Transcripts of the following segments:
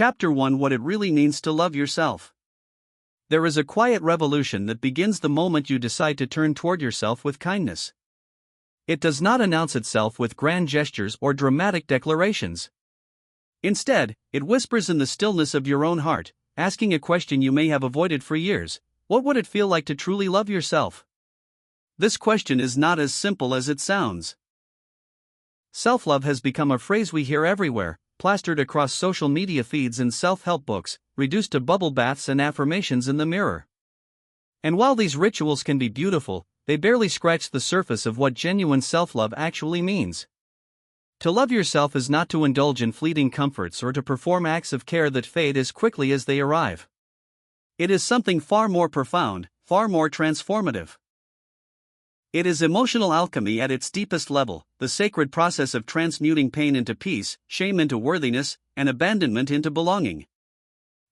Chapter 1: What it really means to love yourself. There is a quiet revolution that begins the moment you decide to turn toward yourself with kindness. It does not announce itself with grand gestures or dramatic declarations. Instead, it whispers in the stillness of your own heart, asking a question you may have avoided for years: what would it feel like to truly love yourself? This question is not as simple as it sounds. Self-love has become a phrase we hear everywhere, plastered across social media feeds and self-help books, reduced to bubble baths and affirmations in the mirror. And while these rituals can be beautiful, they barely scratch the surface of what genuine self-love actually means. To love yourself is not to indulge in fleeting comforts or to perform acts of care that fade as quickly as they arrive. It is something far more profound, far more transformative. It is emotional alchemy at its deepest level, the sacred process of transmuting pain into peace, shame into worthiness, and abandonment into belonging.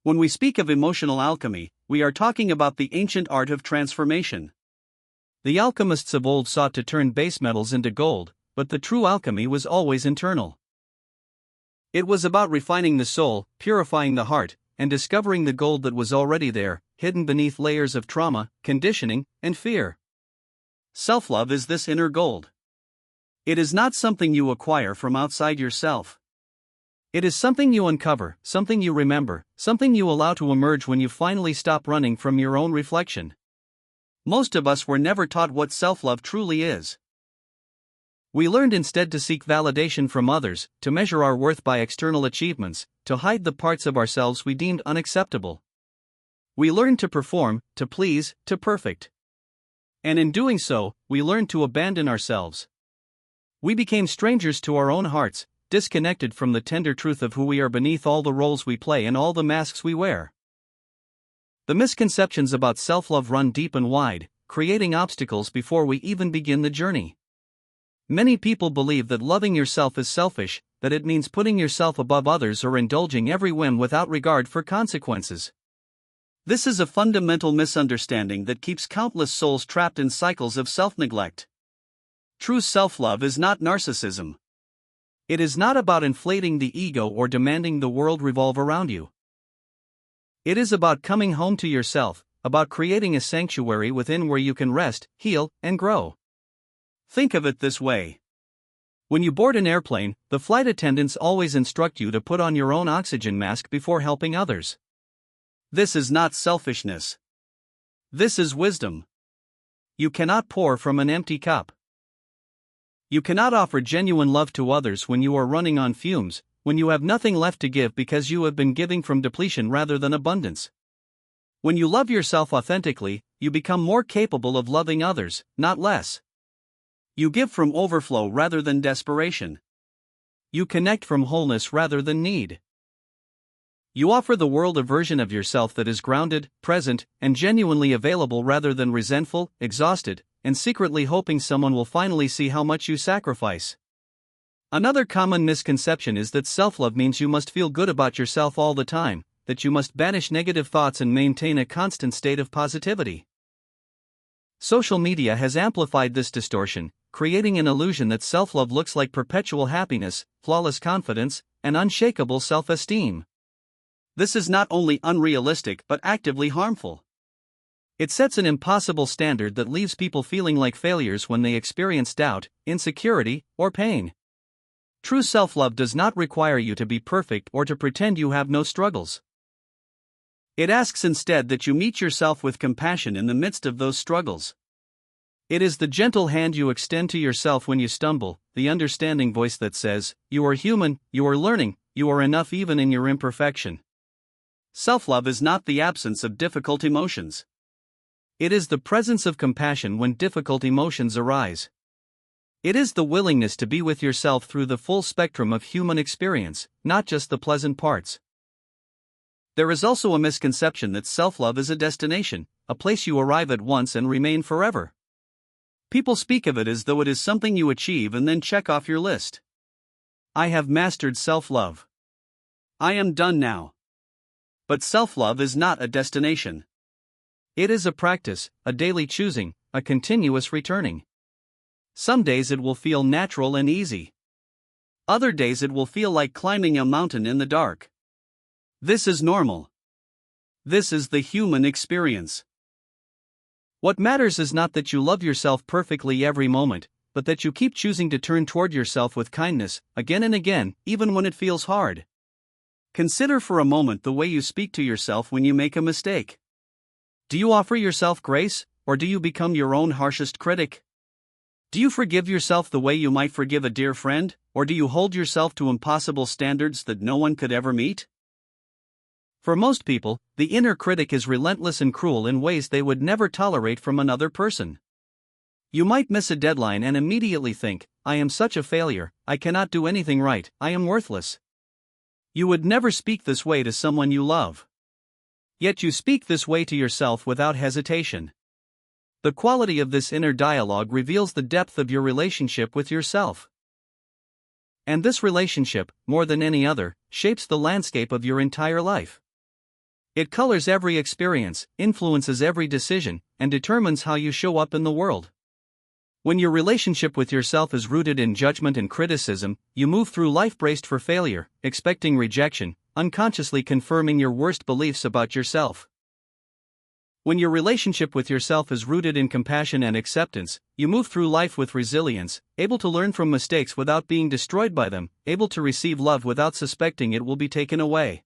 When we speak of emotional alchemy, we are talking about the ancient art of transformation. The alchemists of old sought to turn base metals into gold, but the true alchemy was always internal. It was about refining the soul, purifying the heart, and discovering the gold that was already there, hidden beneath layers of trauma, conditioning, and fear. Self-love is this inner gold. It is not something you acquire from outside yourself. It is something you uncover, something you remember, something you allow to emerge when you finally stop running from your own reflection. Most of us were never taught what self-love truly is. We learned instead to seek validation from others, to measure our worth by external achievements, to hide the parts of ourselves we deemed unacceptable. We learned to perform, to please, to perfect. And in doing so, we learned to abandon ourselves. We became strangers to our own hearts, disconnected from the tender truth of who we are beneath all the roles we play and all the masks we wear. The misconceptions about self-love run deep and wide, creating obstacles before we even begin the journey. Many people believe that loving yourself is selfish, that it means putting yourself above others or indulging every whim without regard for consequences. This is a fundamental misunderstanding that keeps countless souls trapped in cycles of self-neglect. True self-love is not narcissism. It is not about inflating the ego or demanding the world revolve around you. It is about coming home to yourself, about creating a sanctuary within where you can rest, heal, and grow. Think of it this way. When you board an airplane, the flight attendants always instruct you to put on your own oxygen mask before helping others. This is not selfishness. This is wisdom. You cannot pour from an empty cup. You cannot offer genuine love to others when you are running on fumes, when you have nothing left to give because you have been giving from depletion rather than abundance. When you love yourself authentically, you become more capable of loving others, not less. You give from overflow rather than desperation. You connect from wholeness rather than need. You offer the world a version of yourself that is grounded, present, and genuinely available rather than resentful, exhausted, and secretly hoping someone will finally see how much you sacrifice. Another common misconception is that self-love means you must feel good about yourself all the time, that you must banish negative thoughts and maintain a constant state of positivity. Social media has amplified this distortion, creating an illusion that self-love looks like perpetual happiness, flawless confidence, and unshakable self-esteem. This is not only unrealistic but actively harmful. It sets an impossible standard that leaves people feeling like failures when they experience doubt, insecurity, or pain. True self-love does not require you to be perfect or to pretend you have no struggles. It asks instead that you meet yourself with compassion in the midst of those struggles. It is the gentle hand you extend to yourself when you stumble, the understanding voice that says, "You are human, you are learning, you are enough even in your imperfection." Self-love is not the absence of difficult emotions. It is the presence of compassion when difficult emotions arise. It is the willingness to be with yourself through the full spectrum of human experience, not just the pleasant parts. There is also a misconception that self-love is a destination, a place you arrive at once and remain forever. People speak of it as though it is something you achieve and then check off your list. I have mastered self-love. I am done now. But self-love is not a destination. It is a practice, a daily choosing, a continuous returning. Some days it will feel natural and easy. Other days it will feel like climbing a mountain in the dark. This is normal. This is the human experience. What matters is not that you love yourself perfectly every moment, but that you keep choosing to turn toward yourself with kindness, again and again, even when it feels hard. Consider for a moment the way you speak to yourself when you make a mistake. Do you offer yourself grace, or do you become your own harshest critic? Do you forgive yourself the way you might forgive a dear friend, or do you hold yourself to impossible standards that no one could ever meet? For most people, the inner critic is relentless and cruel in ways they would never tolerate from another person. You might miss a deadline and immediately think, I am such a failure, I cannot do anything right, I am worthless. You would never speak this way to someone you love. Yet you speak this way to yourself without hesitation. The quality of this inner dialogue reveals the depth of your relationship with yourself. And this relationship, more than any other, shapes the landscape of your entire life. It colors every experience, influences every decision, and determines how you show up in the world. When your relationship with yourself is rooted in judgment and criticism, you move through life braced for failure, expecting rejection, unconsciously confirming your worst beliefs about yourself. When your relationship with yourself is rooted in compassion and acceptance, you move through life with resilience, able to learn from mistakes without being destroyed by them, able to receive love without suspecting it will be taken away.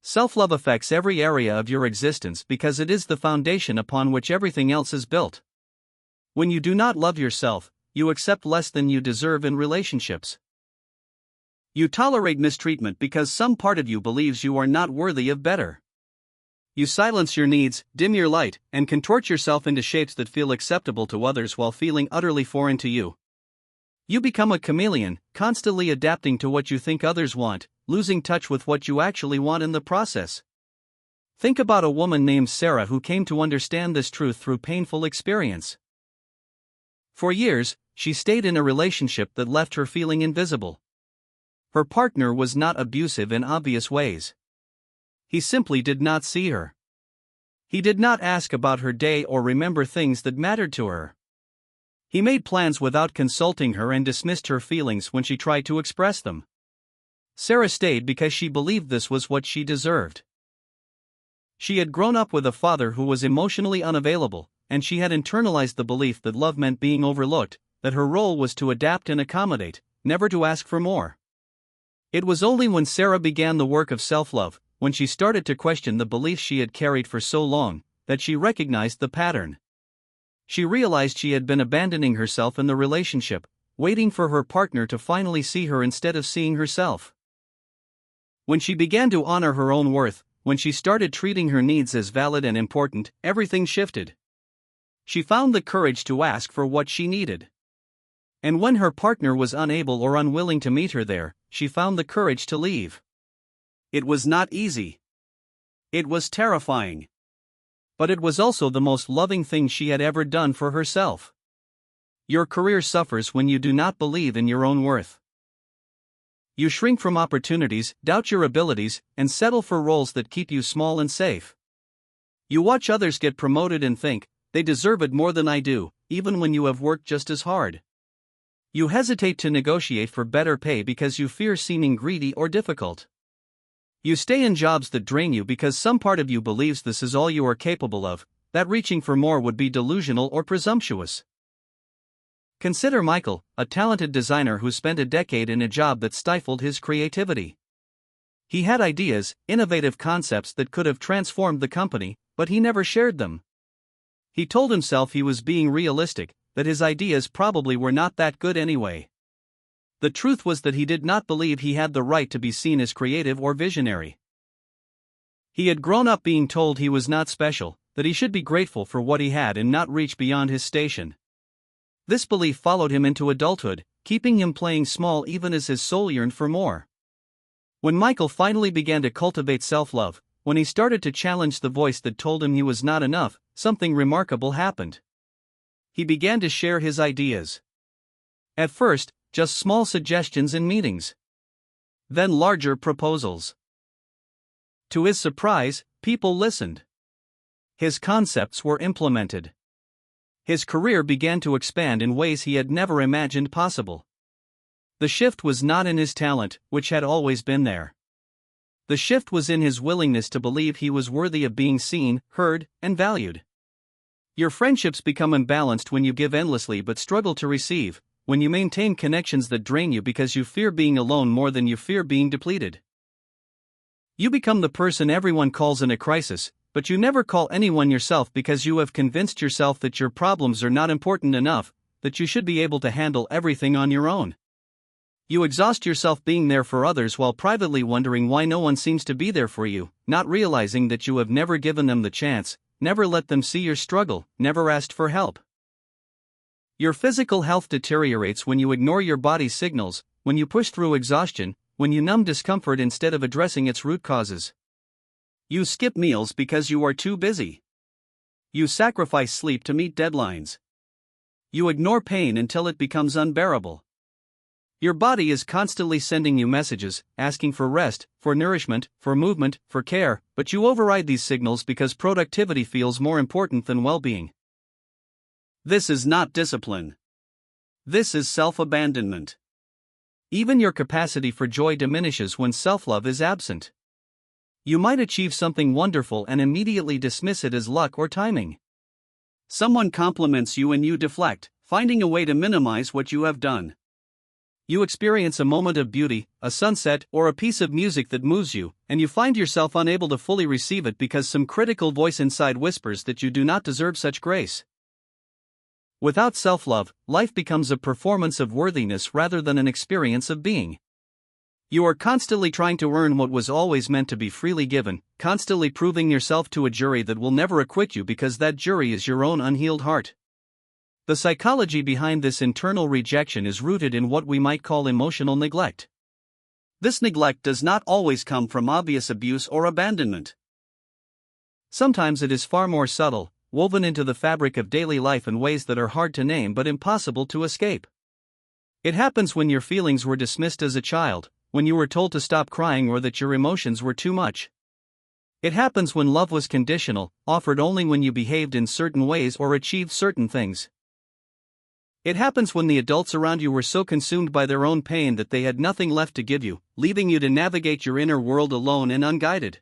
Self-love affects every area of your existence because it is the foundation upon which everything else is built. When you do not love yourself, you accept less than you deserve in relationships. You tolerate mistreatment because some part of you believes you are not worthy of better. You silence your needs, dim your light, and contort yourself into shapes that feel acceptable to others while feeling utterly foreign to you. You become a chameleon, constantly adapting to what you think others want, losing touch with what you actually want in the process. Think about a woman named Sarah who came to understand this truth through painful experience. For years, she stayed in a relationship that left her feeling invisible. Her partner was not abusive in obvious ways. He simply did not see her. He did not ask about her day or remember things that mattered to her. He made plans without consulting her and dismissed her feelings when she tried to express them. Sarah stayed because she believed this was what she deserved. She had grown up with a father who was emotionally unavailable, and she had internalized the belief that love meant being overlooked, that her role was to adapt and accommodate, never to ask for more. It was only when Sarah began the work of self-love, when she started to question the beliefs she had carried for so long, that she recognized the pattern. She realized she had been abandoning herself in the relationship, waiting for her partner to finally see her instead of seeing herself. When she began to honor her own worth, when she started treating her needs as valid and important, everything shifted. She found the courage to ask for what she needed. And when her partner was unable or unwilling to meet her there, she found the courage to leave. It was not easy. It was terrifying. But it was also the most loving thing she had ever done for herself. Your career suffers when you do not believe in your own worth. You shrink from opportunities, doubt your abilities, and settle for roles that keep you small and safe. You watch others get promoted and think, they deserve it more than I do, even when you have worked just as hard. You hesitate to negotiate for better pay because you fear seeming greedy or difficult. You stay in jobs that drain you because some part of you believes this is all you are capable of, that reaching for more would be delusional or presumptuous. Consider Michael, a talented designer who spent a decade in a job that stifled his creativity. He had ideas, innovative concepts that could have transformed the company, but he never shared them. He told himself he was being realistic, that his ideas probably were not that good anyway. The truth was that he did not believe he had the right to be seen as creative or visionary. He had grown up being told he was not special, that he should be grateful for what he had and not reach beyond his station. This belief followed him into adulthood, keeping him playing small even as his soul yearned for more. When Michael finally began to cultivate self-love, when he started to challenge the voice that told him he was not enough, something remarkable happened. He began to share his ideas. At first, just small suggestions in meetings. Then larger proposals. To his surprise, people listened. His concepts were implemented. His career began to expand in ways he had never imagined possible. The shift was not in his talent, which had always been there. The shift was in his willingness to believe he was worthy of being seen, heard, and valued. Your friendships become imbalanced when you give endlessly but struggle to receive, when you maintain connections that drain you because you fear being alone more than you fear being depleted. You become the person everyone calls in a crisis, but you never call anyone yourself because you have convinced yourself that your problems are not important enough, that you should be able to handle everything on your own. You exhaust yourself being there for others while privately wondering why no one seems to be there for you, not realizing that you have never given them the chance, never let them see your struggle, never asked for help. Your physical health deteriorates when you ignore your body's signals, when you push through exhaustion, when you numb discomfort instead of addressing its root causes. You skip meals because you are too busy. You sacrifice sleep to meet deadlines. You ignore pain until it becomes unbearable. Your body is constantly sending you messages, asking for rest, for nourishment, for movement, for care, but you override these signals because productivity feels more important than well-being. This is not discipline. This is self-abandonment. Even your capacity for joy diminishes when self-love is absent. You might achieve something wonderful and immediately dismiss it as luck or timing. Someone compliments you and you deflect, finding a way to minimize what you have done. You experience a moment of beauty, a sunset, or a piece of music that moves you, and you find yourself unable to fully receive it because some critical voice inside whispers that you do not deserve such grace. Without self-love, life becomes a performance of worthiness rather than an experience of being. You are constantly trying to earn what was always meant to be freely given, constantly proving yourself to a jury that will never acquit you because that jury is your own unhealed heart. The psychology behind this internal rejection is rooted in what we might call emotional neglect. This neglect does not always come from obvious abuse or abandonment. Sometimes it is far more subtle, woven into the fabric of daily life in ways that are hard to name but impossible to escape. It happens when your feelings were dismissed as a child, when you were told to stop crying or that your emotions were too much. It happens when love was conditional, offered only when you behaved in certain ways or achieved certain things. It happens when the adults around you were so consumed by their own pain that they had nothing left to give you, leaving you to navigate your inner world alone and unguided.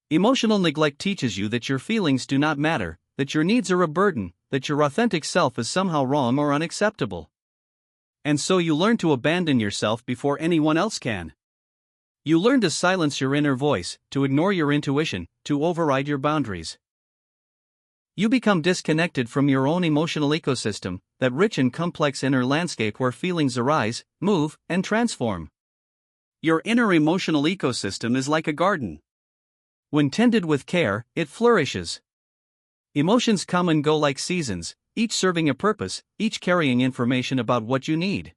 Emotional neglect teaches you that your feelings do not matter, that your needs are a burden, that your authentic self is somehow wrong or unacceptable. And so you learn to abandon yourself before anyone else can. You learn to silence your inner voice, to ignore your intuition, to override your boundaries. You become disconnected from your own emotional ecosystem, that rich and complex inner landscape where feelings arise, move, and transform. Your inner emotional ecosystem is like a garden. When tended with care, it flourishes. Emotions come and go like seasons, each serving a purpose, each carrying information about what you need.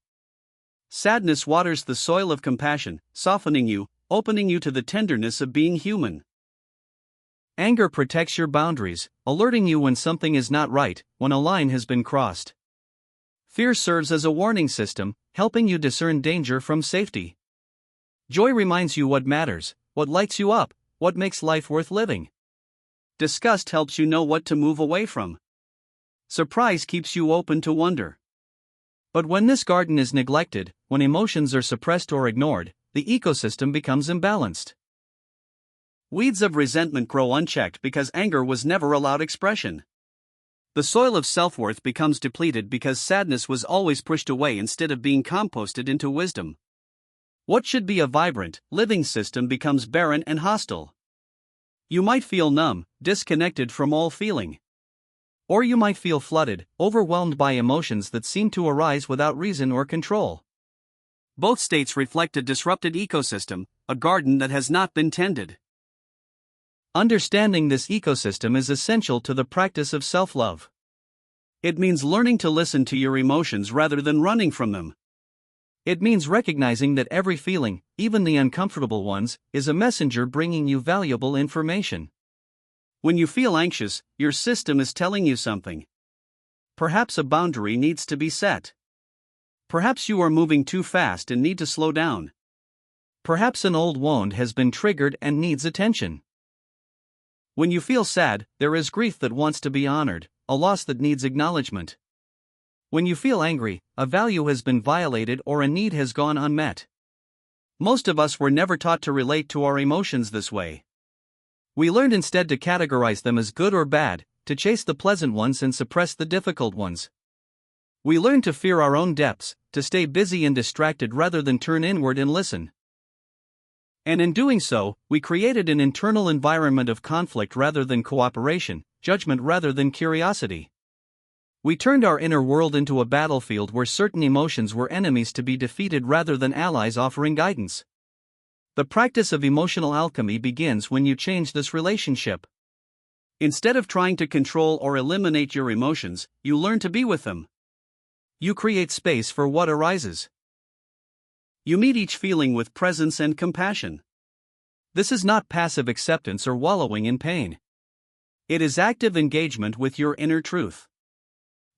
Sadness waters the soil of compassion, softening you, opening you to the tenderness of being human. Anger protects your boundaries, alerting you when something is not right, when a line has been crossed. Fear serves as a warning system, helping you discern danger from safety. Joy reminds you what matters, what lights you up, what makes life worth living. Disgust helps you know what to move away from. Surprise keeps you open to wonder. But when this garden is neglected, when emotions are suppressed or ignored, the ecosystem becomes imbalanced. Weeds of resentment grow unchecked because anger was never allowed expression. The soil of self-worth becomes depleted because sadness was always pushed away instead of being composted into wisdom. What should be a vibrant, living system becomes barren and hostile. You might feel numb, disconnected from all feeling. Or you might feel flooded, overwhelmed by emotions that seem to arise without reason or control. Both states reflect a disrupted ecosystem, a garden that has not been tended. Understanding this ecosystem is essential to the practice of self-love. It means learning to listen to your emotions rather than running from them. It means recognizing that every feeling, even the uncomfortable ones, is a messenger bringing you valuable information. When you feel anxious, your system is telling you something. Perhaps a boundary needs to be set. Perhaps you are moving too fast and need to slow down. Perhaps an old wound has been triggered and needs attention. When you feel sad, there is grief that wants to be honored, a loss that needs acknowledgement. When you feel angry, a value has been violated or a need has gone unmet. Most of us were never taught to relate to our emotions this way. We learned instead to categorize them as good or bad, to chase the pleasant ones and suppress the difficult ones. We learned to fear our own depths, to stay busy and distracted rather than turn inward and listen. And in doing so, we created an internal environment of conflict rather than cooperation, judgment rather than curiosity. We turned our inner world into a battlefield where certain emotions were enemies to be defeated rather than allies offering guidance. The practice of emotional alchemy begins when you change this relationship. Instead of trying to control or eliminate your emotions, you learn to be with them. You create space for what arises. You meet each feeling with presence and compassion. This is not passive acceptance or wallowing in pain. It is active engagement with your inner truth.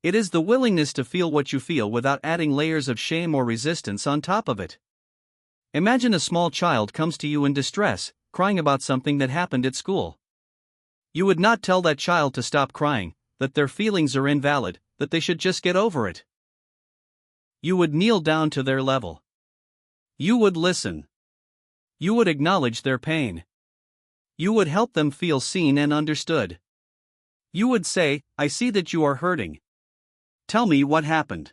It is the willingness to feel what you feel without adding layers of shame or resistance on top of it. Imagine a small child comes to you in distress, crying about something that happened at school. You would not tell that child to stop crying, that their feelings are invalid, that they should just get over it. You would kneel down to their level. You would listen. You would acknowledge their pain. You would help them feel seen and understood. You would say, "I see that you are hurting. Tell me what happened.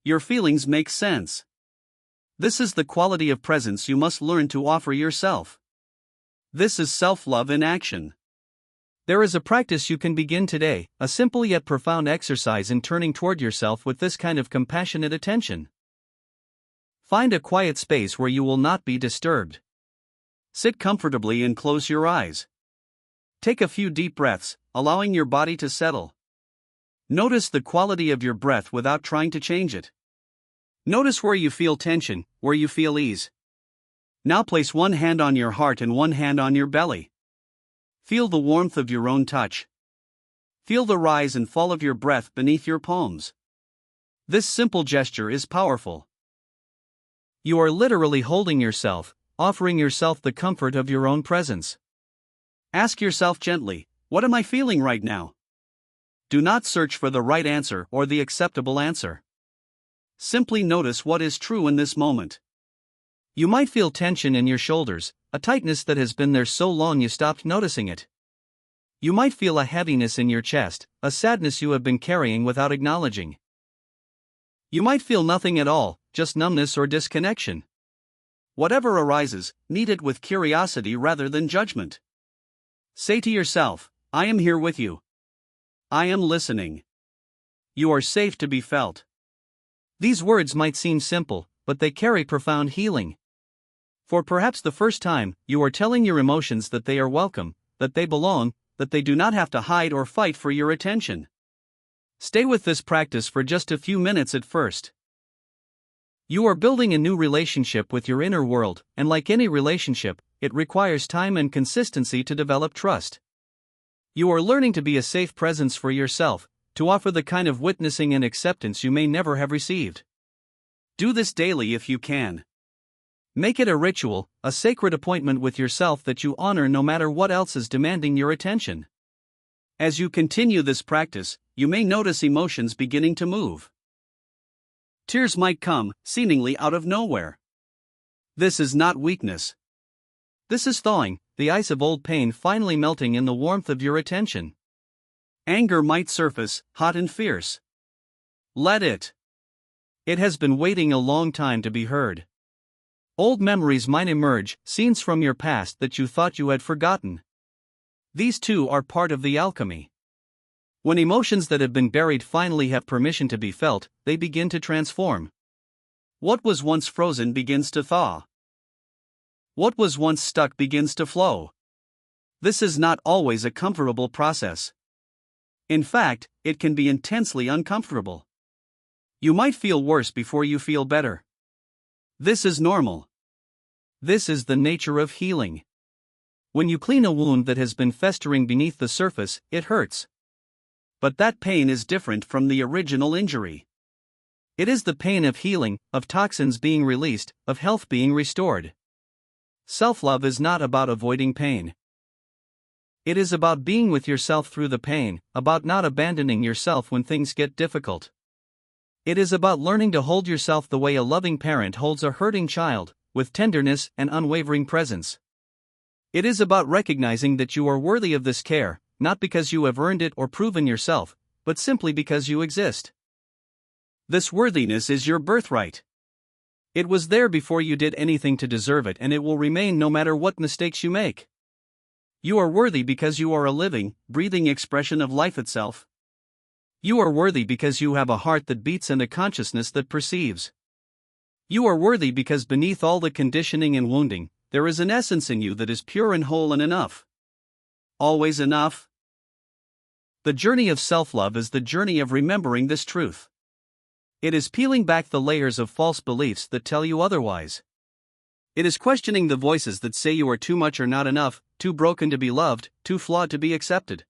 Your feelings make sense." This is the quality of presence you must learn to offer yourself. This is self-love in action. There is a practice you can begin today, a simple yet profound exercise in turning toward yourself with this kind of compassionate attention. Find a quiet space where you will not be disturbed. Sit comfortably and close your eyes. Take a few deep breaths, allowing your body to settle. Notice the quality of your breath without trying to change it. Notice where you feel tension, where you feel ease. Now place one hand on your heart and one hand on your belly. Feel the warmth of your own touch. Feel the rise and fall of your breath beneath your palms. This simple gesture is powerful. You are literally holding yourself, offering yourself the comfort of your own presence. Ask yourself gently, "What am I feeling right now?" Do not search for the right answer or the acceptable answer. Simply notice what is true in this moment. You might feel tension in your shoulders, a tightness that has been there so long you stopped noticing it. You might feel a heaviness in your chest, a sadness you have been carrying without acknowledging. You might feel nothing at all, just numbness or disconnection. Whatever arises, meet it with curiosity rather than judgment. Say to yourself, "I am here with you. I am listening. You are safe to be felt." These words might seem simple, but they carry profound healing. For perhaps the first time, you are telling your emotions that they are welcome, that they belong, that they do not have to hide or fight for your attention. Stay with this practice for just a few minutes at first. You are building a new relationship with your inner world, and like any relationship, it requires time and consistency to develop trust. You are learning to be a safe presence for yourself, to offer the kind of witnessing and acceptance you may never have received. Do this daily if you can. Make it a ritual, a sacred appointment with yourself that you honor no matter what else is demanding your attention. As you continue this practice, you may notice emotions beginning to move. Tears might come, seemingly out of nowhere. This is not weakness. This is thawing, the ice of old pain finally melting in the warmth of your attention. Anger might surface, hot and fierce. Let it. It has been waiting a long time to be heard. Old memories might emerge, scenes from your past that you thought you had forgotten. These too are part of the alchemy. When emotions that have been buried finally have permission to be felt, they begin to transform. What was once frozen begins to thaw. What was once stuck begins to flow. This is not always a comfortable process. In fact, it can be intensely uncomfortable. You might feel worse before you feel better. This is normal. This is the nature of healing. When you clean a wound that has been festering beneath the surface, it hurts. But that pain is different from the original injury. It is the pain of healing, of toxins being released, of health being restored. Self-love is not about avoiding pain. It is about being with yourself through the pain, about not abandoning yourself when things get difficult. It is about learning to hold yourself the way a loving parent holds a hurting child, with tenderness and unwavering presence. It is about recognizing that you are worthy of this care, not because you have earned it or proven yourself, but simply because you exist. This worthiness is your birthright. It was there before you did anything to deserve it, and it will remain no matter what mistakes you make. You are worthy because you are a living, breathing expression of life itself. You are worthy because you have a heart that beats and a consciousness that perceives. You are worthy because beneath all the conditioning and wounding, there is an essence in you that is pure and whole and enough. Always enough. The journey of self-love is the journey of remembering this truth. It is peeling back the layers of false beliefs that tell you otherwise. It is questioning the voices that say you are too much or not enough, too broken to be loved, too flawed to be accepted.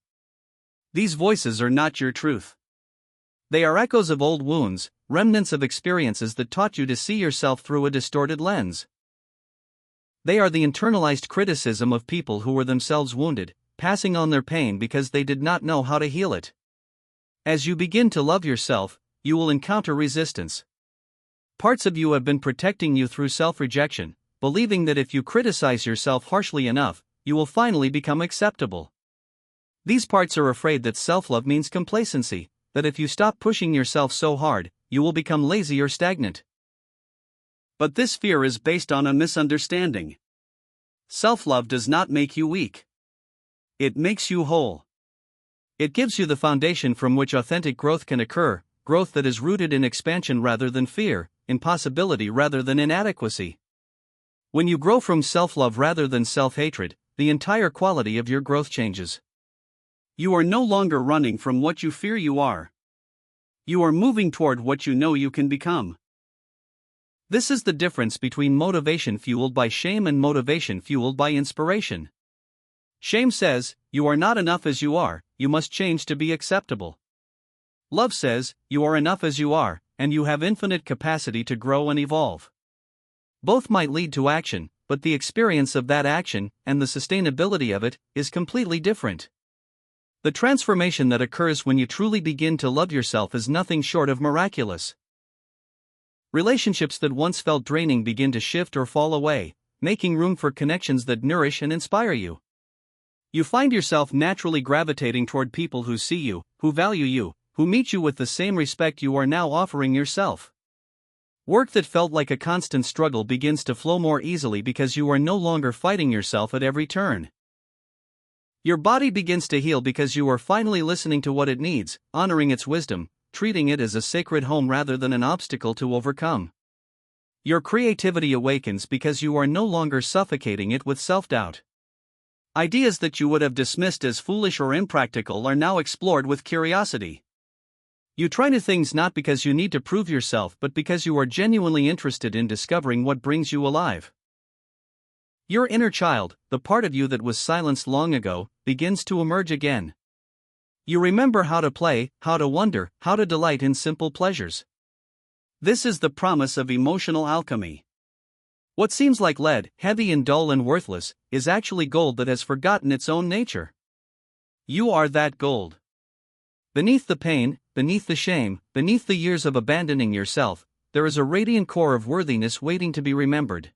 These voices are not your truth. They are echoes of old wounds, remnants of experiences that taught you to see yourself through a distorted lens. They are the internalized criticism of people who were themselves wounded, passing on their pain because they did not know how to heal it. As you begin to love yourself, you will encounter resistance. Parts of you have been protecting you through self-rejection, believing that if you criticize yourself harshly enough, you will finally become acceptable. These parts are afraid that self-love means complacency, that if you stop pushing yourself so hard, you will become lazy or stagnant. But this fear is based on a misunderstanding. Self-love does not make you weak. It makes you whole. It gives you the foundation from which authentic growth can occur, growth that is rooted in expansion rather than fear, in possibility rather than inadequacy. When you grow from self-love rather than self-hatred, the entire quality of your growth changes. You are no longer running from what you fear you are. You are moving toward what you know you can become. This is the difference between motivation fueled by shame and motivation fueled by inspiration. Shame says, you are not enough as you are, you must change to be acceptable. Love says, you are enough as you are, and you have infinite capacity to grow and evolve. Both might lead to action, but the experience of that action, and the sustainability of it, is completely different. The transformation that occurs when you truly begin to love yourself is nothing short of miraculous. Relationships that once felt draining begin to shift or fall away, making room for connections that nourish and inspire you. You find yourself naturally gravitating toward people who see you, who value you, who meet you with the same respect you are now offering yourself. Work that felt like a constant struggle begins to flow more easily because you are no longer fighting yourself at every turn. Your body begins to heal because you are finally listening to what it needs, honoring its wisdom, treating it as a sacred home rather than an obstacle to overcome. Your creativity awakens because you are no longer suffocating it with self-doubt. Ideas that you would have dismissed as foolish or impractical are now explored with curiosity. You try new things not because you need to prove yourself but because you are genuinely interested in discovering what brings you alive. Your inner child, the part of you that was silenced long ago, begins to emerge again. You remember how to play, how to wonder, how to delight in simple pleasures. This is the promise of emotional alchemy. What seems like lead, heavy and dull and worthless, is actually gold that has forgotten its own nature. You are that gold. Beneath the pain, beneath the shame, beneath the years of abandoning yourself, there is a radiant core of worthiness waiting to be remembered.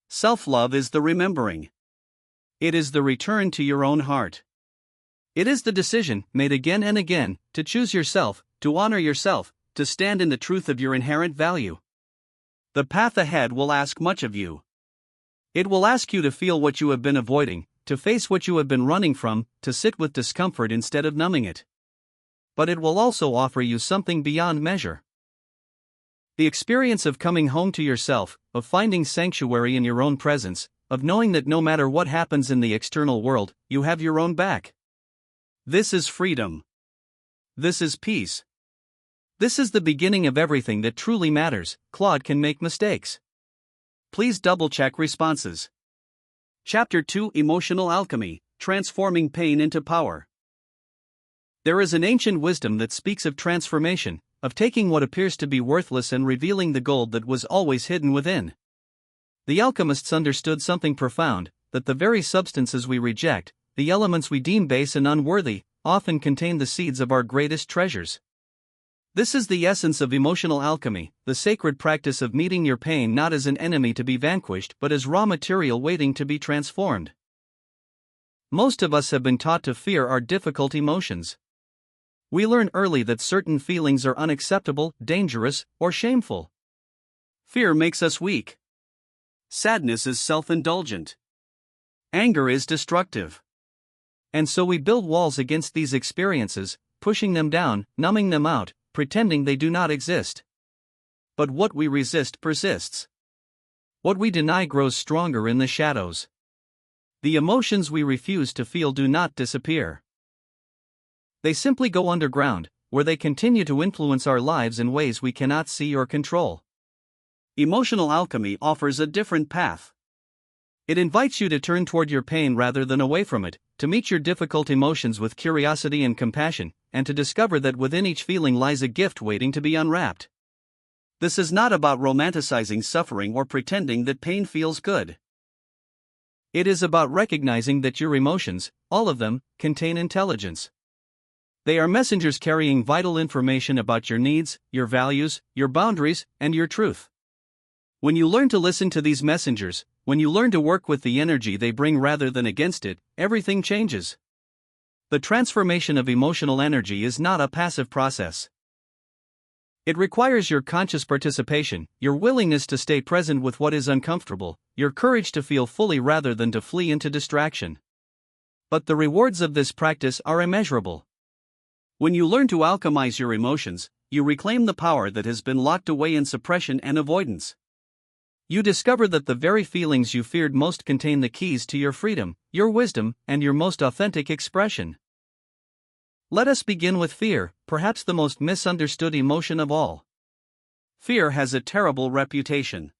Self-love is the remembering. It is the return to your own heart. It is the decision, made again and again, to choose yourself, to honor yourself, to stand in the truth of your inherent value. The path ahead will ask much of you. It will ask you to feel what you have been avoiding, to face what you have been running from, to sit with discomfort instead of numbing it. But it will also offer you something beyond measure. The experience of coming home to yourself, of finding sanctuary in your own presence, of knowing that no matter what happens in the external world, you have your own back. This is freedom. This is peace. This is the beginning of everything that truly matters. Claude can make mistakes. Please double-check responses. Chapter 2: Emotional Alchemy, Transforming Pain into Power. There is an ancient wisdom that speaks of transformation, of taking what appears to be worthless and revealing the gold that was always hidden within. The alchemists understood something profound, that the very substances we reject, the elements we deem base and unworthy, often contain the seeds of our greatest treasures. This is the essence of emotional alchemy, the sacred practice of meeting your pain not as an enemy to be vanquished but as raw material waiting to be transformed. Most of us have been taught to fear our difficult emotions. We learn early that certain feelings are unacceptable, dangerous, or shameful. Fear makes us weak. Sadness is self-indulgent. Anger is destructive. And so we build walls against these experiences, pushing them down, numbing them out, pretending they do not exist. But what we resist persists. What we deny grows stronger in the shadows. The emotions we refuse to feel do not disappear. They simply go underground, where they continue to influence our lives in ways we cannot see or control. Emotional alchemy offers a different path. It invites you to turn toward your pain rather than away from it, to meet your difficult emotions with curiosity and compassion, and to discover that within each feeling lies a gift waiting to be unwrapped. This is not about romanticizing suffering or pretending that pain feels good. It is about recognizing that your emotions, all of them, contain intelligence. They are messengers carrying vital information about your needs, your values, your boundaries, and your truth. When you learn to listen to these messengers, when you learn to work with the energy they bring rather than against it, everything changes. The transformation of emotional energy is not a passive process. It requires your conscious participation, your willingness to stay present with what is uncomfortable, your courage to feel fully rather than to flee into distraction. But the rewards of this practice are immeasurable. When you learn to alchemize your emotions, you reclaim the power that has been locked away in suppression and avoidance. You discover that the very feelings you feared most contain the keys to your freedom, your wisdom, and your most authentic expression. Let us begin with fear, perhaps the most misunderstood emotion of all. Fear has a terrible reputation.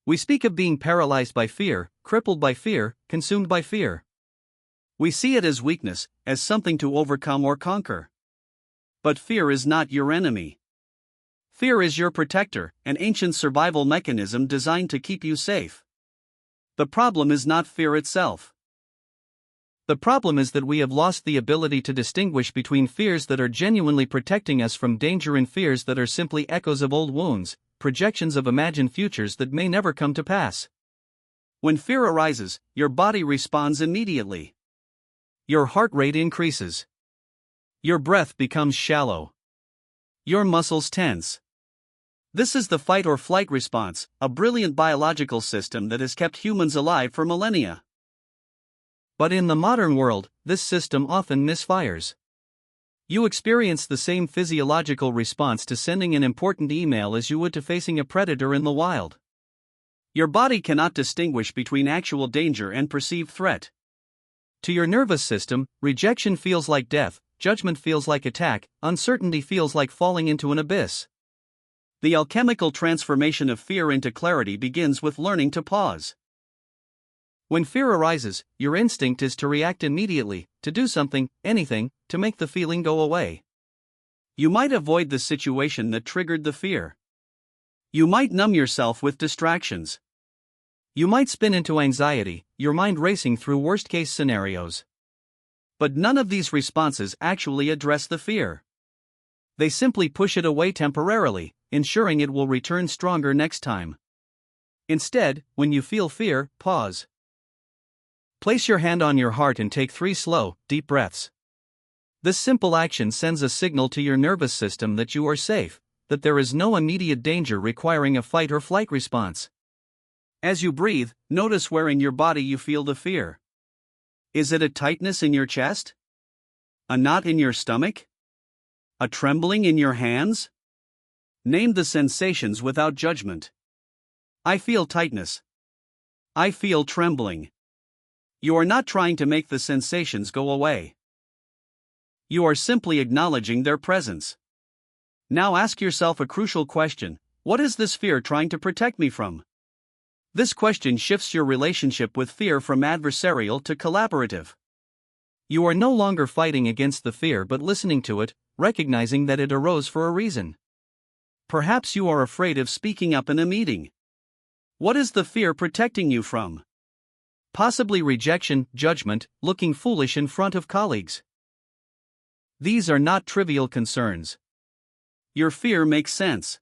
We speak of being paralyzed by fear, crippled by fear, consumed by fear. We see it as weakness, as something to overcome or conquer. But fear is not your enemy. Fear is your protector, an ancient survival mechanism designed to keep you safe. The problem is not fear itself. The problem is that we have lost the ability to distinguish between fears that are genuinely protecting us from danger and fears that are simply echoes of old wounds, projections of imagined futures that may never come to pass. When fear arises, your body responds immediately. Your heart rate increases. Your breath becomes shallow. Your muscles tense. This is the fight or flight response, a brilliant biological system that has kept humans alive for millennia. But in the modern world, this system often misfires. You experience the same physiological response to sending an important email as you would to facing a predator in the wild. Your body cannot distinguish between actual danger and perceived threat. To your nervous system, rejection feels like death, judgment feels like attack, uncertainty feels like falling into an abyss. The alchemical transformation of fear into clarity begins with learning to pause. When fear arises, your instinct is to react immediately, to do something, anything, to make the feeling go away. You might avoid the situation that triggered the fear. You might numb yourself with distractions. You might spin into anxiety, your mind racing through worst-case scenarios. But none of these responses actually address the fear. They simply push it away temporarily, ensuring it will return stronger next time. Instead, when you feel fear, pause. Place your hand on your heart and take 3 slow, deep breaths. This simple action sends a signal to your nervous system that you are safe, that there is no immediate danger requiring a fight or flight response. As you breathe, notice where in your body you feel the fear. Is it a tightness in your chest? A knot in your stomach? A trembling in your hands? Name the sensations without judgment. I feel tightness. I feel trembling. You are not trying to make the sensations go away. You are simply acknowledging their presence. Now ask yourself a crucial question: what is this fear trying to protect me from? This question shifts your relationship with fear from adversarial to collaborative. You are no longer fighting against the fear but listening to it, recognizing that it arose for a reason. Perhaps you are afraid of speaking up in a meeting. What is the fear protecting you from? Possibly rejection, judgment, looking foolish in front of colleagues. These are not trivial concerns. Your fear makes sense.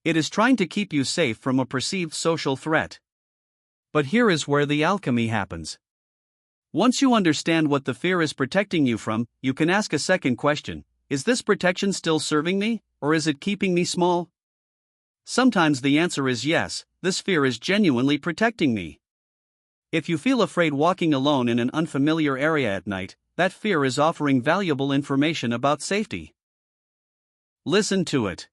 It is trying to keep you safe from a perceived social threat. But here is where the alchemy happens. Once you understand what the fear is protecting you from, you can ask a second question: is this protection still serving me, or is it keeping me small? Sometimes the answer is yes, this fear is genuinely protecting me. If you feel afraid walking alone in an unfamiliar area at night, that fear is offering valuable information about safety. Listen to it.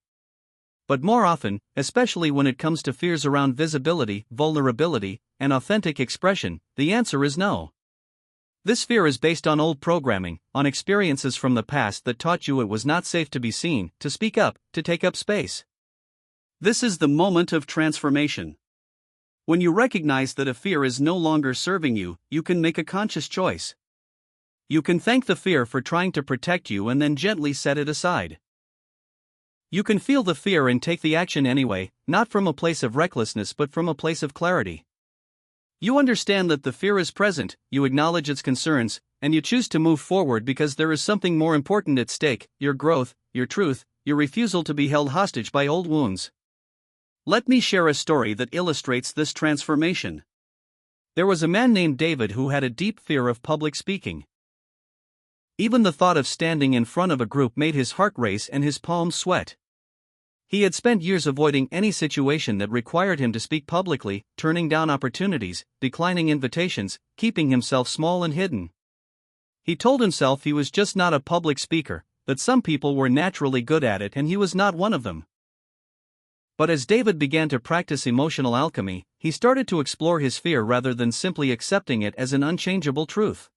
But more often, especially when it comes to fears around visibility, vulnerability, and authentic expression, the answer is no. This fear is based on old programming, on experiences from the past that taught you it was not safe to be seen, to speak up, to take up space. This is the moment of transformation. When you recognize that a fear is no longer serving you, you can make a conscious choice. You can thank the fear for trying to protect you and then gently set it aside. You can feel the fear and take the action anyway, not from a place of recklessness but from a place of clarity. You understand that the fear is present, you acknowledge its concerns, and you choose to move forward because there is something more important at stake: your growth, your truth, your refusal to be held hostage by old wounds. Let me share a story that illustrates this transformation. There was a man named David who had a deep fear of public speaking. Even the thought of standing in front of a group made his heart race and his palms sweat. He had spent years avoiding any situation that required him to speak publicly, turning down opportunities, declining invitations, keeping himself small and hidden. He told himself he was just not a public speaker, that some people were naturally good at it and he was not one of them. But as David began to practice emotional alchemy, he started to explore his fear rather than simply accepting it as an unchangeable truth.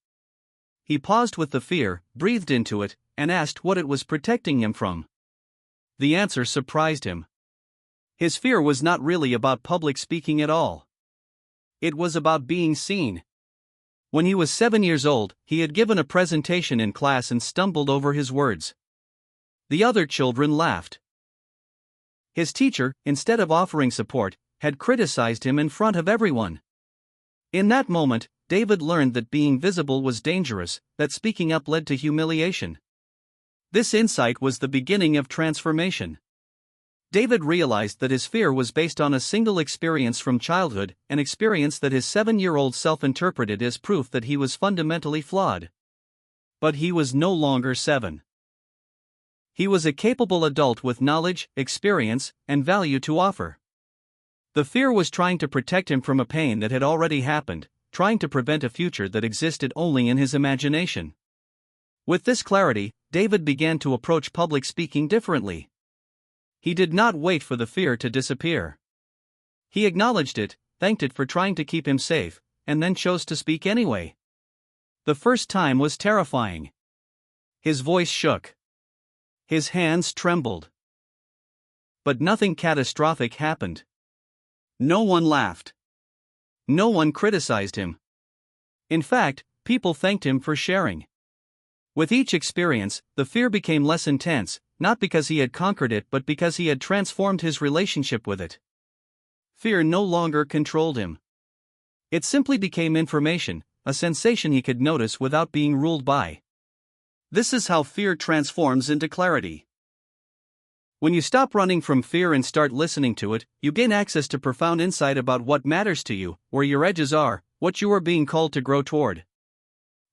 He paused with the fear, breathed into it, and asked what it was protecting him from. The answer surprised him. His fear was not really about public speaking at all. It was about being seen. When he was 7 years old, he had given a presentation in class and stumbled over his words. The other children laughed. His teacher, instead of offering support, had criticized him in front of everyone. In that moment, David learned that being visible was dangerous, that speaking up led to humiliation. This insight was the beginning of transformation. David realized that his fear was based on a single experience from childhood, an experience that his 7-year-old self interpreted as proof that he was fundamentally flawed. But he was no longer 7. He was a capable adult with knowledge, experience, and value to offer. The fear was trying to protect him from a pain that had already happened, trying to prevent a future that existed only in his imagination. With this clarity, David began to approach public speaking differently. He did not wait for the fear to disappear. He acknowledged it, thanked it for trying to keep him safe, and then chose to speak anyway. The first time was terrifying. His voice shook. His hands trembled. But nothing catastrophic happened. No one laughed. No one criticized him. In fact, people thanked him for sharing. With each experience, the fear became less intense, not because he had conquered it but because he had transformed his relationship with it. Fear no longer controlled him. It simply became information, a sensation he could notice without being ruled by. This is how fear transforms into clarity. When you stop running from fear and start listening to it, you gain access to profound insight about what matters to you, where your edges are, what you are being called to grow toward.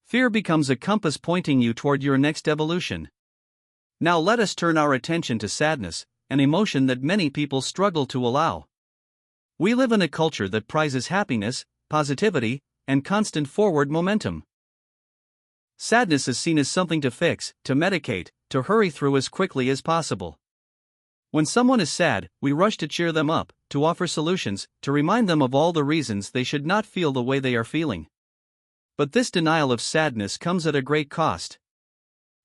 Fear becomes a compass pointing you toward your next evolution. Now let us turn our attention to sadness, an emotion that many people struggle to allow. We live in a culture that prizes happiness, positivity, and constant forward momentum. Sadness is seen as something to fix, to medicate, to hurry through as quickly as possible. When someone is sad, we rush to cheer them up, to offer solutions, to remind them of all the reasons they should not feel the way they are feeling. But this denial of sadness comes at a great cost.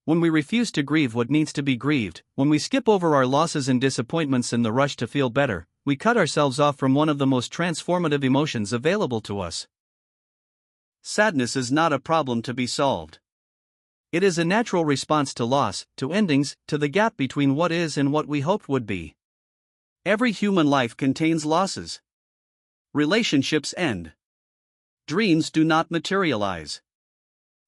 When we refuse to grieve what needs to be grieved, when we skip over our losses and disappointments in the rush to feel better, we cut ourselves off from one of the most transformative emotions available to us. Sadness is not a problem to be solved. It is a natural response to loss, to endings, to the gap between what is and what we hoped would be. Every human life contains losses. Relationships end. Dreams do not materialize.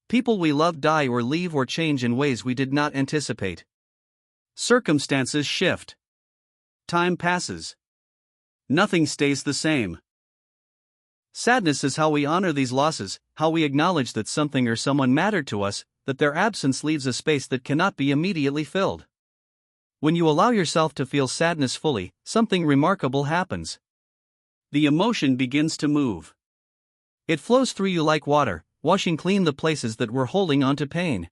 People we love die or leave or change in ways we did not anticipate. Circumstances shift. Time passes. Nothing stays the same. Sadness is how we honor these losses, how we acknowledge that something or someone mattered to us, that their absence leaves a space that cannot be immediately filled. When you allow yourself to feel sadness fully, something remarkable happens. The emotion begins to move. It flows through you like water, washing clean the places that were holding on to pain.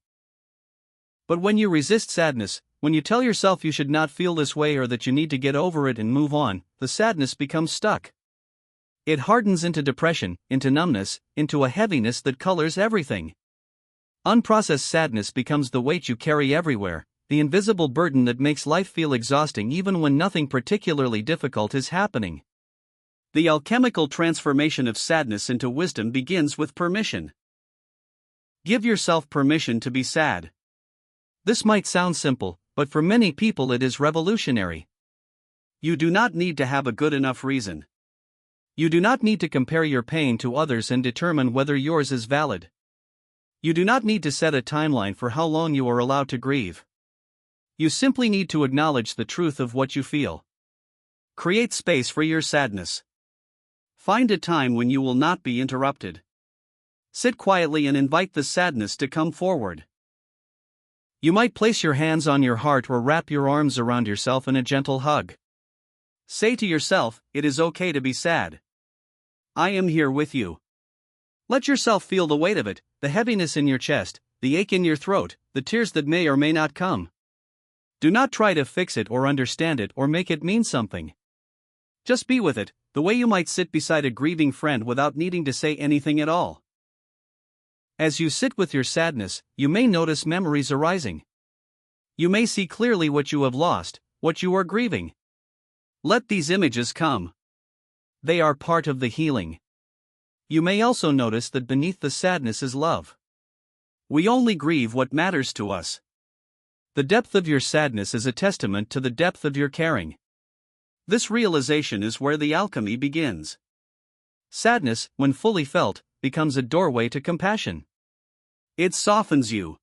But when you resist sadness, when you tell yourself you should not feel this way or that you need to get over it and move on, the sadness becomes stuck. It hardens into depression, into numbness, into a heaviness that colors everything. Unprocessed sadness becomes the weight you carry everywhere, the invisible burden that makes life feel exhausting even when nothing particularly difficult is happening. The alchemical transformation of sadness into wisdom begins with permission. Give yourself permission to be sad. This might sound simple, but for many people it is revolutionary. You do not need to have a good enough reason. You do not need to compare your pain to others and determine whether yours is valid. You do not need to set a timeline for how long you are allowed to grieve. You simply need to acknowledge the truth of what you feel. Create space for your sadness. Find a time when you will not be interrupted. Sit quietly and invite the sadness to come forward. You might place your hands on your heart or wrap your arms around yourself in a gentle hug. Say to yourself, it is okay to be sad. I am here with you. Let yourself feel the weight of it, the heaviness in your chest, the ache in your throat, the tears that may or may not come. Do not try to fix it or understand it or make it mean something. Just be with it, the way you might sit beside a grieving friend without needing to say anything at all. As you sit with your sadness, you may notice memories arising. You may see clearly what you have lost, what you are grieving. Let these images come. They are part of the healing. You may also notice that beneath the sadness is love. We only grieve what matters to us. The depth of your sadness is a testament to the depth of your caring. This realization is where the alchemy begins. Sadness, when fully felt, becomes a doorway to compassion. It softens you.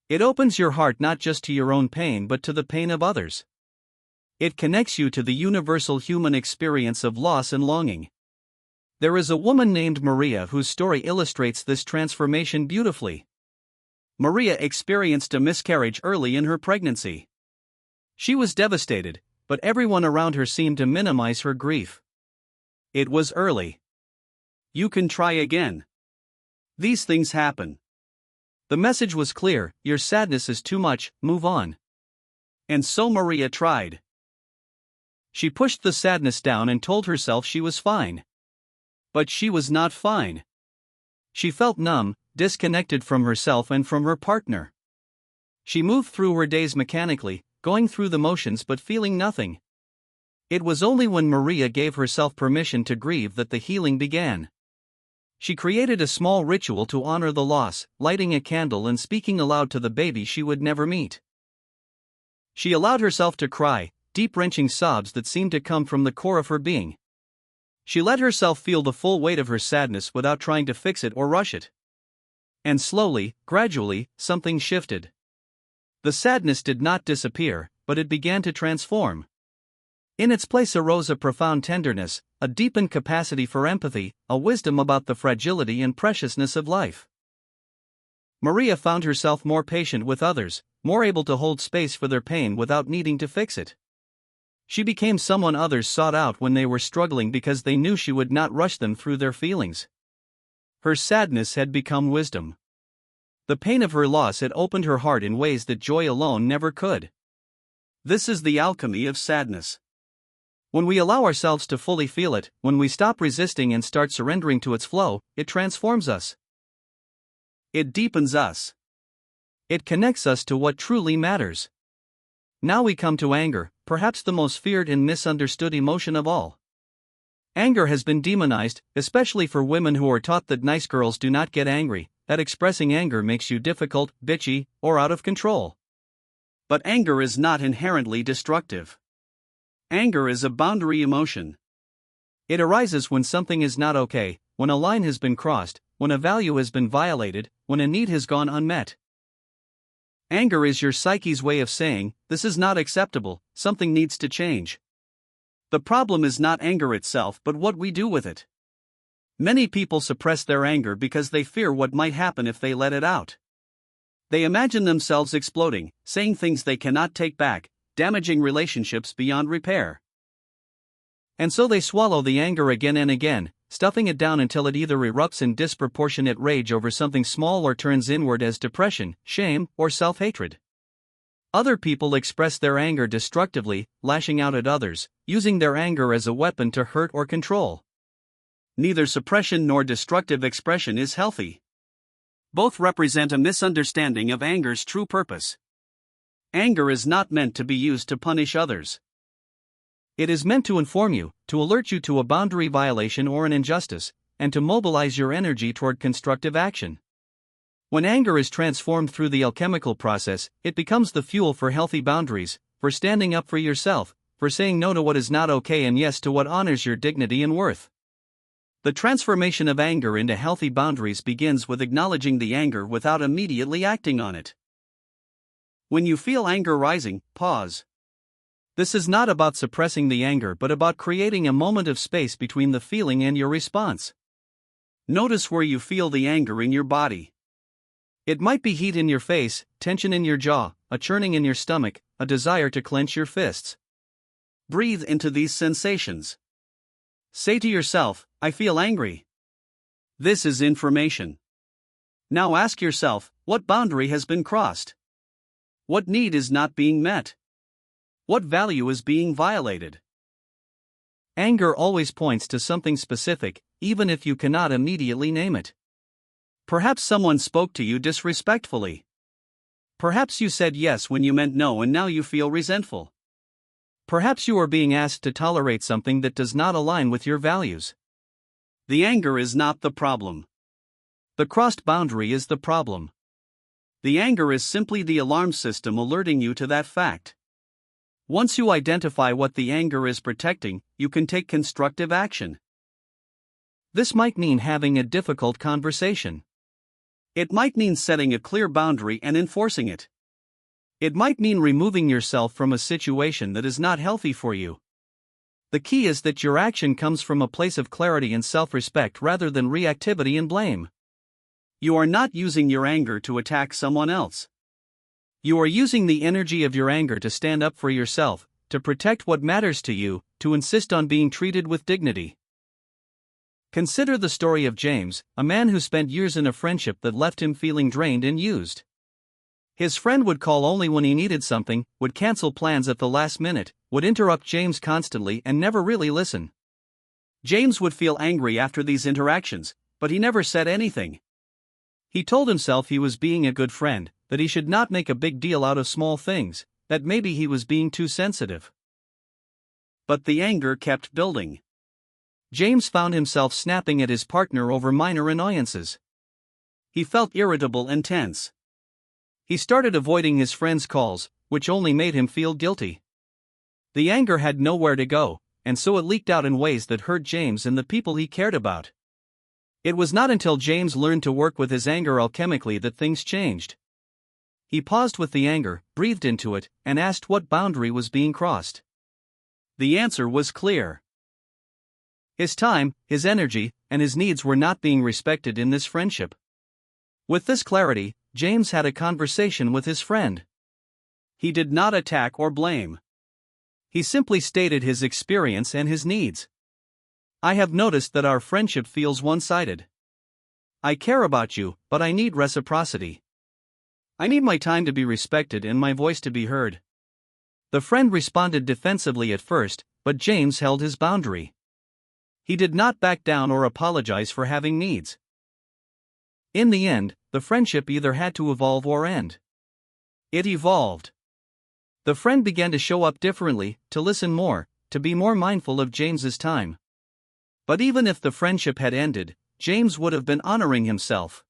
It opens your heart not just to your own pain but to the pain of others. It connects you to the universal human experience of loss and longing. There is a woman named Maria whose story illustrates this transformation beautifully. Maria experienced a miscarriage early in her pregnancy. She was devastated, but everyone around her seemed to minimize her grief. It was early. You can try again. These things happen. The message was clear: your sadness is too much, move on. And so Maria tried. She pushed the sadness down and told herself she was fine. But she was not fine. She felt numb, disconnected from herself and from her partner. She moved through her days mechanically, going through the motions but feeling nothing. It was only when Maria gave herself permission to grieve that the healing began. She created a small ritual to honor the loss, lighting a candle and speaking aloud to the baby she would never meet. She allowed herself to cry, deep-wrenching sobs that seemed to come from the core of her being. She let herself feel the full weight of her sadness without trying to fix it or rush it. And slowly, gradually, something shifted. The sadness did not disappear, but it began to transform. In its place arose a profound tenderness, a deepened capacity for empathy, a wisdom about the fragility and preciousness of life. Maria found herself more patient with others, more able to hold space for their pain without needing to fix it. She became someone others sought out when they were struggling because they knew she would not rush them through their feelings. Her sadness had become wisdom. The pain of her loss had opened her heart in ways that joy alone never could. This is the alchemy of sadness. When we allow ourselves to fully feel it, when we stop resisting and start surrendering to its flow, it transforms us. It deepens us. It connects us to what truly matters. Now we come to anger, perhaps the most feared and misunderstood emotion of all. Anger has been demonized, especially for women who are taught that nice girls do not get angry, that expressing anger makes you difficult, bitchy, or out of control. But anger is not inherently destructive. Anger is a boundary emotion. It arises when something is not okay, when a line has been crossed, when a value has been violated, when a need has gone unmet. Anger is your psyche's way of saying, "This is not acceptable, something needs to change." The problem is not anger itself but what we do with it. Many people suppress their anger because they fear what might happen if they let it out. They imagine themselves exploding, saying things they cannot take back, damaging relationships beyond repair. And so they swallow the anger again and again, stuffing it down until it either erupts in disproportionate rage over something small or turns inward as depression, shame, or self-hatred. Other people express their anger destructively, lashing out at others, using their anger as a weapon to hurt or control. Neither suppression nor destructive expression is healthy. Both represent a misunderstanding of anger's true purpose. Anger is not meant to be used to punish others. It is meant to inform you, to alert you to a boundary violation or an injustice, and to mobilize your energy toward constructive action. When anger is transformed through the alchemical process, it becomes the fuel for healthy boundaries, for standing up for yourself, for saying no to what is not okay and yes to what honors your dignity and worth. The transformation of anger into healthy boundaries begins with acknowledging the anger without immediately acting on it. When you feel anger rising, pause. This is not about suppressing the anger but about creating a moment of space between the feeling and your response. Notice where you feel the anger in your body. It might be heat in your face, tension in your jaw, a churning in your stomach, a desire to clench your fists. Breathe into these sensations. Say to yourself, "I feel angry." This is information. Now ask yourself, what boundary has been crossed? What need is not being met? What value is being violated? Anger always points to something specific, even if you cannot immediately name it. Perhaps someone spoke to you disrespectfully. Perhaps you said yes when you meant no and now you feel resentful. Perhaps you are being asked to tolerate something that does not align with your values. The anger is not the problem. The crossed boundary is the problem. The anger is simply the alarm system alerting you to that fact. Once you identify what the anger is protecting, you can take constructive action. This might mean having a difficult conversation. It might mean setting a clear boundary and enforcing it. It might mean removing yourself from a situation that is not healthy for you. The key is that your action comes from a place of clarity and self-respect rather than reactivity and blame. You are not using your anger to attack someone else. You are using the energy of your anger to stand up for yourself, to protect what matters to you, to insist on being treated with dignity. Consider the story of James, a man who spent years in a friendship that left him feeling drained and used. His friend would call only when he needed something, would cancel plans at the last minute, would interrupt James constantly and never really listen. James would feel angry after these interactions, but he never said anything. He told himself he was being a good friend, that he should not make a big deal out of small things, that maybe he was being too sensitive. But the anger kept building. James found himself snapping at his partner over minor annoyances. He felt irritable and tense. He started avoiding his friend's calls, which only made him feel guilty. The anger had nowhere to go, and so it leaked out in ways that hurt James and the people he cared about. It was not until James learned to work with his anger alchemically that things changed. He paused with the anger, breathed into it, and asked what boundary was being crossed. The answer was clear. His time, his energy, and his needs were not being respected in this friendship. With this clarity, James had a conversation with his friend. He did not attack or blame. He simply stated his experience and his needs. "I have noticed that our friendship feels one-sided. I care about you, but I need reciprocity. I need my time to be respected and my voice to be heard." The friend responded defensively at first, but James held his boundary. He did not back down or apologize for having needs. In the end, the friendship either had to evolve or end. It evolved. The friend began to show up differently, to listen more, to be more mindful of James's time. But even if the friendship had ended, James would have been honoring himself.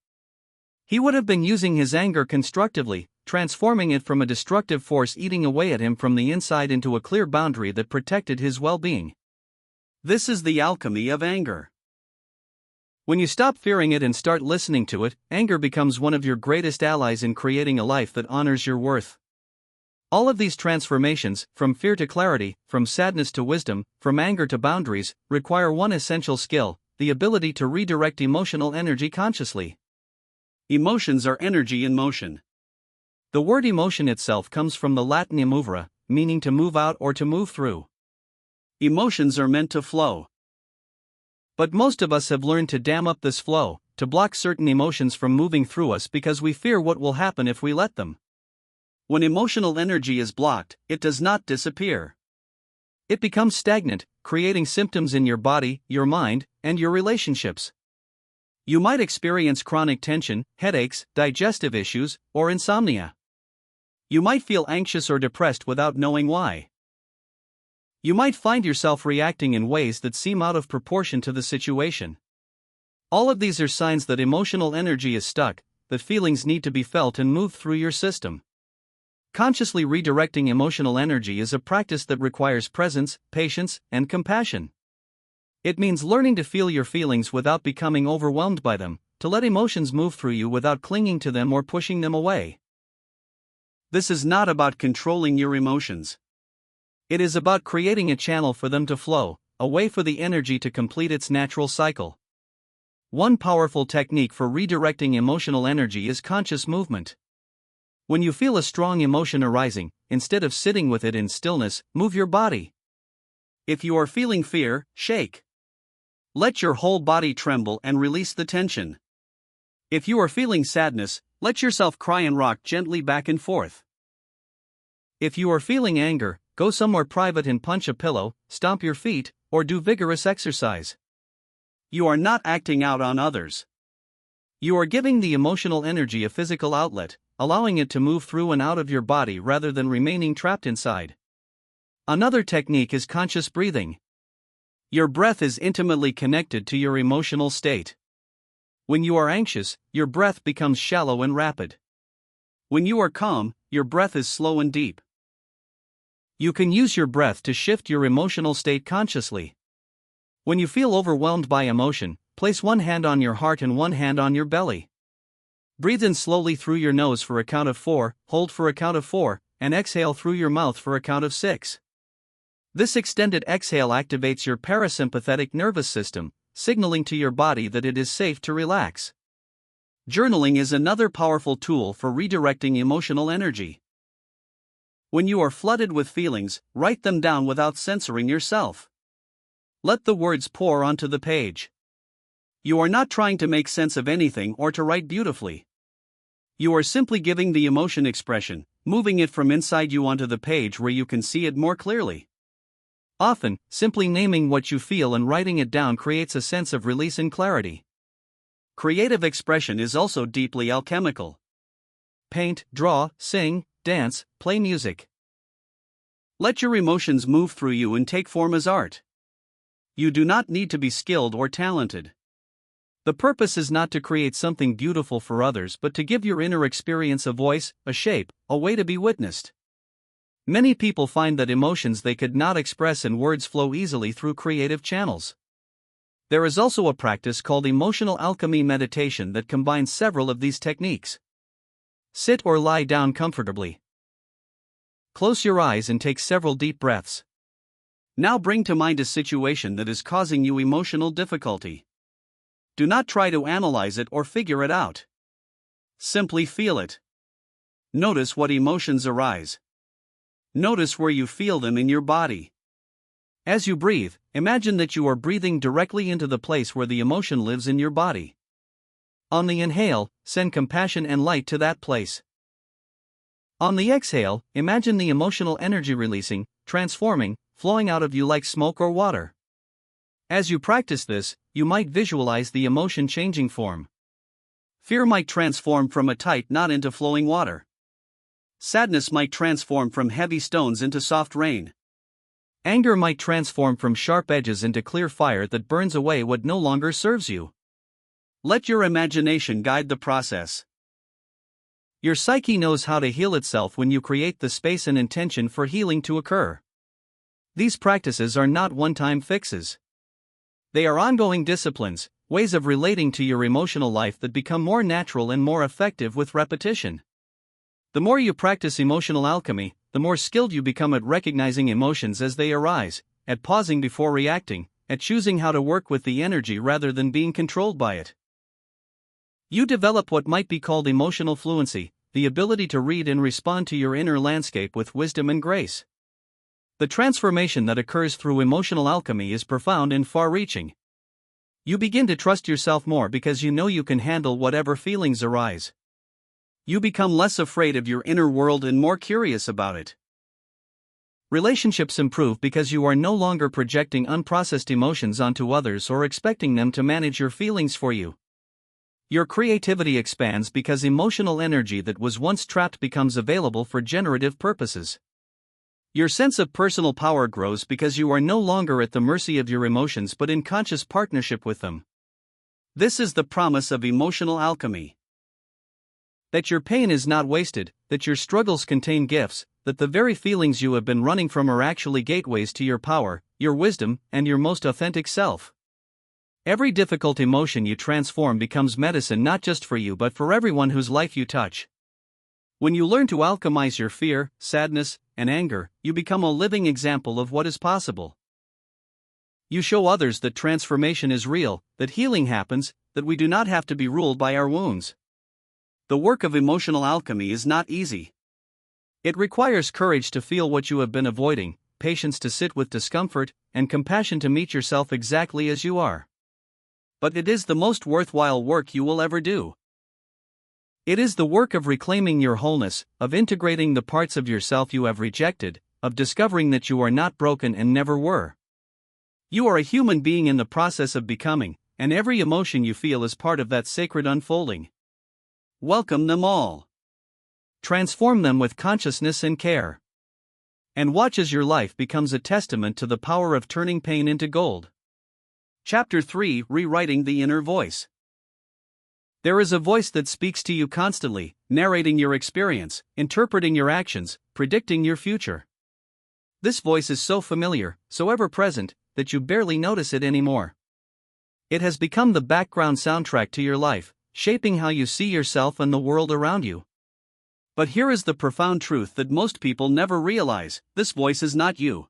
He would have been using his anger constructively, transforming it from a destructive force eating away at him from the inside into a clear boundary that protected his well-being. This is the alchemy of anger. When you stop fearing it and start listening to it, anger becomes one of your greatest allies in creating a life that honors your worth. All of these transformations, from fear to clarity, from sadness to wisdom, from anger to boundaries, require one essential skill: the ability to redirect emotional energy consciously. Emotions are energy in motion. The word emotion itself comes from the Latin emovere, meaning to move out or to move through. Emotions are meant to flow. But most of us have learned to dam up this flow, to block certain emotions from moving through us because we fear what will happen if we let them. When emotional energy is blocked, it does not disappear. It becomes stagnant, creating symptoms in your body, your mind, and your relationships. You might experience chronic tension, headaches, digestive issues, or insomnia. You might feel anxious or depressed without knowing why. You might find yourself reacting in ways that seem out of proportion to the situation. All of these are signs that emotional energy is stuck, that feelings need to be felt and moved through your system. Consciously redirecting emotional energy is a practice that requires presence, patience, and compassion. It means learning to feel your feelings without becoming overwhelmed by them, to let emotions move through you without clinging to them or pushing them away. This is not about controlling your emotions. It is about creating a channel for them to flow, a way for the energy to complete its natural cycle. One powerful technique for redirecting emotional energy is conscious movement. When you feel a strong emotion arising, instead of sitting with it in stillness, move your body. If you are feeling fear, shake. Let your whole body tremble and release the tension. If you are feeling sadness, let yourself cry and rock gently back and forth. If you are feeling anger, go somewhere private and punch a pillow, stomp your feet, or do vigorous exercise. You are not acting out on others. You are giving the emotional energy a physical outlet, allowing it to move through and out of your body rather than remaining trapped inside. Another technique is conscious breathing. Your breath is intimately connected to your emotional state. When you are anxious, your breath becomes shallow and rapid. When you are calm, your breath is slow and deep. You can use your breath to shift your emotional state consciously. When you feel overwhelmed by emotion, place one hand on your heart and one hand on your belly. Breathe in slowly through your nose for a count of 4, hold for a count of 4, and exhale through your mouth for a count of 6. This extended exhale activates your parasympathetic nervous system, signaling to your body that it is safe to relax. Journaling is another powerful tool for redirecting emotional energy. When you are flooded with feelings, write them down without censoring yourself. Let the words pour onto the page. You are not trying to make sense of anything or to write beautifully. You are simply giving the emotion expression, moving it from inside you onto the page where you can see it more clearly. Often, simply naming what you feel and writing it down creates a sense of release and clarity. Creative expression is also deeply alchemical. Paint, draw, sing, dance, play music. Let your emotions move through you and take form as art. You do not need to be skilled or talented. The purpose is not to create something beautiful for others but to give your inner experience a voice, a shape, a way to be witnessed. Many people find that emotions they could not express in words flow easily through creative channels. There is also a practice called Emotional Alchemy meditation that combines several of these techniques. Sit or lie down comfortably. Close your eyes and take several deep breaths. Now bring to mind a situation that is causing you emotional difficulty. Do not try to analyze it or figure it out. Simply feel it. Notice what emotions arise. Notice where you feel them in your body. As you breathe, imagine that you are breathing directly into the place where the emotion lives in your body. On the inhale, send compassion and light to that place. On the exhale, imagine the emotional energy releasing, transforming, flowing out of you like smoke or water. As you practice this, you might visualize the emotion changing form. Fear might transform from a tight knot into flowing water. Sadness might transform from heavy stones into soft rain. Anger might transform from sharp edges into clear fire that burns away what no longer serves you. Let your imagination guide the process. Your psyche knows how to heal itself when you create the space and intention for healing to occur. These practices are not one-time fixes. They are ongoing disciplines, ways of relating to your emotional life that become more natural and more effective with repetition. The more you practice emotional alchemy, the more skilled you become at recognizing emotions as they arise, at pausing before reacting, at choosing how to work with the energy rather than being controlled by it. You develop what might be called emotional fluency, the ability to read and respond to your inner landscape with wisdom and grace. The transformation that occurs through emotional alchemy is profound and far-reaching. You begin to trust yourself more because you know you can handle whatever feelings arise. You become less afraid of your inner world and more curious about it. Relationships improve because you are no longer projecting unprocessed emotions onto others or expecting them to manage your feelings for you. Your creativity expands because emotional energy that was once trapped becomes available for generative purposes. Your sense of personal power grows because you are no longer at the mercy of your emotions but in conscious partnership with them. This is the promise of emotional alchemy. That your pain is not wasted, that your struggles contain gifts, that the very feelings you have been running from are actually gateways to your power, your wisdom, and your most authentic self. Every difficult emotion you transform becomes medicine not just for you but for everyone whose life you touch. When you learn to alchemize your fear, sadness, and anger, you become a living example of what is possible. You show others that transformation is real, that healing happens, that we do not have to be ruled by our wounds. The work of emotional alchemy is not easy. It requires courage to feel what you have been avoiding, patience to sit with discomfort, and compassion to meet yourself exactly as you are. But it is the most worthwhile work you will ever do. It is the work of reclaiming your wholeness, of integrating the parts of yourself you have rejected, of discovering that you are not broken and never were. You are a human being in the process of becoming, and every emotion you feel is part of that sacred unfolding. Welcome them all. Transform them with consciousness and care. And watch as your life becomes a testament to the power of turning pain into gold. Chapter 3: Rewriting the Inner Voice. There is a voice that speaks to you constantly, narrating your experience, interpreting your actions, predicting your future. This voice is so familiar, so ever-present, that you barely notice it anymore. It has become the background soundtrack to your life, shaping how you see yourself and the world around you. But here is the profound truth that most people never realize: this voice is not you.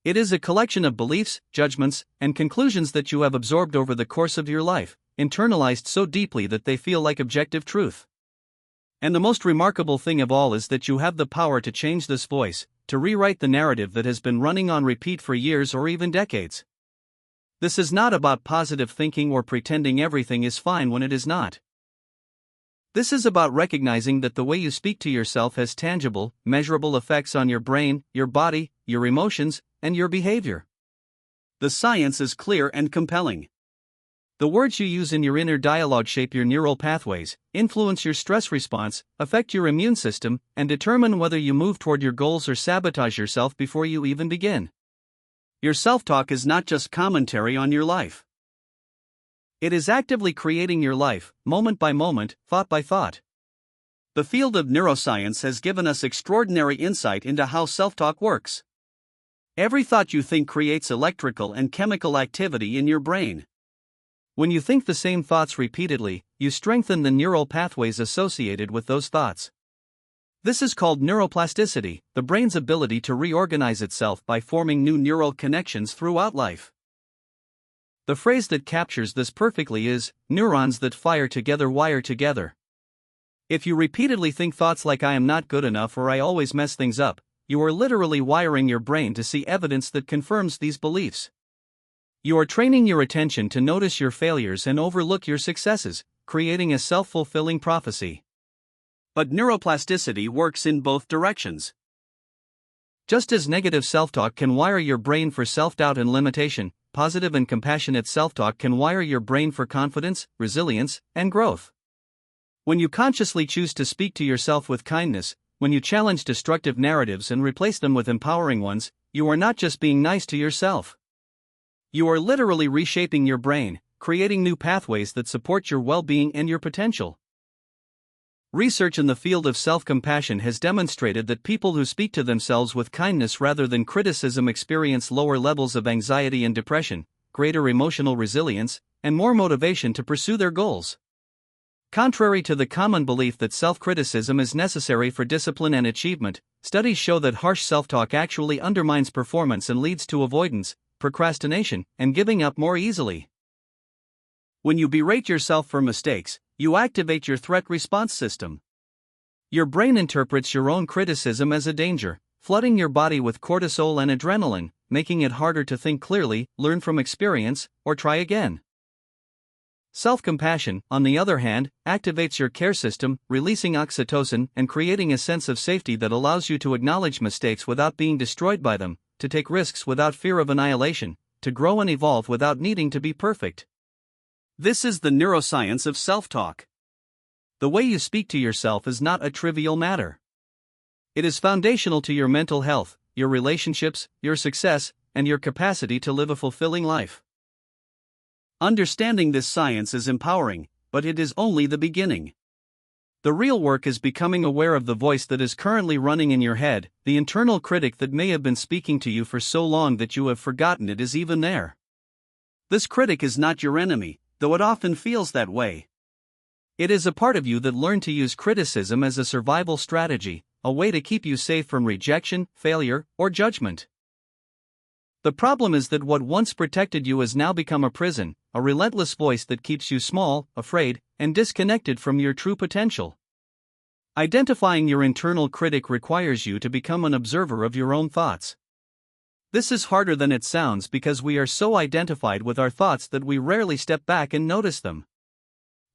It is a collection of beliefs, judgments, and conclusions that you have absorbed over the course of your life, internalized so deeply that they feel like objective truth. And the most remarkable thing of all is that you have the power to change this voice, to rewrite the narrative that has been running on repeat for years or even decades. This is not about positive thinking or pretending everything is fine when it is not. This is about recognizing that the way you speak to yourself has tangible, measurable effects on your brain, your body, your emotions, and your behavior. The science is clear and compelling. The words you use in your inner dialogue shape your neural pathways, influence your stress response, affect your immune system, and determine whether you move toward your goals or sabotage yourself before you even begin. Your self-talk is not just commentary on your life. It is actively creating your life, moment by moment, thought by thought. The field of neuroscience has given us extraordinary insight into how self-talk works. Every thought you think creates electrical and chemical activity in your brain. When you think the same thoughts repeatedly, you strengthen the neural pathways associated with those thoughts. This is called neuroplasticity, the brain's ability to reorganize itself by forming new neural connections throughout life. The phrase that captures this perfectly is, neurons that fire together wire together. If you repeatedly think thoughts like "I am not good enough" or "I always mess things up," you are literally wiring your brain to see evidence that confirms these beliefs. You are training your attention to notice your failures and overlook your successes, creating a self-fulfilling prophecy. But neuroplasticity works in both directions. Just as negative self-talk can wire your brain for self-doubt and limitation, positive and compassionate self-talk can wire your brain for confidence, resilience, and growth. When you consciously choose to speak to yourself with kindness, when you challenge destructive narratives and replace them with empowering ones, you are not just being nice to yourself. You are literally reshaping your brain, creating new pathways that support your well-being and your potential. Research in the field of self-compassion has demonstrated that people who speak to themselves with kindness rather than criticism experience lower levels of anxiety and depression, greater emotional resilience, and more motivation to pursue their goals. Contrary to the common belief that self-criticism is necessary for discipline and achievement, studies show that harsh self-talk actually undermines performance and leads to avoidance, procrastination, and giving up more easily. When you berate yourself for mistakes, you activate your threat response system. Your brain interprets your own criticism as a danger, flooding your body with cortisol and adrenaline, making it harder to think clearly, learn from experience, or try again. Self-compassion, on the other hand, activates your care system, releasing oxytocin and creating a sense of safety that allows you to acknowledge mistakes without being destroyed by them, to take risks without fear of annihilation, to grow and evolve without needing to be perfect. This is the neuroscience of self-talk. The way you speak to yourself is not a trivial matter. It is foundational to your mental health, your relationships, your success, and your capacity to live a fulfilling life. Understanding this science is empowering, but it is only the beginning. The real work is becoming aware of the voice that is currently running in your head, the internal critic that may have been speaking to you for so long that you have forgotten it is even there. This critic is not your enemy, though it often feels that way. It is a part of you that learned to use criticism as a survival strategy, a way to keep you safe from rejection, failure, or judgment. The problem is that what once protected you has now become a prison, a relentless voice that keeps you small, afraid, and disconnected from your true potential. Identifying your internal critic requires you to become an observer of your own thoughts. This is harder than it sounds because we are so identified with our thoughts that we rarely step back and notice them.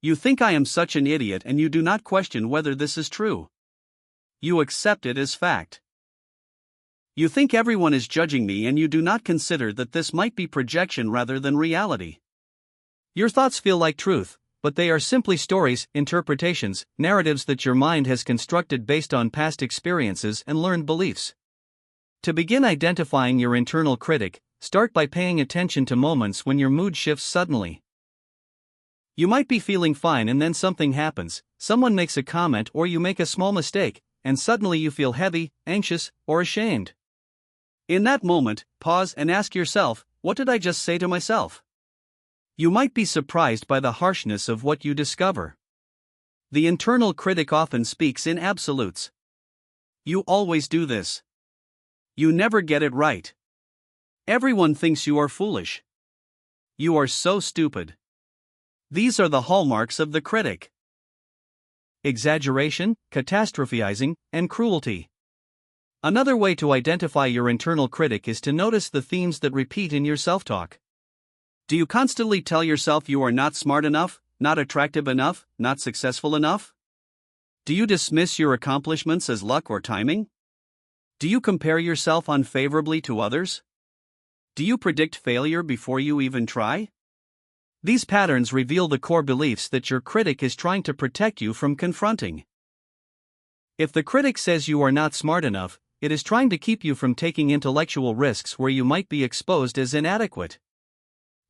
You think I am such an idiot and you do not question whether this is true. You accept it as fact. You think everyone is judging me and you do not consider that this might be projection rather than reality. Your thoughts feel like truth, but they are simply stories, interpretations, narratives that your mind has constructed based on past experiences and learned beliefs. To begin identifying your internal critic, start by paying attention to moments when your mood shifts suddenly. You might be feeling fine and then something happens, someone makes a comment or you make a small mistake, and suddenly you feel heavy, anxious, or ashamed. In that moment, pause and ask yourself, what did I just say to myself? You might be surprised by the harshness of what you discover. The internal critic often speaks in absolutes. You always do this. You never get it right. Everyone thinks you are foolish. You are so stupid. These are the hallmarks of the critic. Exaggeration, catastrophizing, and cruelty. Another way to identify your internal critic is to notice the themes that repeat in your self-talk. Do you constantly tell yourself you are not smart enough, not attractive enough, not successful enough? Do you dismiss your accomplishments as luck or timing? Do you compare yourself unfavorably to others? Do you predict failure before you even try? These patterns reveal the core beliefs that your critic is trying to protect you from confronting. If the critic says you are not smart enough, it is trying to keep you from taking intellectual risks where you might be exposed as inadequate.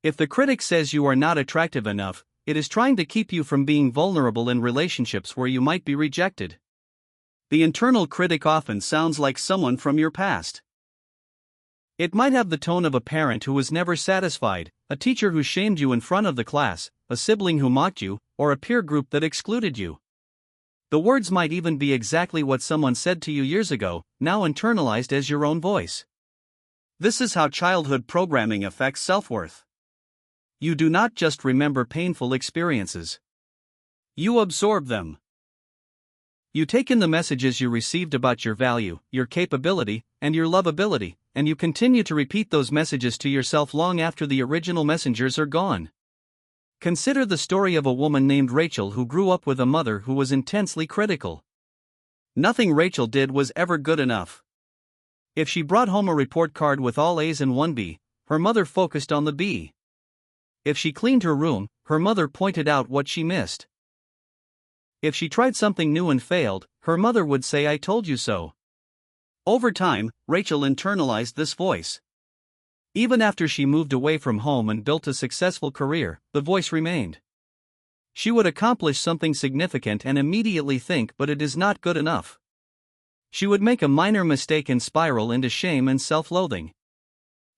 If the critic says you are not attractive enough, it is trying to keep you from being vulnerable in relationships where you might be rejected. The internal critic often sounds like someone from your past. It might have the tone of a parent who was never satisfied, a teacher who shamed you in front of the class, a sibling who mocked you, or a peer group that excluded you. The words might even be exactly what someone said to you years ago, now internalized as your own voice. This is how childhood programming affects self-worth. You do not just remember painful experiences. You absorb them. You take in the messages you received about your value, your capability, and your lovability, and you continue to repeat those messages to yourself long after the original messengers are gone. Consider the story of a woman named Rachel who grew up with a mother who was intensely critical. Nothing Rachel did was ever good enough. If she brought home a report card with all A's and one B, her mother focused on the B. If she cleaned her room, her mother pointed out what she missed. If she tried something new and failed, her mother would say, "I told you so." Over time, Rachel internalized this voice. Even after she moved away from home and built a successful career, the voice remained. She would accomplish something significant and immediately think, "But it is not good enough." She would make a minor mistake and spiral into shame and self-loathing.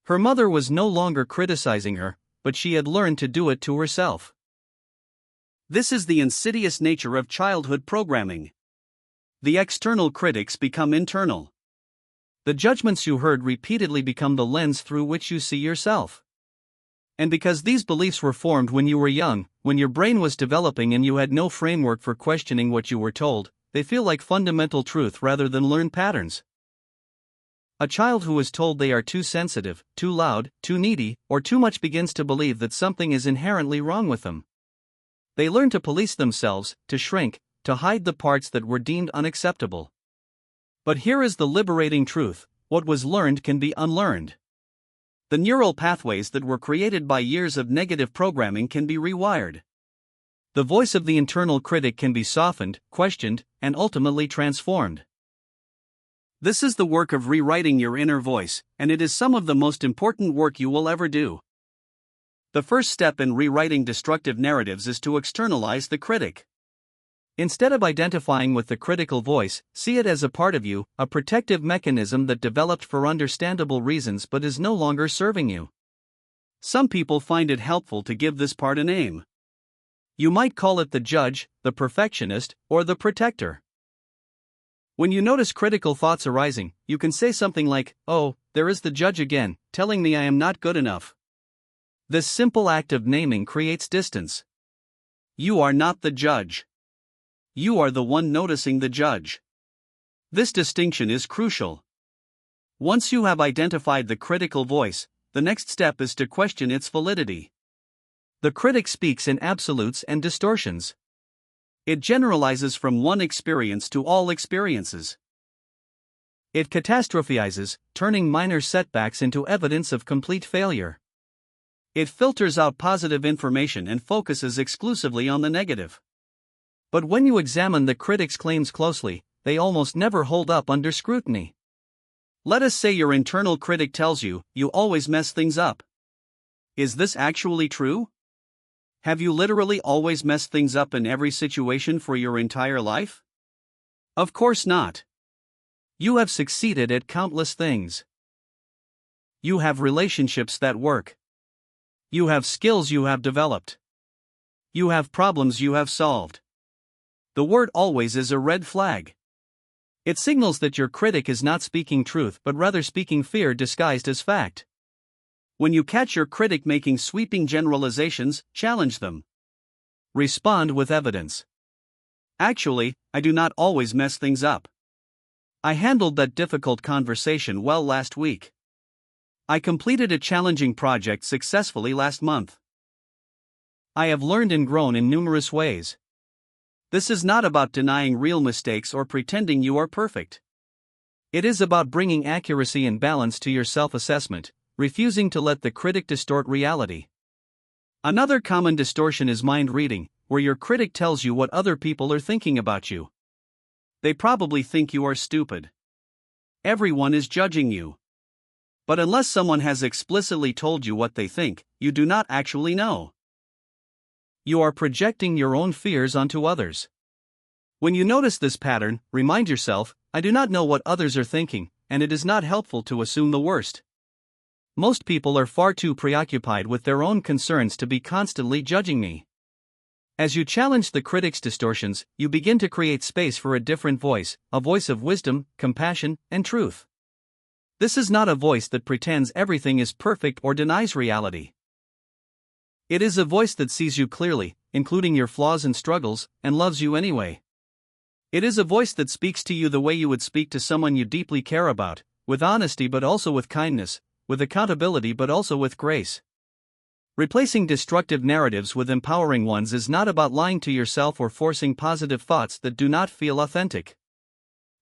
Her mother was no longer criticizing her, but she had learned to do it to herself. This is the insidious nature of childhood programming. The external critics become internal. The judgments you heard repeatedly become the lens through which you see yourself. And because these beliefs were formed when you were young, when your brain was developing and you had no framework for questioning what you were told, they feel like fundamental truth rather than learned patterns. A child who is told they are too sensitive, too loud, too needy, or too much begins to believe that something is inherently wrong with them. They learn to police themselves, to shrink, to hide the parts that were deemed unacceptable. But here is the liberating truth: what was learned can be unlearned. The neural pathways that were created by years of negative programming can be rewired. The voice of the internal critic can be softened, questioned, and ultimately transformed. This is the work of rewriting your inner voice, and it is some of the most important work you will ever do. The first step in rewriting destructive narratives is to externalize the critic. Instead of identifying with the critical voice, see it as a part of you, a protective mechanism that developed for understandable reasons but is no longer serving you. Some people find it helpful to give this part a name. You might call it the judge, the perfectionist, or the protector. When you notice critical thoughts arising, you can say something like, "Oh, there is the judge again, telling me I am not good enough." This simple act of naming creates distance. You are not the judge. You are the one noticing the judge. This distinction is crucial. Once you have identified the critical voice, the next step is to question its validity. The critic speaks in absolutes and distortions. It generalizes from one experience to all experiences. It catastrophizes, turning minor setbacks into evidence of complete failure. It filters out positive information and focuses exclusively on the negative. But when you examine the critic's claims closely, they almost never hold up under scrutiny. Let us say your internal critic tells you, "You always mess things up." Is this actually true? Have you literally always messed things up in every situation for your entire life? Of course not. You have succeeded at countless things. You have relationships that work. You have skills you have developed. You have problems you have solved. The word "always" is a red flag. It signals that your critic is not speaking truth but rather speaking fear disguised as fact. When you catch your critic making sweeping generalizations, challenge them. Respond with evidence. "Actually, I do not always mess things up. I handled that difficult conversation well last week. I completed a challenging project successfully last month. I have learned and grown in numerous ways." This is not about denying real mistakes or pretending you are perfect. It is about bringing accuracy and balance to your self-assessment, refusing to let the critic distort reality. Another common distortion is mind reading, where your critic tells you what other people are thinking about you. They probably think you are stupid. Everyone is judging you. But unless someone has explicitly told you what they think, you do not actually know. You are projecting your own fears onto others. When you notice this pattern, remind yourself, "I do not know what others are thinking, and it is not helpful to assume the worst." Most people are far too preoccupied with their own concerns to be constantly judging me. As you challenge the critic's distortions, you begin to create space for a different voice, a voice of wisdom, compassion, and truth. This is not a voice that pretends everything is perfect or denies reality. It is a voice that sees you clearly, including your flaws and struggles, and loves you anyway. It is a voice that speaks to you the way you would speak to someone you deeply care about, with honesty but also with kindness, with accountability but also with grace. Replacing destructive narratives with empowering ones is not about lying to yourself or forcing positive thoughts that do not feel authentic.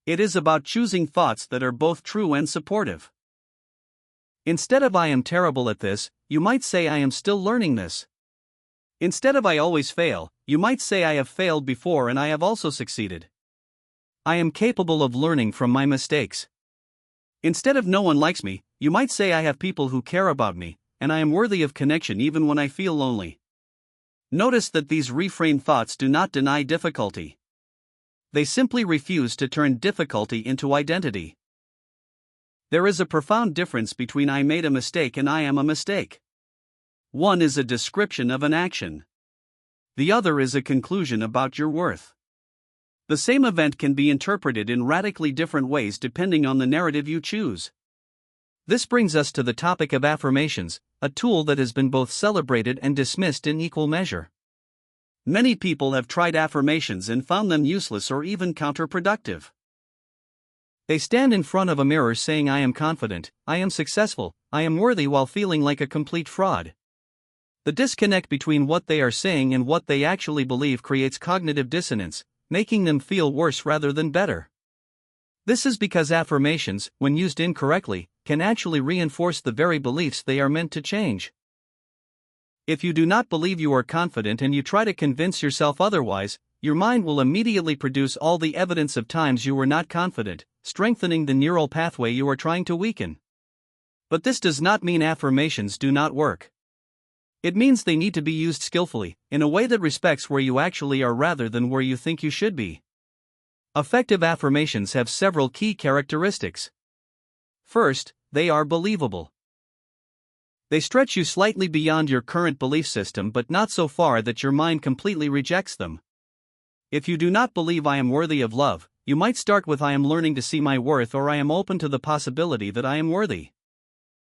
It is about choosing thoughts that are both true and supportive. Instead of "I am terrible at this," you might say "I am still learning this." Instead of "I always fail," you might say "I have failed before and I have also succeeded." I am capable of learning from my mistakes. Instead of "No one likes me," you might say "I have people who care about me, and I am worthy of connection even when I feel lonely." Notice that these reframed thoughts do not deny difficulty. They simply refuse to turn difficulty into identity. There is a profound difference between "I made a mistake" and "I am a mistake." One is a description of an action. The other is a conclusion about your worth. The same event can be interpreted in radically different ways depending on the narrative you choose. This brings us to the topic of affirmations, a tool that has been both celebrated and dismissed in equal measure. Many people have tried affirmations and found them useless or even counterproductive. They stand in front of a mirror saying, "I am confident, I am successful, I am worthy," while feeling like a complete fraud. The disconnect between what they are saying and what they actually believe creates cognitive dissonance, making them feel worse rather than better. This is because affirmations, when used incorrectly, can actually reinforce the very beliefs they are meant to change. If you do not believe you are confident and you try to convince yourself otherwise, your mind will immediately produce all the evidence of times you were not confident, strengthening the neural pathway you are trying to weaken. But this does not mean affirmations do not work. It means they need to be used skillfully, in a way that respects where you actually are rather than where you think you should be. Effective affirmations have several key characteristics. First, they are believable. They stretch you slightly beyond your current belief system, but not so far that your mind completely rejects them. If you do not believe "I am worthy of love," you might start with "I am learning to see my worth," or "I am open to the possibility that I am worthy."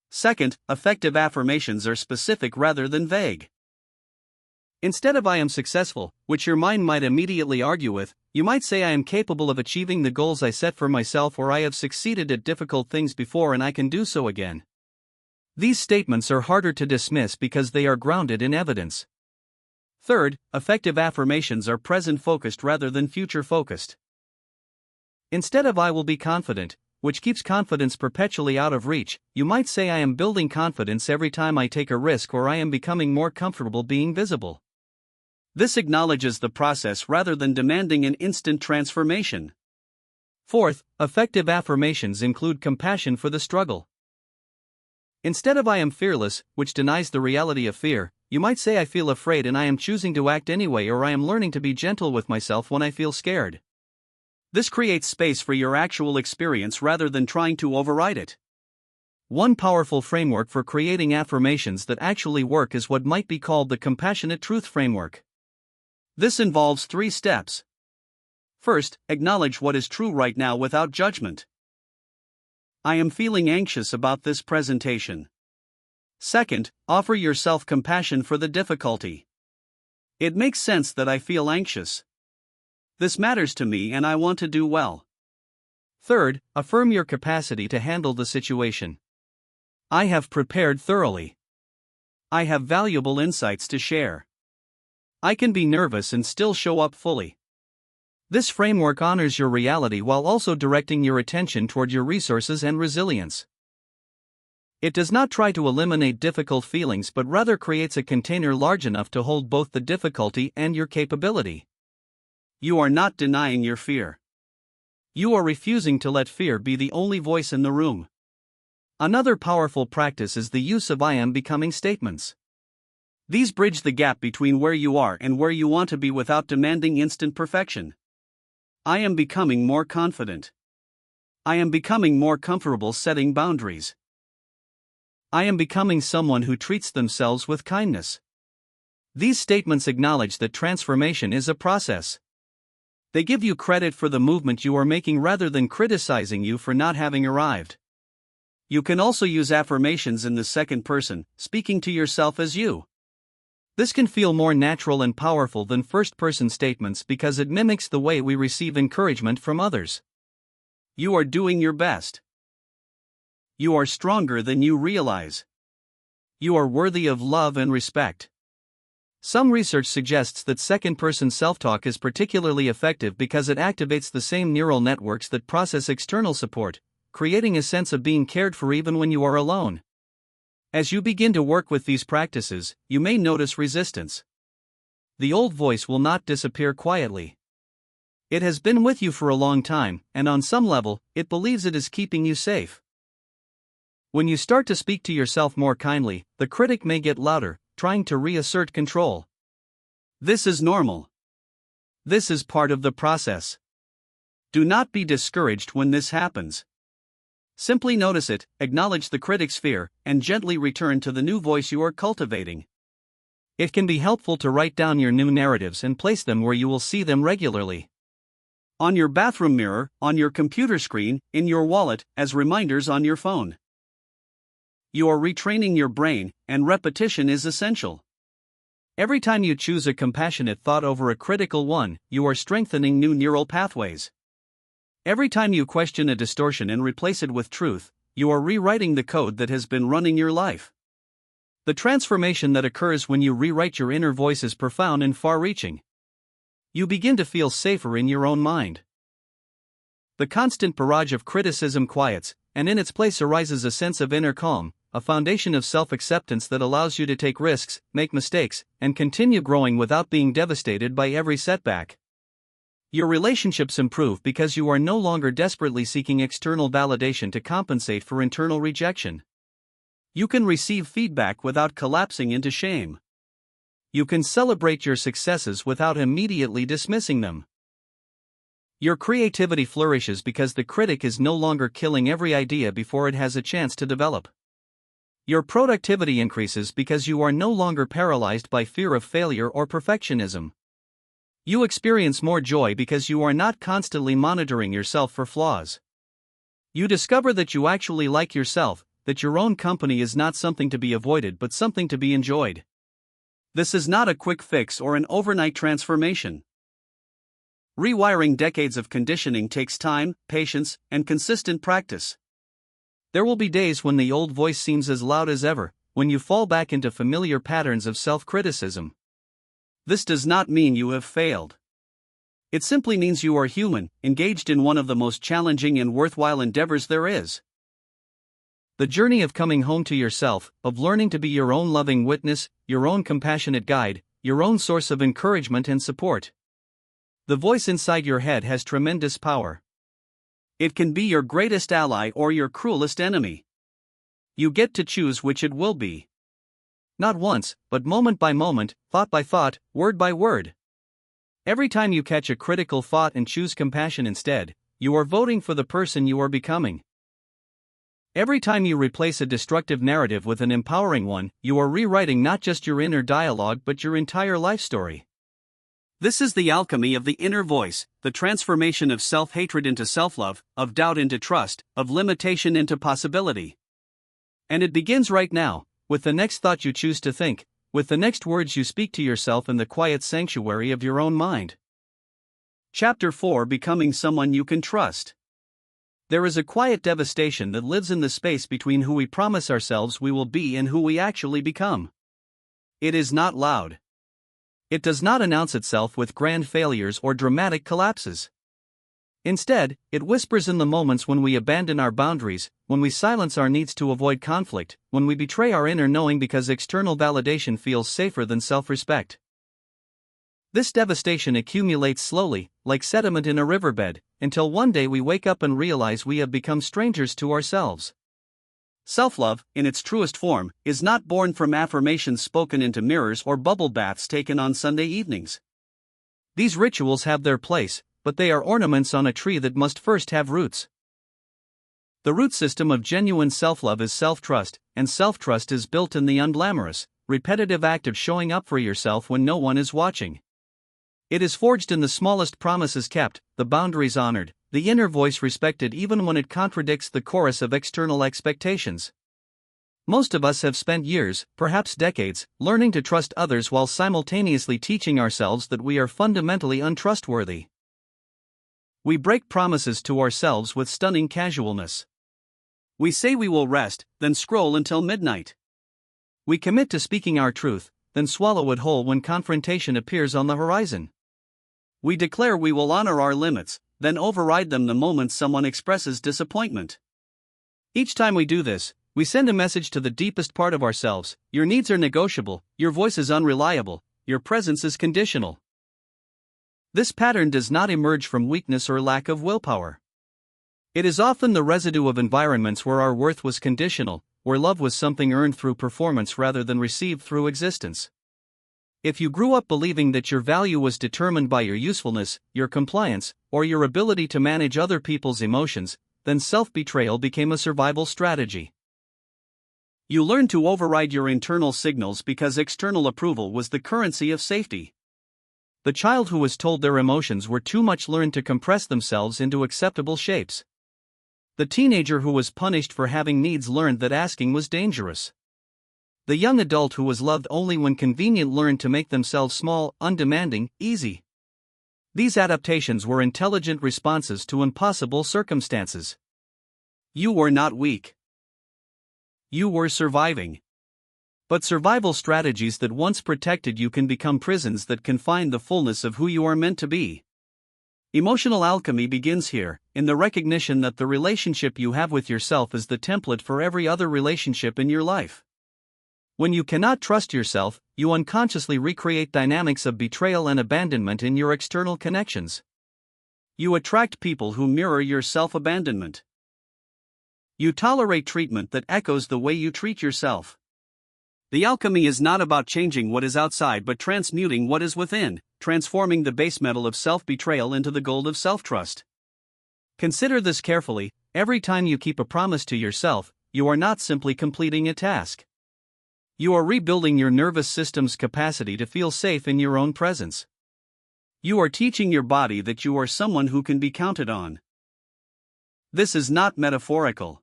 Second, effective affirmations are specific rather than vague. Instead of "I am successful," which your mind might immediately argue with, you might say, "I am capable of achieving the goals I set for myself," or "I have succeeded at difficult things before and I can do so again." These statements are harder to dismiss because they are grounded in evidence. Third, effective affirmations are present-focused rather than future-focused. Instead of "I will be confident," which keeps confidence perpetually out of reach, you might say, "I am building confidence every time I take a risk," or "I am becoming more comfortable being visible." This acknowledges the process rather than demanding an instant transformation. Fourth, effective affirmations include compassion for the struggle. Instead of "I am fearless," which denies the reality of fear, you might say, "I feel afraid and I am choosing to act anyway," or "I am learning to be gentle with myself when I feel scared." This creates space for your actual experience rather than trying to override it. One powerful framework for creating affirmations that actually work is what might be called the compassionate truth framework. This involves 3 steps. First, acknowledge what is true right now without judgment. "I am feeling anxious about this presentation." Second, offer yourself compassion for the difficulty. "It makes sense that I feel anxious. This matters to me and I want to do well." Third, affirm your capacity to handle the situation. "I have prepared thoroughly. I have valuable insights to share. I can be nervous and still show up fully." This framework honors your reality while also directing your attention toward your resources and resilience. It does not try to eliminate difficult feelings but rather creates a container large enough to hold both the difficulty and your capability. You are not denying your fear. You are refusing to let fear be the only voice in the room. Another powerful practice is the use of "I am becoming" statements. These bridge the gap between where you are and where you want to be without demanding instant perfection. I am becoming more confident. I am becoming more comfortable setting boundaries. I am becoming someone who treats themselves with kindness. These statements acknowledge that transformation is a process. They give you credit for the movement you are making rather than criticizing you for not having arrived. You can also use affirmations in the second person, speaking to yourself as you. This can feel more natural and powerful than first-person statements because it mimics the way we receive encouragement from others. You are doing your best. You are stronger than you realize. You are worthy of love and respect. Some research suggests that second-person self-talk is particularly effective because it activates the same neural networks that process external support, creating a sense of being cared for even when you are alone. As you begin to work with these practices, you may notice resistance. The old voice will not disappear quietly. It has been with you for a long time, and on some level, it believes it is keeping you safe. When you start to speak to yourself more kindly, the critic may get louder, trying to reassert control. This is normal. This is part of the process. Do not be discouraged when this happens. Simply notice it, acknowledge the critic's fear, and gently return to the new voice you are cultivating. It can be helpful to write down your new narratives and place them where you will see them regularly. On your bathroom mirror, on your computer screen, in your wallet, as reminders on your phone. You are retraining your brain, and repetition is essential. Every time you choose a compassionate thought over a critical one, you are strengthening new neural pathways. Every time you question a distortion and replace it with truth, you are rewriting the code that has been running your life. The transformation that occurs when you rewrite your inner voice is profound and far-reaching. You begin to feel safer in your own mind. The constant barrage of criticism quiets, and in its place arises a sense of inner calm, a foundation of self-acceptance that allows you to take risks, make mistakes, and continue growing without being devastated by every setback. Your relationships improve because you are no longer desperately seeking external validation to compensate for internal rejection. You can receive feedback without collapsing into shame. You can celebrate your successes without immediately dismissing them. Your creativity flourishes because the critic is no longer killing every idea before it has a chance to develop. Your productivity increases because you are no longer paralyzed by fear of failure or perfectionism. You experience more joy because you are not constantly monitoring yourself for flaws. You discover that you actually like yourself, that your own company is not something to be avoided but something to be enjoyed. This is not a quick fix or an overnight transformation. Rewiring decades of conditioning takes time, patience, and consistent practice. There will be days when the old voice seems as loud as ever, when you fall back into familiar patterns of self-criticism. This does not mean you have failed. It simply means you are human, engaged in one of the most challenging and worthwhile endeavors there is. The journey of coming home to yourself, of learning to be your own loving witness, your own compassionate guide, your own source of encouragement and support. The voice inside your head has tremendous power. It can be your greatest ally or your cruelest enemy. You get to choose which it will be. Not once, but moment by moment, thought by thought, word by word. Every time you catch a critical thought and choose compassion instead, you are voting for the person you are becoming. Every time you replace a destructive narrative with an empowering one, you are rewriting not just your inner dialogue but your entire life story. This is the alchemy of the inner voice, the transformation of self-hatred into self-love, of doubt into trust, of limitation into possibility. And it begins right now, with the next thought you choose to think, with the next words you speak to yourself in the quiet sanctuary of your own mind. Chapter 4: Becoming Someone You Can Trust. There is a quiet devastation that lives in the space between who we promise ourselves we will be and who we actually become. It is not loud. It does not announce itself with grand failures or dramatic collapses. Instead, it whispers in the moments when we abandon our boundaries, when we silence our needs to avoid conflict, when we betray our inner knowing because external validation feels safer than self-respect. This devastation accumulates slowly, like sediment in a riverbed, until one day we wake up and realize we have become strangers to ourselves. Self-love, in its truest form, is not born from affirmations spoken into mirrors or bubble baths taken on Sunday evenings. These rituals have their place, but they are ornaments on a tree that must first have roots. The root system of genuine self-love is self-trust, and self-trust is built in the unglamorous, repetitive act of showing up for yourself when no one is watching. It is forged in the smallest promises kept, the boundaries honored, the inner voice respected even when it contradicts the chorus of external expectations. Most of us have spent years, perhaps decades, learning to trust others while simultaneously teaching ourselves that we are fundamentally untrustworthy. We break promises to ourselves with stunning casualness. We say we will rest, then scroll until midnight. We commit to speaking our truth, then swallow it whole when confrontation appears on the horizon. We declare we will honor our limits, then override them the moment someone expresses disappointment. Each time we do this, we send a message to the deepest part of ourselves: your needs are negotiable, your voice is unreliable, your presence is conditional. This pattern does not emerge from weakness or lack of willpower. It is often the residue of environments where our worth was conditional, where love was something earned through performance rather than received through existence. If you grew up believing that your value was determined by your usefulness, your compliance, or your ability to manage other people's emotions, then self-betrayal became a survival strategy. You learned to override your internal signals because external approval was the currency of safety. The child who was told their emotions were too much learned to compress themselves into acceptable shapes. The teenager who was punished for having needs learned that asking was dangerous. The young adult who was loved only when convenient learned to make themselves small, undemanding, easy. These adaptations were intelligent responses to impossible circumstances. You were not weak. You were surviving. But survival strategies that once protected you can become prisons that confine the fullness of who you are meant to be. Emotional alchemy begins here, in the recognition that the relationship you have with yourself is the template for every other relationship in your life. When you cannot trust yourself, you unconsciously recreate dynamics of betrayal and abandonment in your external connections. You attract people who mirror your self-abandonment. You tolerate treatment that echoes the way you treat yourself. The alchemy is not about changing what is outside but transmuting what is within, transforming the base metal of self-betrayal into the gold of self-trust. Consider this carefully: every time you keep a promise to yourself, you are not simply completing a task. You are rebuilding your nervous system's capacity to feel safe in your own presence. You are teaching your body that you are someone who can be counted on. This is not metaphorical.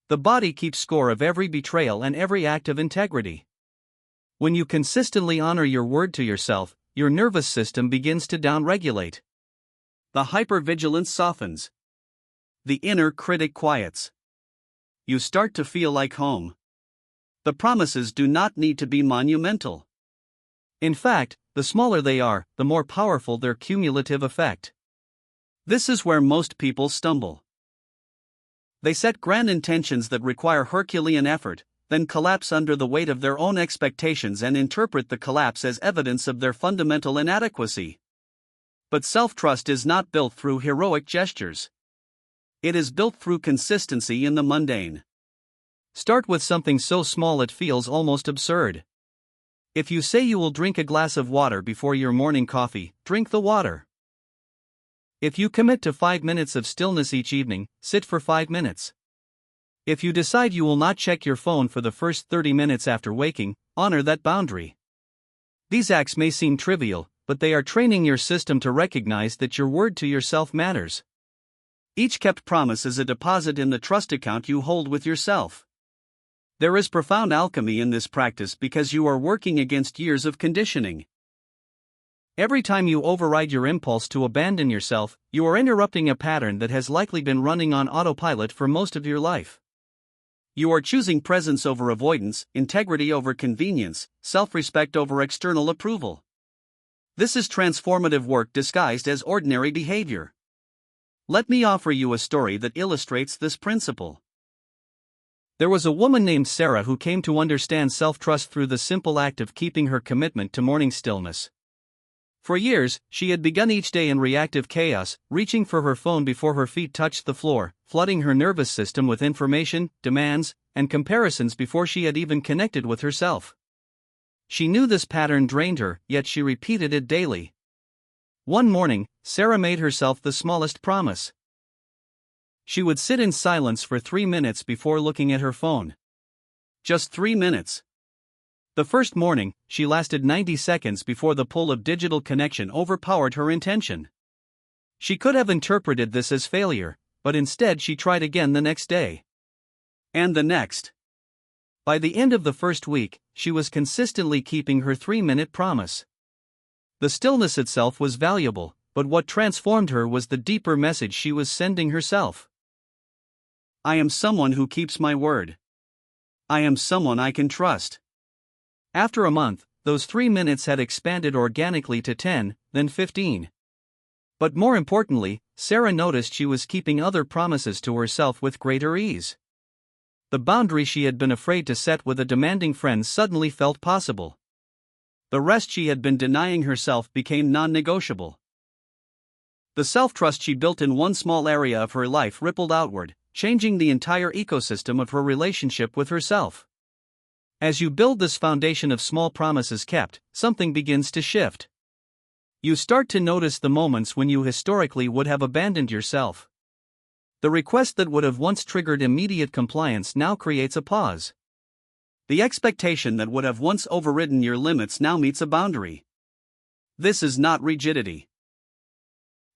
The body keeps score of every betrayal and every act of integrity. When you consistently honor your word to yourself, your nervous system begins to downregulate. The hypervigilance softens. The inner critic quiets. You start to feel like home. The promises do not need to be monumental. In fact, the smaller they are, the more powerful their cumulative effect. This is where most people stumble. They set grand intentions that require Herculean effort, then collapse under the weight of their own expectations and interpret the collapse as evidence of their fundamental inadequacy. But self-trust is not built through heroic gestures. It is built through consistency in the mundane. Start with something so small it feels almost absurd. If you say you will drink a glass of water before your morning coffee, drink the water. If you commit to 5 minutes of stillness each evening, sit for 5 minutes. If you decide you will not check your phone for the first 30 minutes after waking, honor that boundary. These acts may seem trivial, but they are training your system to recognize that your word to yourself matters. Each kept promise is a deposit in the trust account you hold with yourself. There is profound alchemy in this practice because you are working against years of conditioning. Every time you override your impulse to abandon yourself, you are interrupting a pattern that has likely been running on autopilot for most of your life. You are choosing presence over avoidance, integrity over convenience, self-respect over external approval. This is transformative work disguised as ordinary behavior. Let me offer you a story that illustrates this principle. There was a woman named Sarah who came to understand self-trust through the simple act of keeping her commitment to morning stillness. For years, she had begun each day in reactive chaos, reaching for her phone before her feet touched the floor, flooding her nervous system with information, demands, and comparisons before she had even connected with herself. She knew this pattern drained her, yet she repeated it daily. One morning, Sarah made herself the smallest promise. She would sit in silence for 3 minutes before looking at her phone. Just 3 minutes. The first morning, she lasted 90 seconds before the pull of digital connection overpowered her intention. She could have interpreted this as failure, but instead she tried again the next day. And the next. By the end of the first week, she was consistently keeping her 3-minute promise. The stillness itself was valuable, but what transformed her was the deeper message she was sending herself. I am someone who keeps my word. I am someone I can trust. After a month, those 3 minutes had expanded organically to 10, then 15. But more importantly, Sarah noticed she was keeping other promises to herself with greater ease. The boundary she had been afraid to set with a demanding friend suddenly felt possible. The rest she had been denying herself became non-negotiable. The self-trust she built in one small area of her life rippled outward, changing the entire ecosystem of her relationship with herself. As you build this foundation of small promises kept, something begins to shift. You start to notice the moments when you historically would have abandoned yourself. The request that would have once triggered immediate compliance now creates a pause. The expectation that would have once overridden your limits now meets a boundary. This is not rigidity.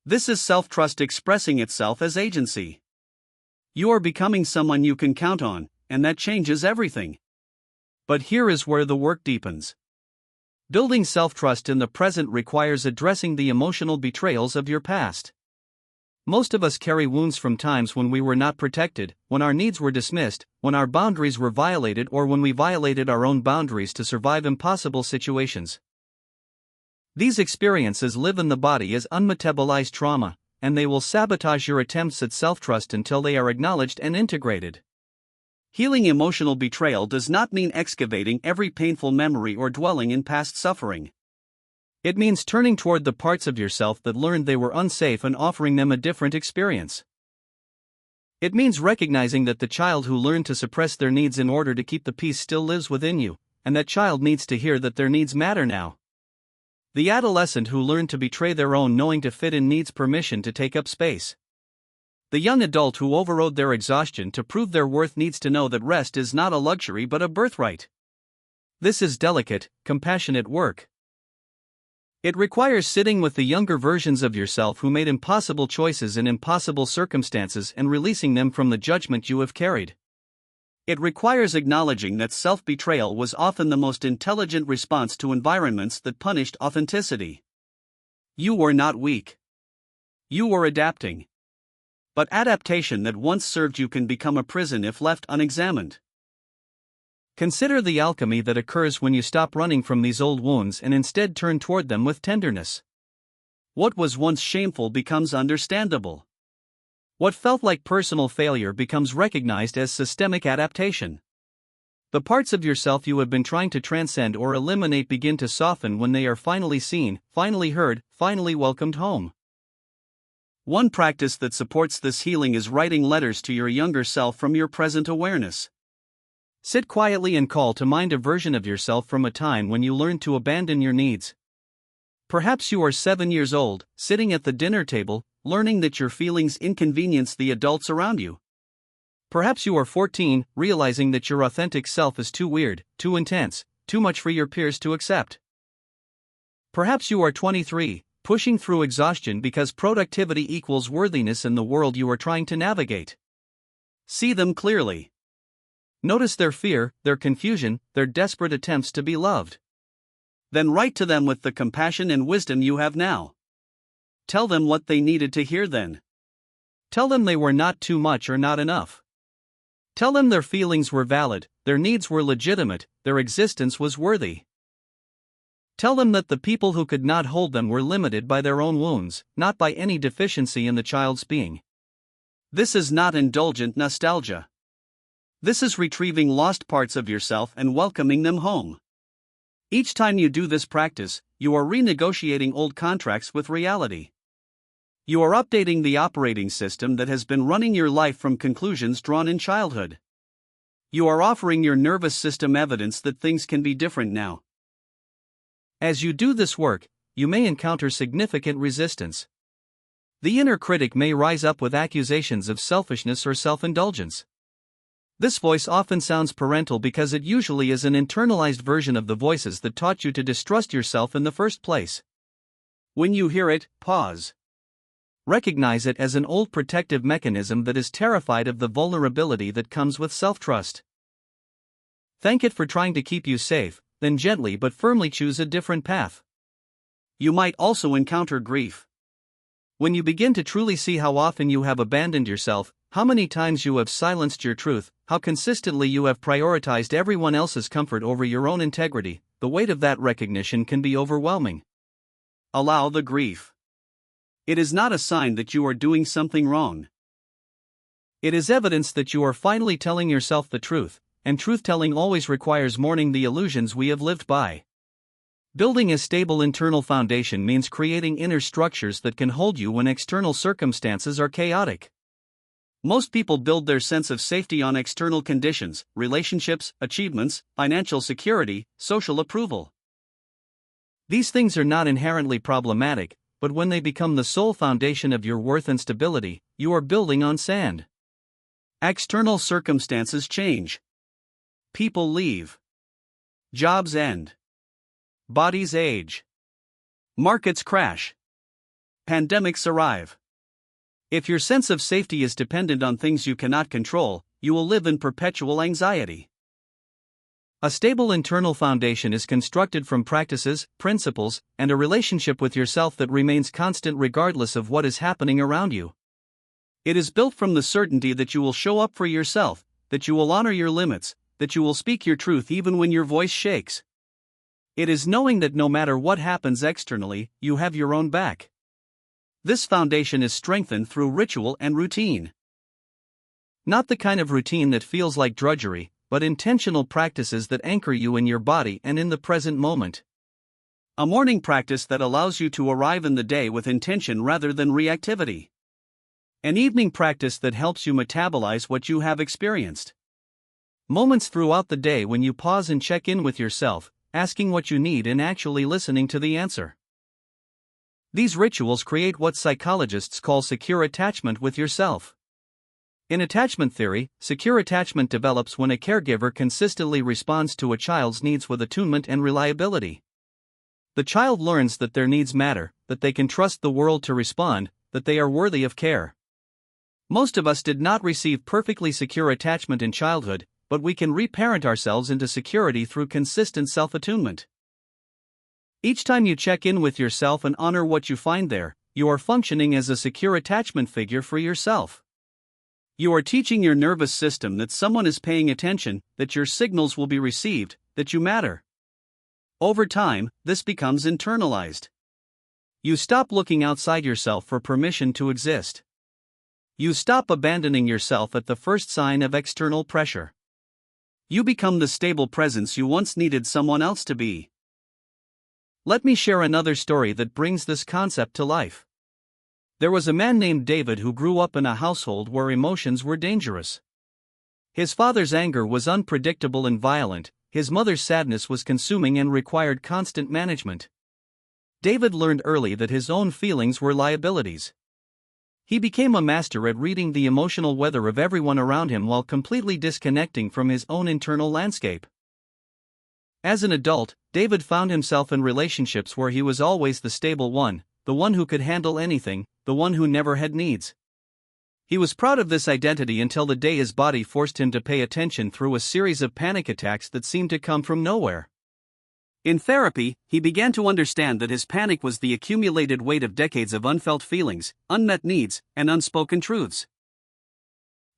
This is self-trust expressing itself as agency. You are becoming someone you can count on, and that changes everything. But here is where the work deepens. Building self-trust in the present requires addressing the emotional betrayals of your past. Most of us carry wounds from times when we were not protected, when our needs were dismissed, when our boundaries were violated, or when we violated our own boundaries to survive impossible situations. These experiences live in the body as unmetabolized trauma, and they will sabotage your attempts at self-trust until they are acknowledged and integrated. Healing emotional betrayal does not mean excavating every painful memory or dwelling in past suffering. It means turning toward the parts of yourself that learned they were unsafe and offering them a different experience. It means recognizing that the child who learned to suppress their needs in order to keep the peace still lives within you, and that child needs to hear that their needs matter now. The adolescent who learned to betray their own knowing to fit in needs permission to take up space. The young adult who overrode their exhaustion to prove their worth needs to know that rest is not a luxury but a birthright. This is delicate, compassionate work. It requires sitting with the younger versions of yourself who made impossible choices in impossible circumstances and releasing them from the judgment you have carried. It requires acknowledging that self-betrayal was often the most intelligent response to environments that punished authenticity. You were not weak. You were adapting. But adaptation that once served you can become a prison if left unexamined. Consider the alchemy that occurs when you stop running from these old wounds and instead turn toward them with tenderness. What was once shameful becomes understandable. What felt like personal failure becomes recognized as systemic adaptation. The parts of yourself you have been trying to transcend or eliminate begin to soften when they are finally seen, finally heard, finally welcomed home. One practice that supports this healing is writing letters to your younger self from your present awareness. Sit quietly and call to mind a version of yourself from a time when you learned to abandon your needs. Perhaps you are 7 years old, sitting at the dinner table, learning that your feelings inconvenience the adults around you. Perhaps you are 14, realizing that your authentic self is too weird, too intense, too much for your peers to accept. Perhaps you are 23, pushing through exhaustion because productivity equals worthiness in the world you are trying to navigate. See them clearly. Notice their fear, their confusion, their desperate attempts to be loved. Then write to them with the compassion and wisdom you have now. Tell them what they needed to hear then. Tell them they were not too much or not enough. Tell them their feelings were valid, their needs were legitimate, their existence was worthy. Tell them that the people who could not hold them were limited by their own wounds, not by any deficiency in the child's being. This is not indulgent nostalgia. This is retrieving lost parts of yourself and welcoming them home. Each time you do this practice, you are renegotiating old contracts with reality. You are updating the operating system that has been running your life from conclusions drawn in childhood. You are offering your nervous system evidence that things can be different now. As you do this work, you may encounter significant resistance. The inner critic may rise up with accusations of selfishness or self-indulgence. This voice often sounds parental because it usually is an internalized version of the voices that taught you to distrust yourself in the first place. When you hear it, pause. Recognize it as an old protective mechanism that is terrified of the vulnerability that comes with self-trust. Thank it for trying to keep you safe, then gently but firmly choose a different path. You might also encounter grief. When you begin to truly see how often you have abandoned yourself, how many times you have silenced your truth, how consistently you have prioritized everyone else's comfort over your own integrity, the weight of that recognition can be overwhelming. Allow the grief. It is not a sign that you are doing something wrong. It is evidence that you are finally telling yourself the truth, and truth-telling always requires mourning the illusions we have lived by. Building a stable internal foundation means creating inner structures that can hold you when external circumstances are chaotic. Most people build their sense of safety on external conditions, relationships, achievements, financial security, social approval. These things are not inherently problematic, but when they become the sole foundation of your worth and stability, you are building on sand. External circumstances change. People leave. Jobs end. Bodies age. Markets crash. Pandemics arrive. If your sense of safety is dependent on things you cannot control, you will live in perpetual anxiety. A stable internal foundation is constructed from practices, principles, and a relationship with yourself that remains constant regardless of what is happening around you. It is built from the certainty that you will show up for yourself, that you will honor your limits, that you will speak your truth even when your voice shakes. It is knowing that no matter what happens externally, you have your own back. This foundation is strengthened through ritual and routine. Not the kind of routine that feels like drudgery, but intentional practices that anchor you in your body and in the present moment. A morning practice that allows you to arrive in the day with intention rather than reactivity. An evening practice that helps you metabolize what you have experienced. Moments throughout the day when you pause and check in with yourself, asking what you need and actually listening to the answer. These rituals create what psychologists call secure attachment with yourself. In attachment theory, secure attachment develops when a caregiver consistently responds to a child's needs with attunement and reliability. The child learns that their needs matter, that they can trust the world to respond, that they are worthy of care. Most of us did not receive perfectly secure attachment in childhood, but we can reparent ourselves into security through consistent self-attunement. Each time you check in with yourself and honor what you find there, you are functioning as a secure attachment figure for yourself. You are teaching your nervous system that someone is paying attention, that your signals will be received, that you matter. Over time, this becomes internalized. You stop looking outside yourself for permission to exist. You stop abandoning yourself at the first sign of external pressure. You become the stable presence you once needed someone else to be. Let me share another story that brings this concept to life. There was a man named David who grew up in a household where emotions were dangerous. His father's anger was unpredictable and violent, his mother's sadness was consuming and required constant management. David learned early that his own feelings were liabilities. He became a master at reading the emotional weather of everyone around him while completely disconnecting from his own internal landscape. As an adult, David found himself in relationships where he was always the stable one, the one who could handle anything, the one who never had needs. He was proud of this identity until the day his body forced him to pay attention through a series of panic attacks that seemed to come from nowhere. In therapy, he began to understand that his panic was the accumulated weight of decades of unfelt feelings, unmet needs, and unspoken truths.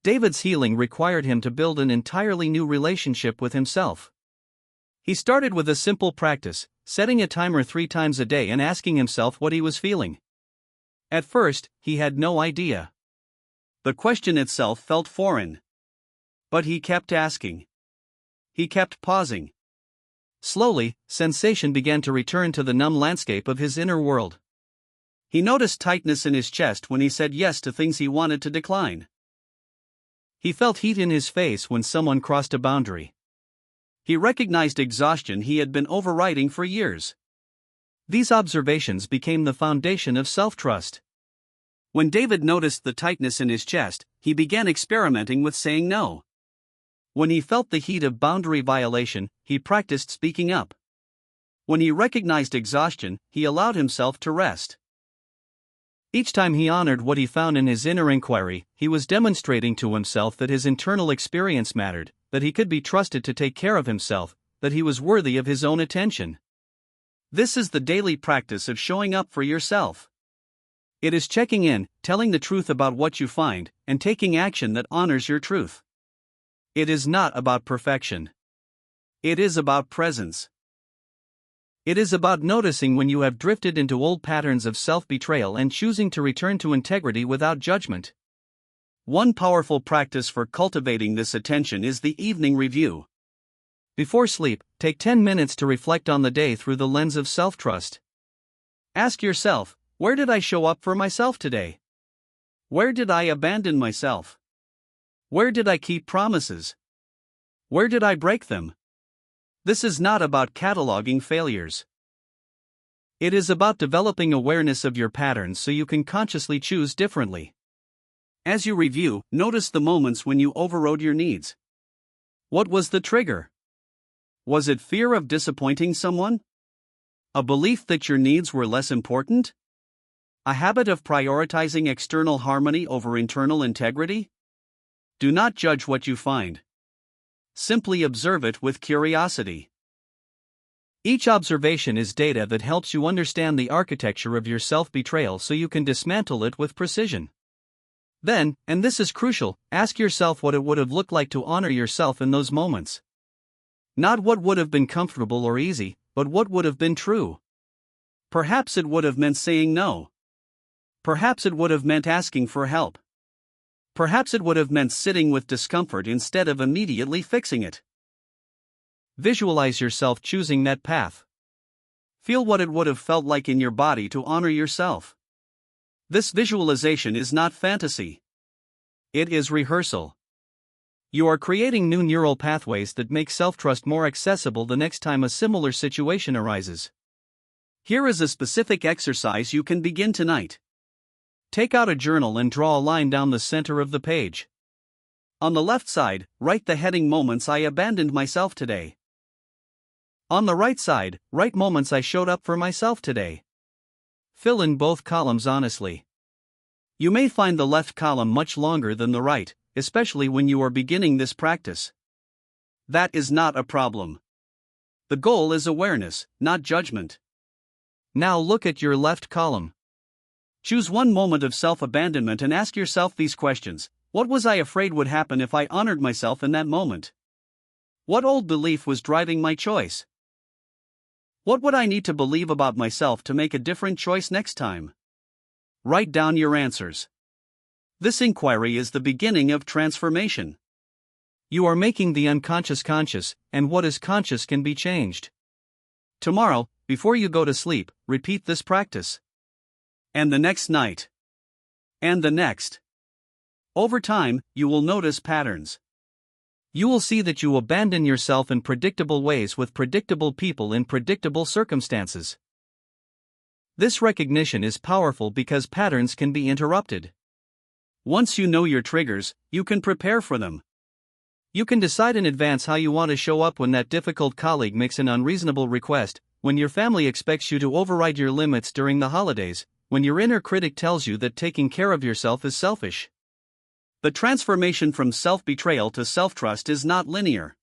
David's healing required him to build an entirely new relationship with himself. He started with a simple practice, setting a timer 3 times a day and asking himself what he was feeling. At first, he had no idea. The question itself felt foreign. But he kept asking. He kept pausing. Slowly, sensation began to return to the numb landscape of his inner world. He noticed tightness in his chest when he said yes to things he wanted to decline. He felt heat in his face when someone crossed a boundary. He recognized exhaustion he had been overriding for years. These observations became the foundation of self-trust. When David noticed the tightness in his chest, he began experimenting with saying no. When he felt the heat of boundary violation, he practiced speaking up. When he recognized exhaustion, he allowed himself to rest. Each time he honored what he found in his inner inquiry, he was demonstrating to himself that his internal experience mattered, that he could be trusted to take care of himself, that he was worthy of his own attention. This is the daily practice of showing up for yourself. It is checking in, telling the truth about what you find, and taking action that honors your truth. It is not about perfection. It is about presence. It is about noticing when you have drifted into old patterns of self-betrayal and choosing to return to integrity without judgment. One powerful practice for cultivating this attention is the evening review. Before sleep, take 10 minutes to reflect on the day through the lens of self-trust. Ask yourself, where did I show up for myself today? Where did I abandon myself? Where did I keep promises? Where did I break them? This is not about cataloging failures. It is about developing awareness of your patterns so you can consciously choose differently. As you review, notice the moments when you overrode your needs. What was the trigger? Was it fear of disappointing someone? A belief that your needs were less important? A habit of prioritizing external harmony over internal integrity? Do not judge what you find. Simply observe it with curiosity. Each observation is data that helps you understand the architecture of your self-betrayal so you can dismantle it with precision. Then, and this is crucial, ask yourself what it would have looked like to honor yourself in those moments. Not what would have been comfortable or easy, but what would have been true. Perhaps it would have meant saying no. Perhaps it would have meant asking for help. Perhaps it would have meant sitting with discomfort instead of immediately fixing it. Visualize yourself choosing that path. Feel what it would have felt like in your body to honor yourself. This visualization is not fantasy. It is rehearsal. You are creating new neural pathways that make self-trust more accessible the next time a similar situation arises. Here is a specific exercise you can begin tonight. Take out a journal and draw a line down the center of the page. On the left side, write the heading "Moments I abandoned myself today." On the right side, write "Moments I showed up for myself today." Fill in both columns honestly. You may find the left column much longer than the right, especially when you are beginning this practice. That is not a problem. The goal is awareness, not judgment. Now look at your left column. Choose one moment of self-abandonment and ask yourself these questions. What was I afraid would happen if I honored myself in that moment? What old belief was driving my choice? What would I need to believe about myself to make a different choice next time? Write down your answers. This inquiry is the beginning of transformation. You are making the unconscious conscious, and what is conscious can be changed. Tomorrow, before you go to sleep, repeat this practice. And the next night. And the next. Over time, you will notice patterns. You will see that you abandon yourself in predictable ways with predictable people in predictable circumstances. This recognition is powerful because patterns can be interrupted. Once you know your triggers, you can prepare for them. You can decide in advance how you want to show up when that difficult colleague makes an unreasonable request, when your family expects you to override your limits during the holidays, when your inner critic tells you that taking care of yourself is selfish. The transformation from self-betrayal to self-trust is not linear.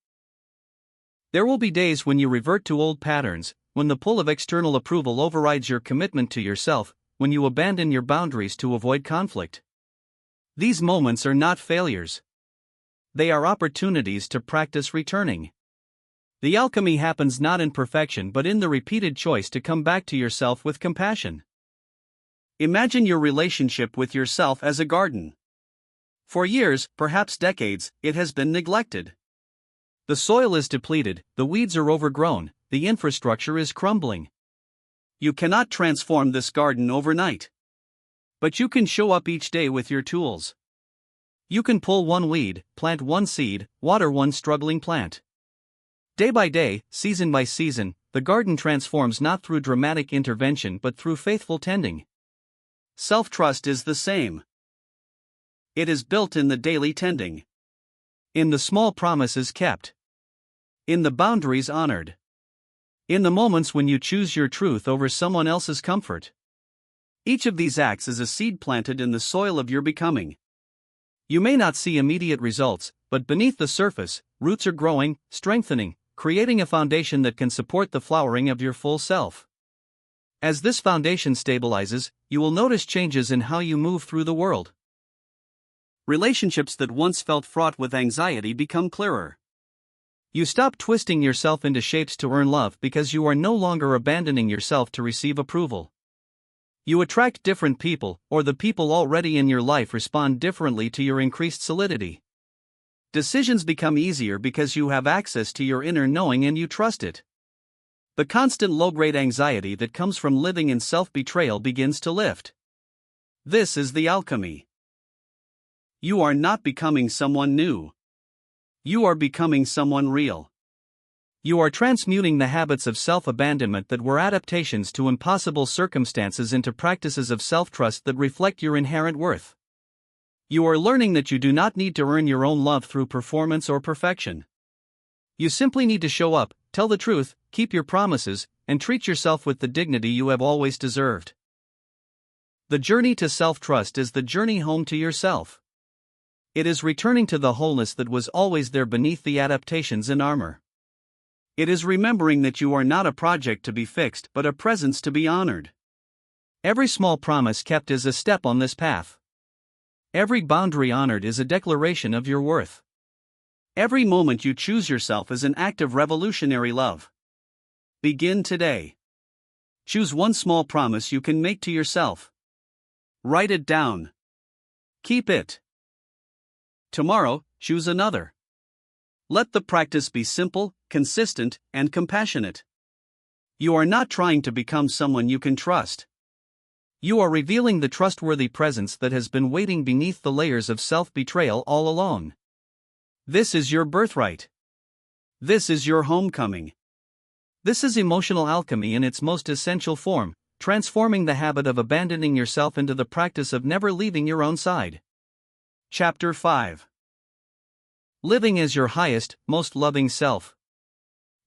There will be days when you revert to old patterns, when the pull of external approval overrides your commitment to yourself, when you abandon your boundaries to avoid conflict. These moments are not failures. They are opportunities to practice returning. The alchemy happens not in perfection but in the repeated choice to come back to yourself with compassion. Imagine your relationship with yourself as a garden. For years, perhaps decades, it has been neglected. The soil is depleted, the weeds are overgrown, the infrastructure is crumbling. You cannot transform this garden overnight. But you can show up each day with your tools. You can pull one weed, plant one seed, water one struggling plant. Day by day, season by season, the garden transforms not through dramatic intervention but through faithful tending. Self-trust is the same. It is built in the daily tending. In the small promises kept. In the boundaries honored. In the moments when you choose your truth over someone else's comfort. Each of these acts is a seed planted in the soil of your becoming. You may not see immediate results, but beneath the surface, roots are growing, strengthening, creating a foundation that can support the flowering of your full self. As this foundation stabilizes, you will notice changes in how you move through the world. Relationships that once felt fraught with anxiety become clearer. You stop twisting yourself into shapes to earn love because you are no longer abandoning yourself to receive approval. You attract different people, or the people already in your life respond differently to your increased solidity. Decisions become easier because you have access to your inner knowing and you trust it. The constant low-grade anxiety that comes from living in self-betrayal begins to lift. This is the alchemy. You are not becoming someone new. You are becoming someone real. You are transmuting the habits of self-abandonment that were adaptations to impossible circumstances into practices of self-trust that reflect your inherent worth. You are learning that you do not need to earn your own love through performance or perfection. You simply need to show up, tell the truth, keep your promises, and treat yourself with the dignity you have always deserved. The journey to self-trust is the journey home to yourself. It is returning to the wholeness that was always there beneath the adaptations and armor. It is remembering that you are not a project to be fixed but a presence to be honored. Every small promise kept is a step on this path. Every boundary honored is a declaration of your worth. Every moment you choose yourself is an act of revolutionary love. Begin today. Choose one small promise you can make to yourself. Write it down. Keep it. Tomorrow, choose another. Let the practice be simple, consistent, and compassionate. You are not trying to become someone you can trust. You are revealing the trustworthy presence that has been waiting beneath the layers of self-betrayal all along. This is your birthright. This is your homecoming. This is emotional alchemy in its most essential form, transforming the habit of abandoning yourself into the practice of never leaving your own side. Chapter 5. Living as your highest, most loving self.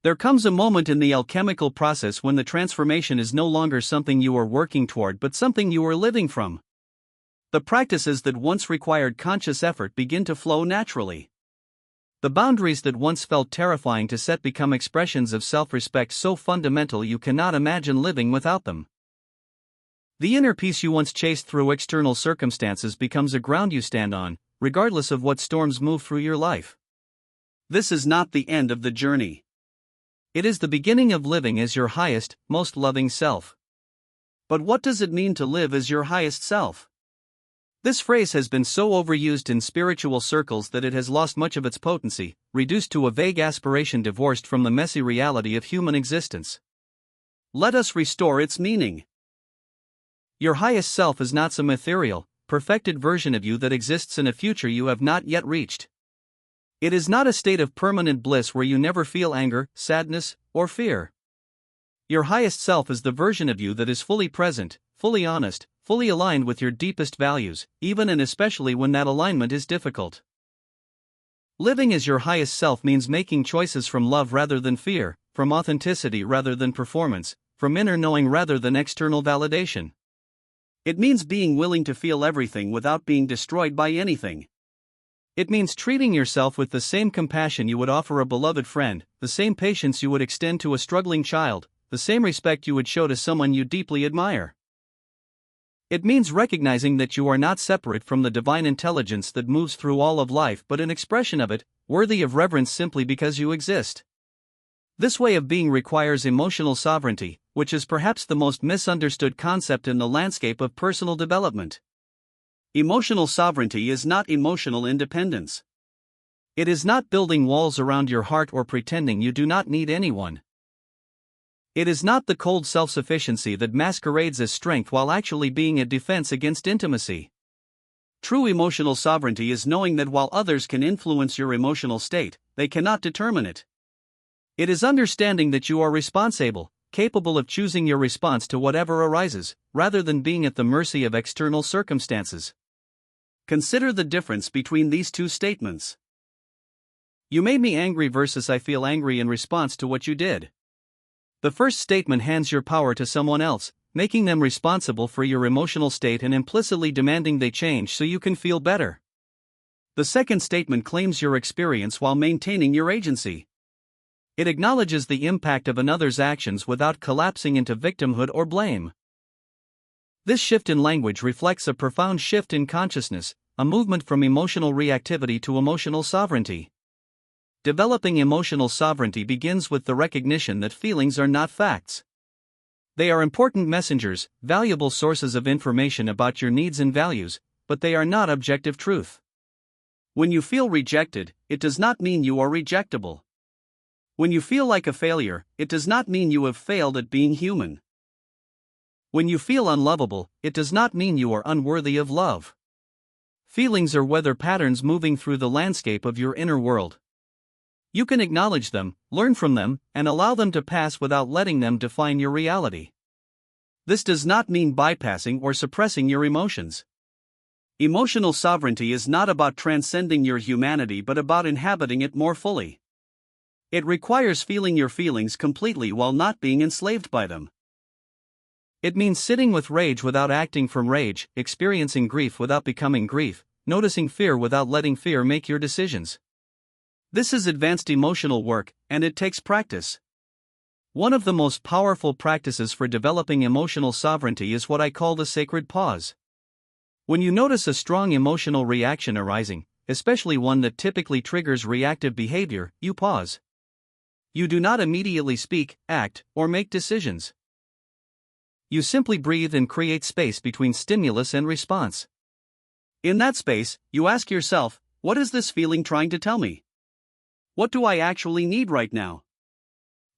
There comes a moment in the alchemical process when the transformation is no longer something you are working toward but something you are living from. The practices that once required conscious effort begin to flow naturally. The boundaries that once felt terrifying to set become expressions of self-respect so fundamental you cannot imagine living without them. The inner peace you once chased through external circumstances becomes a ground you stand on, regardless of what storms move through your life. This is not the end of the journey. It is the beginning of living as your highest, most loving self. But what does it mean to live as your highest self? This phrase has been so overused in spiritual circles that it has lost much of its potency, reduced to a vague aspiration divorced from the messy reality of human existence. Let us restore its meaning. Your highest self is not some ethereal, perfected version of you that exists in a future you have not yet reached. It is not a state of permanent bliss where you never feel anger, sadness, or fear. Your highest self is the version of you that is fully present, fully honest, fully aligned with your deepest values, even and especially when that alignment is difficult. Living as your highest self means making choices from love rather than fear, from authenticity rather than performance, from inner knowing rather than external validation. It means being willing to feel everything without being destroyed by anything. It means treating yourself with the same compassion you would offer a beloved friend, the same patience you would extend to a struggling child, the same respect you would show to someone you deeply admire. It means recognizing that you are not separate from the divine intelligence that moves through all of life but an expression of it, worthy of reverence simply because you exist. This way of being requires emotional sovereignty, which is perhaps the most misunderstood concept in the landscape of personal development. Emotional sovereignty is not emotional independence. It is not building walls around your heart or pretending you do not need anyone. It is not the cold self-sufficiency that masquerades as strength while actually being a defense against intimacy. True emotional sovereignty is knowing that while others can influence your emotional state, they cannot determine it. It is understanding that you are responsible, capable of choosing your response to whatever arises, rather than being at the mercy of external circumstances. Consider the difference between these two statements. You made me angry versus I feel angry in response to what you did. The first statement hands your power to someone else, making them responsible for your emotional state and implicitly demanding they change so you can feel better. The second statement claims your experience while maintaining your agency. It acknowledges the impact of another's actions without collapsing into victimhood or blame. This shift in language reflects a profound shift in consciousness, a movement from emotional reactivity to emotional sovereignty. Developing emotional sovereignty begins with the recognition that feelings are not facts. They are important messengers, valuable sources of information about your needs and values, but they are not objective truth. When you feel rejected, it does not mean you are rejectable. When you feel like a failure, it does not mean you have failed at being human. When you feel unlovable, it does not mean you are unworthy of love. Feelings are weather patterns moving through the landscape of your inner world. You can acknowledge them, learn from them, and allow them to pass without letting them define your reality. This does not mean bypassing or suppressing your emotions. Emotional sovereignty is not about transcending your humanity but about inhabiting it more fully. It requires feeling your feelings completely while not being enslaved by them. It means sitting with rage without acting from rage, experiencing grief without becoming grief, noticing fear without letting fear make your decisions. This is advanced emotional work, and it takes practice. One of the most powerful practices for developing emotional sovereignty is what I call the sacred pause. When you notice a strong emotional reaction arising, especially one that typically triggers reactive behavior, you pause. You do not immediately speak, act, or make decisions. You simply breathe and create space between stimulus and response. In that space, you ask yourself, what is this feeling trying to tell me? What do I actually need right now?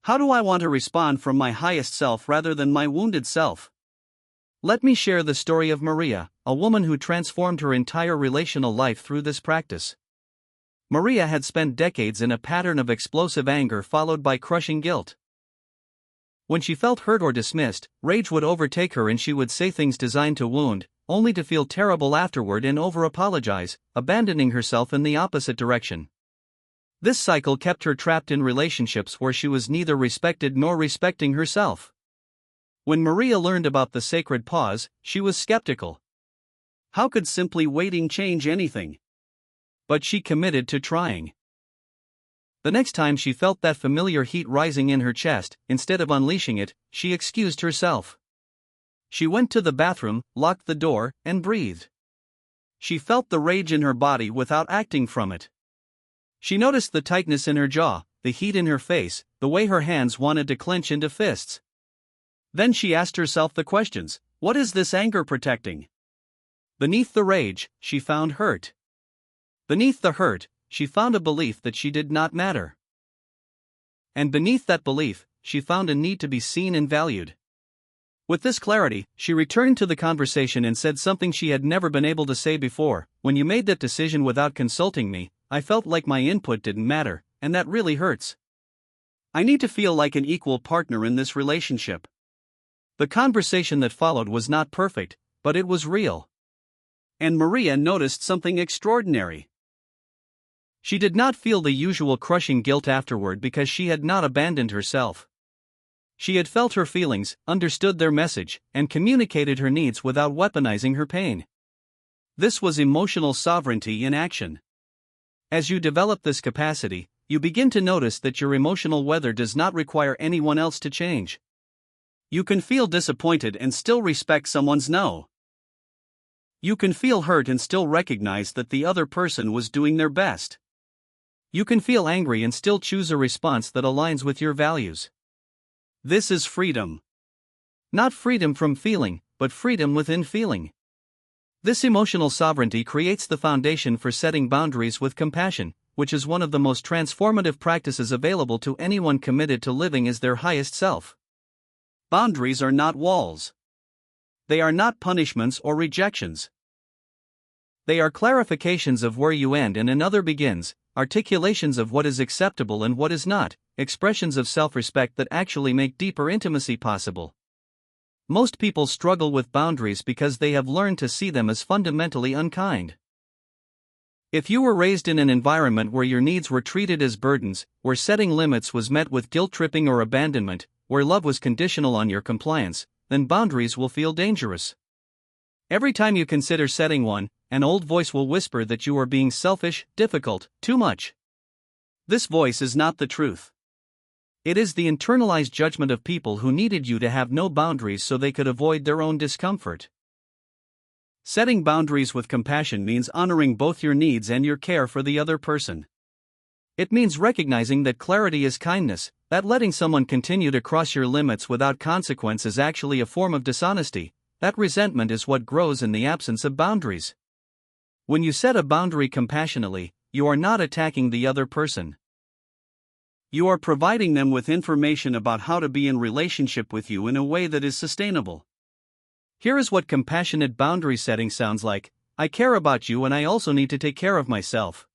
How do I want to respond from my highest self rather than my wounded self? Let me share the story of Maria, a woman who transformed her entire relational life through this practice. Maria had spent decades in a pattern of explosive anger followed by crushing guilt. When she felt hurt or dismissed, rage would overtake her and she would say things designed to wound, only to feel terrible afterward and over-apologize, abandoning herself in the opposite direction. This cycle kept her trapped in relationships where she was neither respected nor respecting herself. When Maria learned about the sacred pause, she was skeptical. How could simply waiting change anything? But she committed to trying. The next time she felt that familiar heat rising in her chest, instead of unleashing it, she excused herself. She went to the bathroom, locked the door, and breathed. She felt the rage in her body without acting from it. She noticed the tightness in her jaw, the heat in her face, the way her hands wanted to clench into fists. Then she asked herself the questions: what is this anger protecting? Beneath the rage, she found hurt. Beneath the hurt, she found a belief that she did not matter. And beneath that belief, she found a need to be seen and valued. With this clarity, she returned to the conversation and said something she had never been able to say before: when you made that decision without consulting me, I felt like my input didn't matter, and that really hurts. I need to feel like an equal partner in this relationship. The conversation that followed was not perfect, but it was real. And Maria noticed something extraordinary. She did not feel the usual crushing guilt afterward because she had not abandoned herself. She had felt her feelings, understood their message, and communicated her needs without weaponizing her pain. This was emotional sovereignty in action. As you develop this capacity, you begin to notice that your emotional weather does not require anyone else to change. You can feel disappointed and still respect someone's no. You can feel hurt and still recognize that the other person was doing their best. You can feel angry and still choose a response that aligns with your values. This is freedom. Not freedom from feeling, but freedom within feeling. This emotional sovereignty creates the foundation for setting boundaries with compassion, which is one of the most transformative practices available to anyone committed to living as their highest self. Boundaries are not walls. They are not punishments or rejections. They are clarifications of where you end and another begins, articulations of what is acceptable and what is not, expressions of self-respect that actually make deeper intimacy possible. Most people struggle with boundaries because they have learned to see them as fundamentally unkind. If you were raised in an environment where your needs were treated as burdens, where setting limits was met with guilt-tripping or abandonment, where love was conditional on your compliance, then boundaries will feel dangerous. Every time you consider setting one, an old voice will whisper that you are being selfish, difficult, too much. This voice is not the truth. It is the internalized judgment of people who needed you to have no boundaries so they could avoid their own discomfort. Setting boundaries with compassion means honoring both your needs and your care for the other person. It means recognizing that clarity is kindness, that letting someone continue to cross your limits without consequence is actually a form of dishonesty, that resentment is what grows in the absence of boundaries. When you set a boundary compassionately, you are not attacking the other person. You are providing them with information about how to be in relationship with you in a way that is sustainable. Here is what compassionate boundary setting sounds like: I care about you and I also need to take care of myself.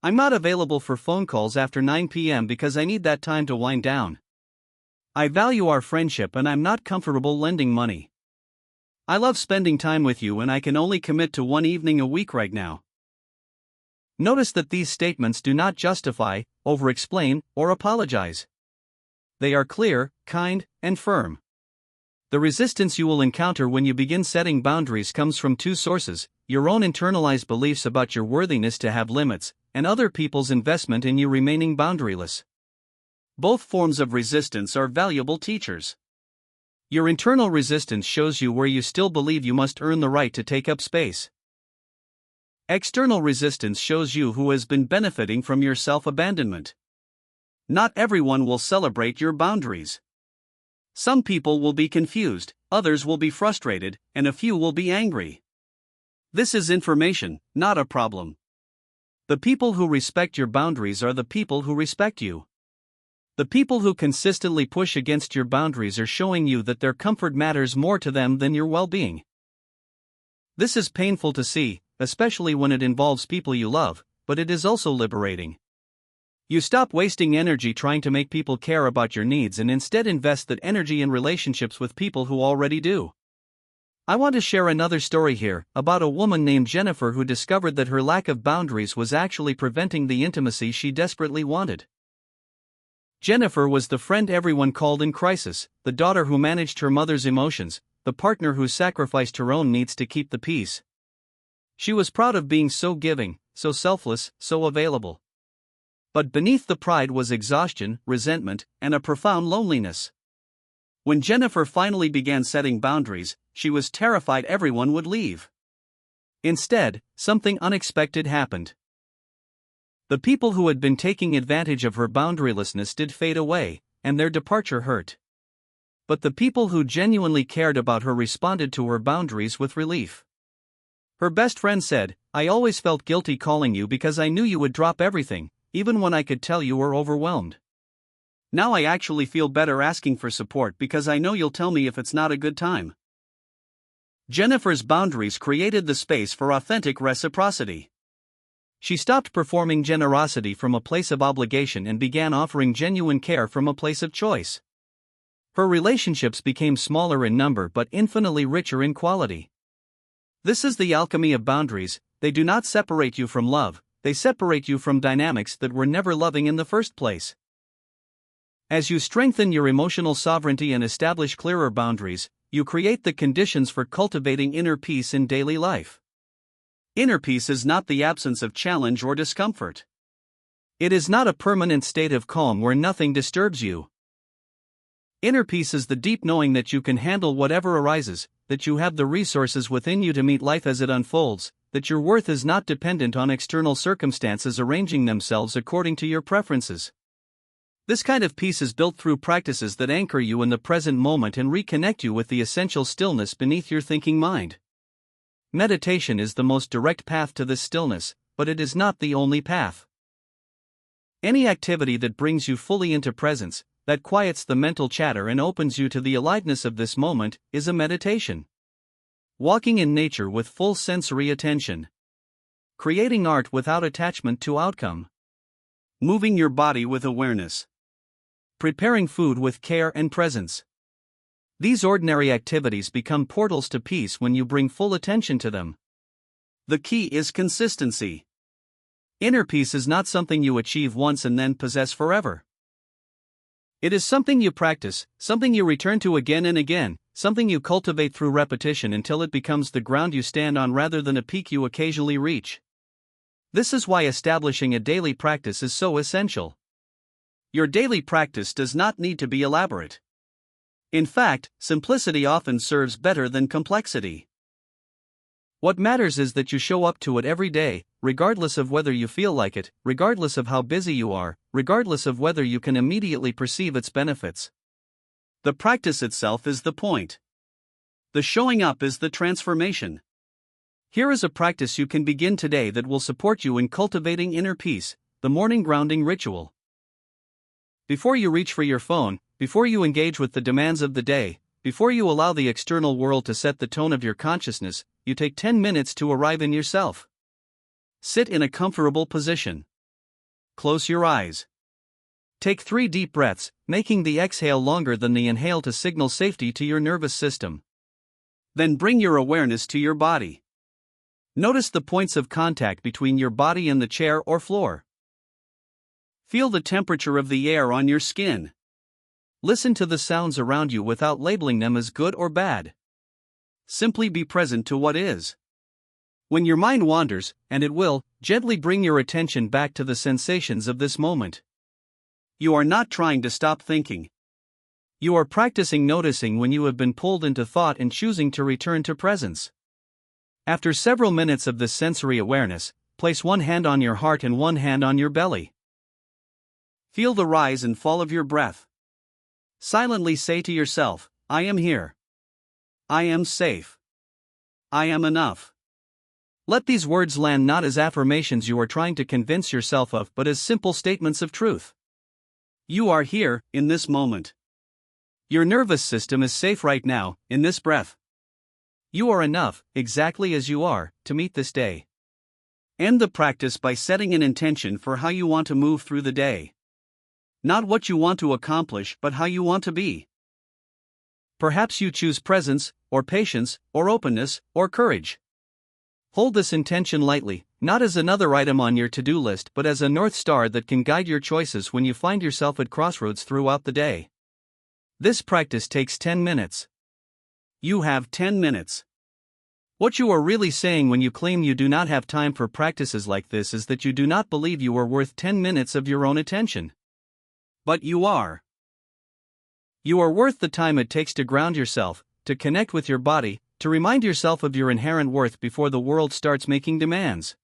I'm not available for phone calls after 9 p.m. because I need that time to wind down. I value our friendship and I'm not comfortable lending money. I love spending time with you and I can only commit to one evening a week right now. Notice that these statements do not justify, over-explain, or apologize. They are clear, kind, and firm. The resistance you will encounter when you begin setting boundaries comes from two sources: your own internalized beliefs about your worthiness to have limits, and other people's investment in you remaining boundaryless. Both forms of resistance are valuable teachers. Your internal resistance shows you where you still believe you must earn the right to take up space. External resistance shows you who has been benefiting from your self-abandonment. Not everyone will celebrate your boundaries. Some people will be confused, others will be frustrated, and a few will be angry. This is information, not a problem. The people who respect your boundaries are the people who respect you. The people who consistently push against your boundaries are showing you that their comfort matters more to them than your well-being. This is painful to see, especially when it involves people you love, but it is also liberating. You stop wasting energy trying to make people care about your needs and instead invest that energy in relationships with people who already do. I want to share another story here, about a woman named Jennifer who discovered that her lack of boundaries was actually preventing the intimacy she desperately wanted. Jennifer was the friend everyone called in crisis, the daughter who managed her mother's emotions, the partner who sacrificed her own needs to keep the peace. She was proud of being so giving, so selfless, so available. But beneath the pride was exhaustion, resentment, and a profound loneliness. When Jennifer finally began setting boundaries, she was terrified everyone would leave. Instead, something unexpected happened. The people who had been taking advantage of her boundarylessness did fade away, and their departure hurt. But the people who genuinely cared about her responded to her boundaries with relief. Her best friend said, "I always felt guilty calling you because I knew you would drop everything, even when I could tell you were overwhelmed. Now I actually feel better asking for support because I know you'll tell me if it's not a good time." Jennifer's boundaries created the space for authentic reciprocity. She stopped performing generosity from a place of obligation and began offering genuine care from a place of choice. Her relationships became smaller in number but infinitely richer in quality. This is the alchemy of boundaries. They do not separate you from love, they separate you from dynamics that were never loving in the first place. As you strengthen your emotional sovereignty and establish clearer boundaries, you create the conditions for cultivating inner peace in daily life. Inner peace is not the absence of challenge or discomfort. It is not a permanent state of calm where nothing disturbs you. Inner peace is the deep knowing that you can handle whatever arises, that you have the resources within you to meet life as it unfolds, that your worth is not dependent on external circumstances arranging themselves according to your preferences. This kind of peace is built through practices that anchor you in the present moment and reconnect you with the essential stillness beneath your thinking mind. Meditation is the most direct path to this stillness, but it is not the only path. Any activity that brings you fully into presence, that quiets the mental chatter and opens you to the aliveness of this moment, is a meditation. Walking in nature with full sensory attention. Creating art without attachment to outcome. Moving your body with awareness. Preparing food with care and presence. These ordinary activities become portals to peace when you bring full attention to them. The key is consistency. Inner peace is not something you achieve once and then possess forever. It is something you practice, something you return to again and again, something you cultivate through repetition until it becomes the ground you stand on rather than a peak you occasionally reach. This is why establishing a daily practice is so essential. Your daily practice does not need to be elaborate. In fact, simplicity often serves better than complexity. What matters is that you show up to it every day, regardless of whether you feel like it, regardless of how busy you are, regardless of whether you can immediately perceive its benefits. The practice itself is the point. The showing up is the transformation. Here is a practice you can begin today that will support you in cultivating inner peace, the morning grounding ritual. Before you reach for your phone, before you engage with the demands of the day, before you allow the external world to set the tone of your consciousness, you take 10 minutes to arrive in yourself. Sit in a comfortable position. Close your eyes. Take 3 deep breaths, making the exhale longer than the inhale to signal safety to your nervous system. Then bring your awareness to your body. Notice the points of contact between your body and the chair or floor. Feel the temperature of the air on your skin. Listen to the sounds around you without labeling them as good or bad. Simply be present to what is. When your mind wanders, and it will, gently bring your attention back to the sensations of this moment. You are not trying to stop thinking. You are practicing noticing when you have been pulled into thought and choosing to return to presence. After several minutes of this sensory awareness, place one hand on your heart and one hand on your belly. Feel the rise and fall of your breath. Silently say to yourself, I am here. I am safe. I am enough. Let these words land not as affirmations you are trying to convince yourself of, but as simple statements of truth. You are here, in this moment. Your nervous system is safe right now, in this breath. You are enough, exactly as you are, to meet this day. End the practice by setting an intention for how you want to move through the day. Not what you want to accomplish, but how you want to be. Perhaps you choose presence, or patience, or openness, or courage. Hold this intention lightly, not as another item on your to-do list but as a North Star that can guide your choices when you find yourself at crossroads throughout the day. This practice takes 10 minutes. You have 10 minutes. What you are really saying when you claim you do not have time for practices like this is that you do not believe you are worth 10 minutes of your own attention. But you are. You are worth the time it takes to ground yourself, to connect with your body, to remind yourself of your inherent worth before the world starts making demands.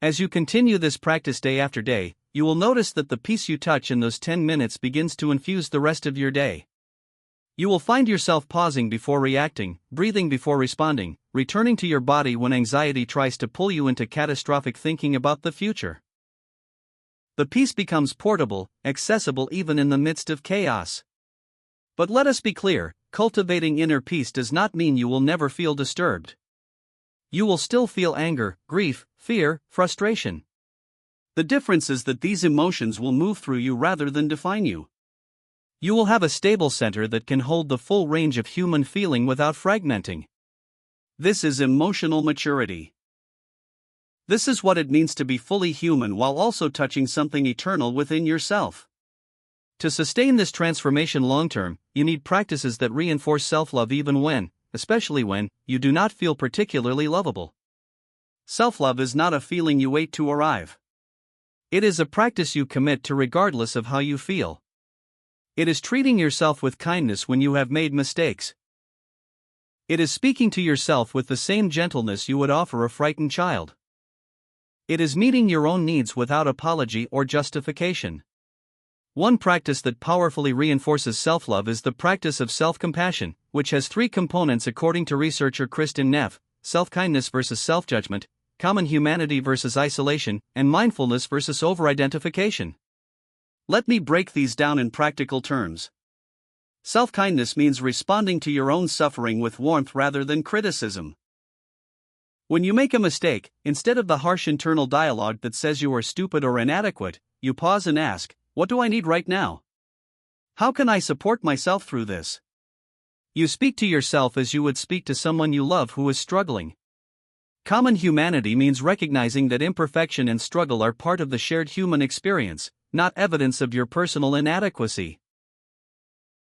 As you continue this practice day after day, you will notice that the peace you touch in those 10 minutes begins to infuse the rest of your day. You will find yourself pausing before reacting, breathing before responding, returning to your body when anxiety tries to pull you into catastrophic thinking about the future. The peace becomes portable, accessible even in the midst of chaos. But let us be clear, cultivating inner peace does not mean you will never feel disturbed. You will still feel anger, grief, fear, frustration. The difference is that these emotions will move through you rather than define you. You will have a stable center that can hold the full range of human feeling without fragmenting. This is emotional maturity. This is what it means to be fully human while also touching something eternal within yourself. To sustain this transformation long-term, you need practices that reinforce self-love even when, especially when, you do not feel particularly lovable. Self-love is not a feeling you wait to arrive. It is a practice you commit to regardless of how you feel. It is treating yourself with kindness when you have made mistakes. It is speaking to yourself with the same gentleness you would offer a frightened child. It is meeting your own needs without apology or justification. One practice that powerfully reinforces self-love is the practice of self-compassion, which has 3 components according to researcher Kristin Neff: self-kindness versus self-judgment, common humanity versus isolation, and mindfulness versus over-identification. Let me break these down in practical terms. Self-kindness means responding to your own suffering with warmth rather than criticism. When you make a mistake, instead of the harsh internal dialogue that says you are stupid or inadequate, you pause and ask, what do I need right now? How can I support myself through this? You speak to yourself as you would speak to someone you love who is struggling. Common humanity means recognizing that imperfection and struggle are part of the shared human experience, not evidence of your personal inadequacy.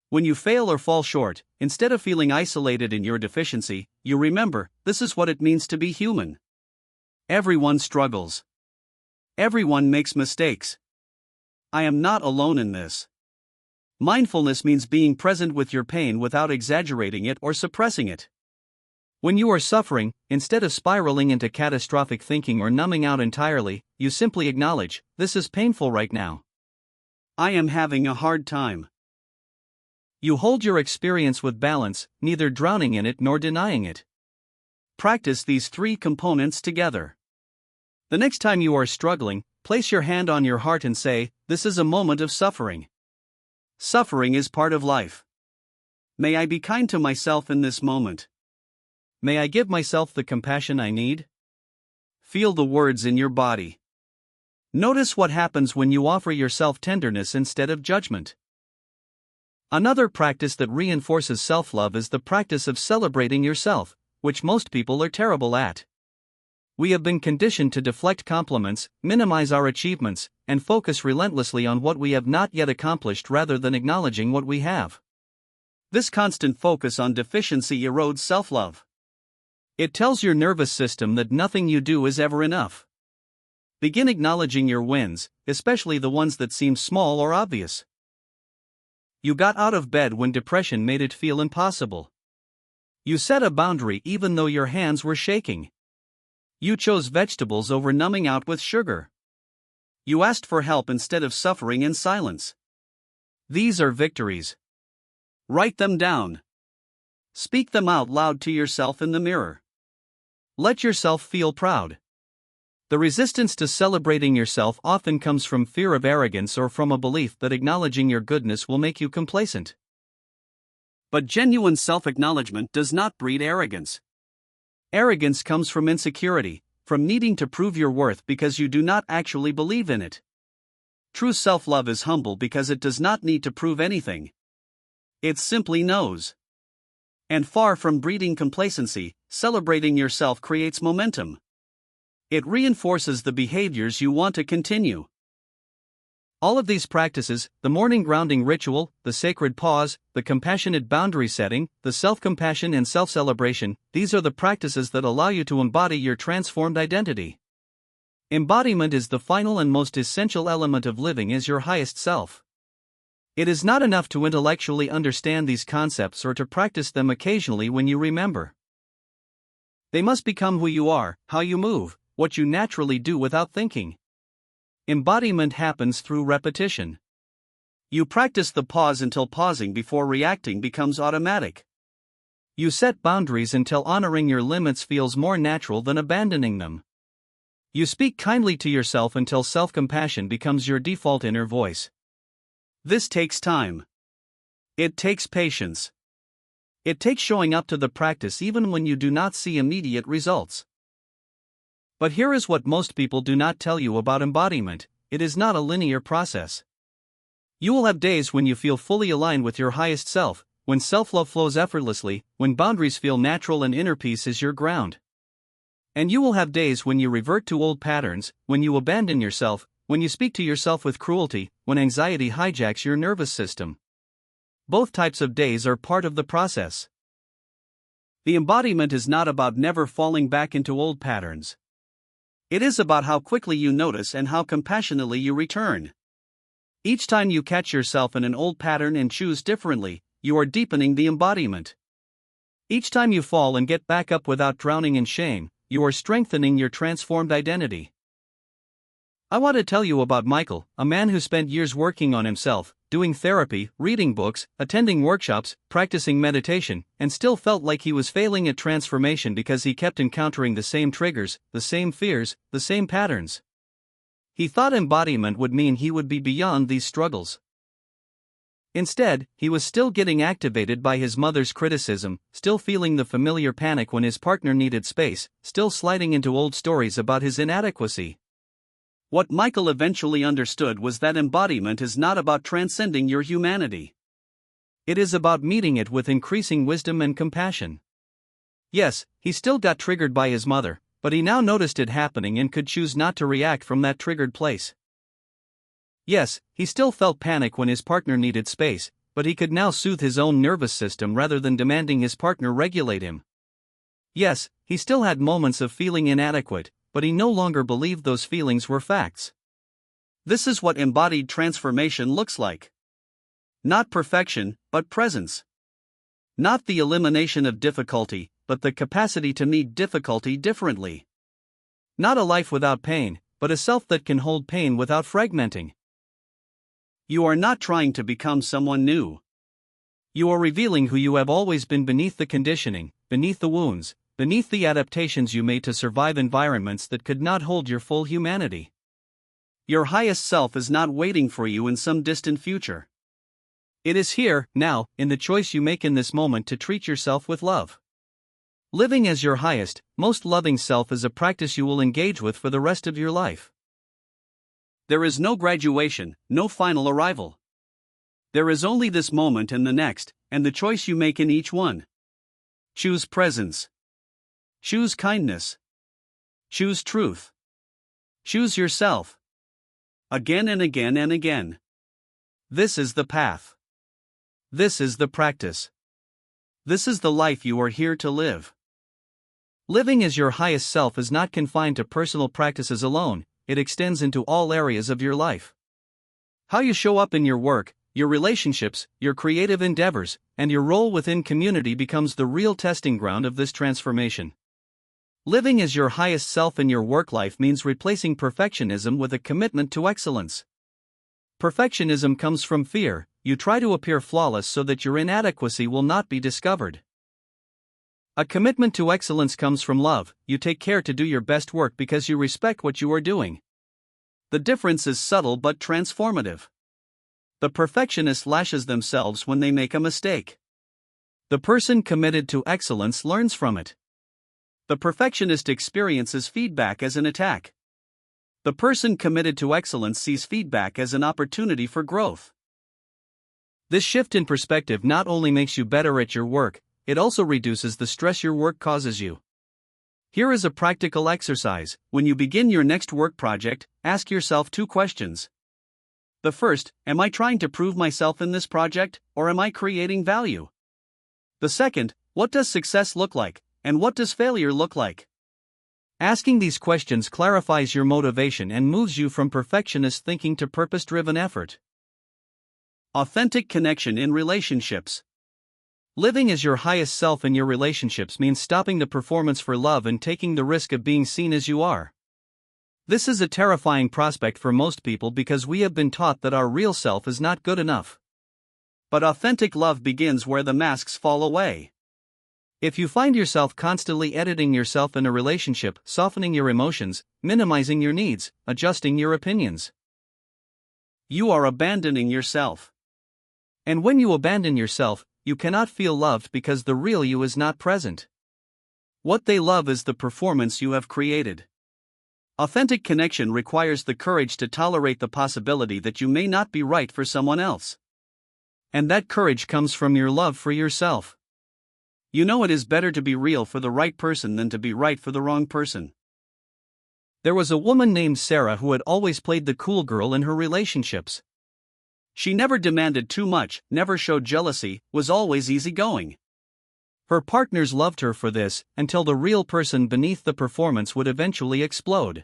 When you fail or fall short, instead of feeling isolated in your deficiency, you remember, this is what it means to be human. Everyone struggles. Everyone makes mistakes. I am not alone in this. Mindfulness means being present with your pain without exaggerating it or suppressing it. When you are suffering, instead of spiraling into catastrophic thinking or numbing out entirely, you simply acknowledge, this is painful right now. I am having a hard time. You hold your experience with balance, neither drowning in it nor denying it. Practice these 3 components together. The next time you are struggling, place your hand on your heart and say, this is a moment of suffering. Suffering is part of life. May I be kind to myself in this moment. May I give myself the compassion I need? Feel the words in your body. Notice what happens when you offer yourself tenderness instead of judgment. Another practice that reinforces self-love is the practice of celebrating yourself, which most people are terrible at. We have been conditioned to deflect compliments, minimize our achievements, and focus relentlessly on what we have not yet accomplished rather than acknowledging what we have. This constant focus on deficiency erodes self-love. It tells your nervous system that nothing you do is ever enough. Begin acknowledging your wins, especially the ones that seem small or obvious. You got out of bed when depression made it feel impossible. You set a boundary even though your hands were shaking. You chose vegetables over numbing out with sugar. You asked for help instead of suffering in silence. These are victories. Write them down. Speak them out loud to yourself in the mirror. Let yourself feel proud. The resistance to celebrating yourself often comes from fear of arrogance or from a belief that acknowledging your goodness will make you complacent. But genuine self-acknowledgement does not breed arrogance. Arrogance comes from insecurity, from needing to prove your worth because you do not actually believe in it. True self-love is humble because it does not need to prove anything. It simply knows. And far from breeding complacency, celebrating yourself creates momentum. It reinforces the behaviors you want to continue. All of these practices, the morning grounding ritual, the sacred pause, the compassionate boundary setting, the self-compassion and self-celebration, these are the practices that allow you to embody your transformed identity. Embodiment is the final and most essential element of living as your highest self. It is not enough to intellectually understand these concepts or to practice them occasionally when you remember. They must become who you are, how you move, what you naturally do without thinking. Embodiment happens through repetition. You practice the pause until pausing before reacting becomes automatic. You set boundaries until honoring your limits feels more natural than abandoning them. You speak kindly to yourself until self-compassion becomes your default inner voice. This takes time. It takes patience. It takes showing up to the practice even when you do not see immediate results. But here is what most people do not tell you about embodiment: it is not a linear process. You will have days when you feel fully aligned with your highest self, when self-love flows effortlessly, when boundaries feel natural and inner peace is your ground. And you will have days when you revert to old patterns, when you abandon yourself, when you speak to yourself with cruelty, when anxiety hijacks your nervous system. Both types of days are part of the process. The embodiment is not about never falling back into old patterns. It is about how quickly you notice and how compassionately you return. Each time you catch yourself in an old pattern and choose differently, you are deepening the embodiment. Each time you fall and get back up without drowning in shame, you are strengthening your transformed identity. I want to tell you about Michael, a man who spent years working on himself, doing therapy, reading books, attending workshops, practicing meditation, and still felt like he was failing at transformation because he kept encountering the same triggers, the same fears, the same patterns. He thought embodiment would mean he would be beyond these struggles. Instead, he was still getting activated by his mother's criticism, still feeling the familiar panic when his partner needed space, still sliding into old stories about his inadequacy. What Michael eventually understood was that embodiment is not about transcending your humanity. It is about meeting it with increasing wisdom and compassion. Yes, he still got triggered by his mother, but he now noticed it happening and could choose not to react from that triggered place. Yes, he still felt panic when his partner needed space, but he could now soothe his own nervous system rather than demanding his partner regulate him. Yes, he still had moments of feeling inadequate, but he no longer believed those feelings were facts. This is what embodied transformation looks like. Not perfection, but presence. Not the elimination of difficulty, but the capacity to meet difficulty differently. Not a life without pain, but a self that can hold pain without fragmenting. You are not trying to become someone new. You are revealing who you have always been beneath the conditioning, beneath the wounds, beneath the adaptations you made to survive environments that could not hold your full humanity. Your highest self is not waiting for you in some distant future. It is here, now, in the choice you make in this moment to treat yourself with love. Living as your highest, most loving self is a practice you will engage with for the rest of your life. There is no graduation, no final arrival. There is only this moment and the next, and the choice you make in each one. Choose presence. Choose kindness. Choose truth. Choose yourself. Again and again and again. This is the path. This is the practice. This is the life you are here to live. Living as your highest self is not confined to personal practices alone, it extends into all areas of your life. How you show up in your work, your relationships, your creative endeavors, and your role within community becomes the real testing ground of this transformation. Living as your highest self in your work life means replacing perfectionism with a commitment to excellence. Perfectionism comes from fear. You try to appear flawless so that your inadequacy will not be discovered. A commitment to excellence comes from love. You take care to do your best work because you respect what you are doing. The difference is subtle but transformative. The perfectionist lashes themselves when they make a mistake. The person committed to excellence learns from it. The perfectionist experiences feedback as an attack. The person committed to excellence sees feedback as an opportunity for growth. This shift in perspective not only makes you better at your work, it also reduces the stress your work causes you. Here is a practical exercise. When you begin your next work project, ask yourself 2 questions. The first, am I trying to prove myself in this project, or am I creating value? The second, what does success look like, and what does failure look like? Asking these questions clarifies your motivation and moves you from perfectionist thinking to purpose-driven effort. Authentic connection in relationships. Living as your highest self in your relationships means stopping the performance for love and taking the risk of being seen as you are. This is a terrifying prospect for most people because we have been taught that our real self is not good enough. But authentic love begins where the masks fall away. If you find yourself constantly editing yourself in a relationship, softening your emotions, minimizing your needs, adjusting your opinions, you are abandoning yourself. And when you abandon yourself, you cannot feel loved because the real you is not present. What they love is the performance you have created. Authentic connection requires the courage to tolerate the possibility that you may not be right for someone else. And that courage comes from your love for yourself. You know it is better to be real for the right person than to be right for the wrong person. There was a woman named Sarah who had always played the cool girl in her relationships. She never demanded too much, never showed jealousy, was always easygoing. Her partners loved her for this, until the real person beneath the performance would eventually explode.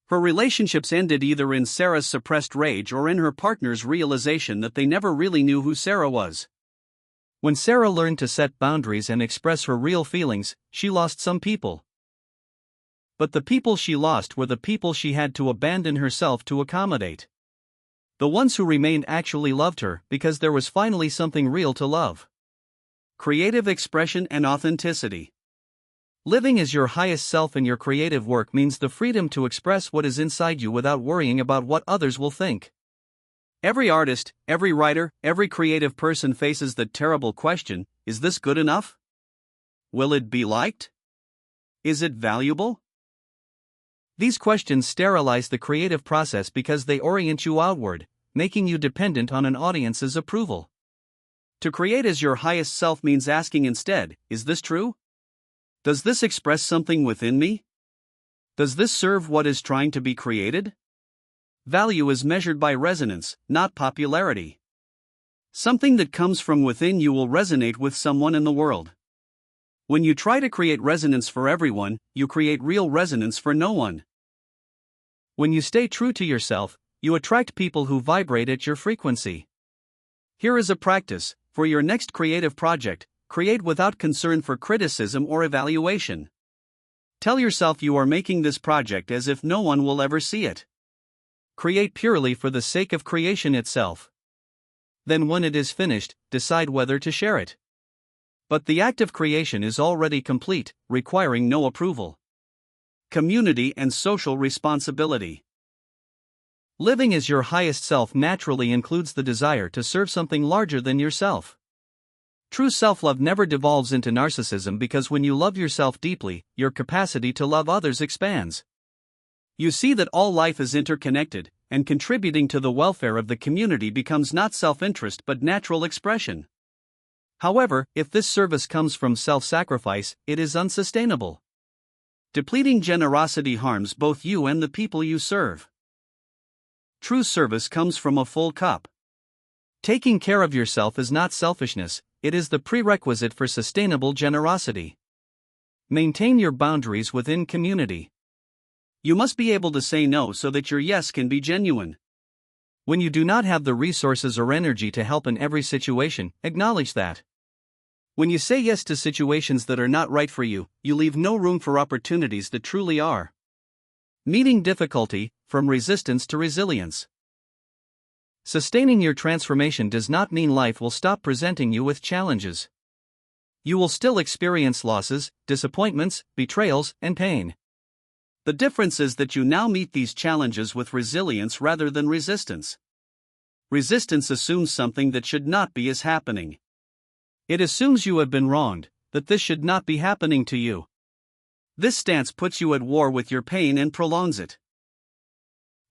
Her relationships ended either in Sarah's suppressed rage or in her partner's realization that they never really knew who Sarah was. When Sarah learned to set boundaries and express her real feelings, she lost some people. But the people she lost were the people she had to abandon herself to accommodate. The ones who remained actually loved her because there was finally something real to love. Creative expression and authenticity. Living as your highest self in your creative work means the freedom to express what is inside you without worrying about what others will think. Every artist, every writer, every creative person faces the terrible question, is this good enough? Will it be liked? Is it valuable? These questions sterilize the creative process because they orient you outward, making you dependent on an audience's approval. To create as your highest self means asking instead, is this true? Does this express something within me? Does this serve what is trying to be created? Value is measured by resonance, not popularity. Something that comes from within you will resonate with someone in the world. When you try to create resonance for everyone, you create real resonance for no one. When you stay true to yourself, you attract people who vibrate at your frequency. Here is a practice. For your next creative project, create without concern for criticism or evaluation. Tell yourself you are making this project as if no one will ever see it. Create purely for the sake of creation itself. Then when it is finished, decide whether to share it. But the act of creation is already complete, requiring no approval. Community and social responsibility. Living as your highest self naturally includes the desire to serve something larger than yourself. True self-love never devolves into narcissism because when you love yourself deeply, your capacity to love others expands. You see that all life is interconnected, and contributing to the welfare of the community becomes not self-interest but natural expression. However, if this service comes from self-sacrifice, it is unsustainable. Depleting generosity harms both you and the people you serve. True service comes from a full cup. Taking care of yourself is not selfishness, it is the prerequisite for sustainable generosity. Maintain your boundaries within community. You must be able to say no so that your yes can be genuine. When you do not have the resources or energy to help in every situation, acknowledge that. When you say yes to situations that are not right for you, you leave no room for opportunities that truly are. Meeting difficulty, from resistance to resilience. Sustaining your transformation does not mean life will stop presenting you with challenges. You will still experience losses, disappointments, betrayals, and pain. The difference is that you now meet these challenges with resilience rather than resistance. Resistance assumes something that should not be is happening. It assumes you have been wronged, that this should not be happening to you. This stance puts you at war with your pain and prolongs it.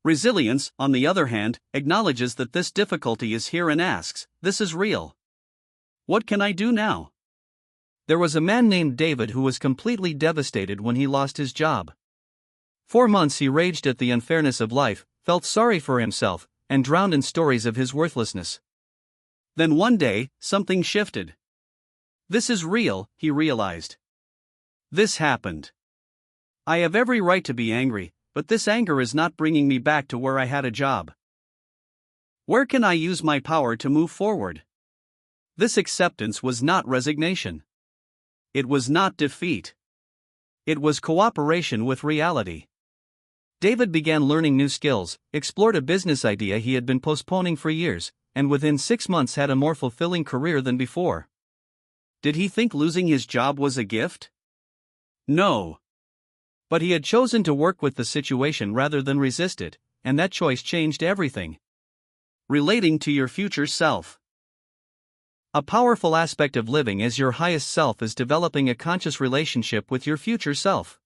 Resilience, on the other hand, acknowledges that this difficulty is here and asks, "This is real. What can I do now?" There was a man named David who was completely devastated when he lost his job. For months he raged at the unfairness of life, felt sorry for himself, and drowned in stories of his worthlessness. Then one day, something shifted. This is real, he realized. This happened. I have every right to be angry, but this anger is not bringing me back to where I had a job. Where can I use my power to move forward? This acceptance was not resignation. It was not defeat. It was cooperation with reality. David began learning new skills, explored a business idea he had been postponing for years, and within 6 months had a more fulfilling career than before. Did he think losing his job was a gift? No. But he had chosen to work with the situation rather than resist it, and that choice changed everything. Relating to your future self. A powerful aspect of living as your highest self is developing a conscious relationship with your future self.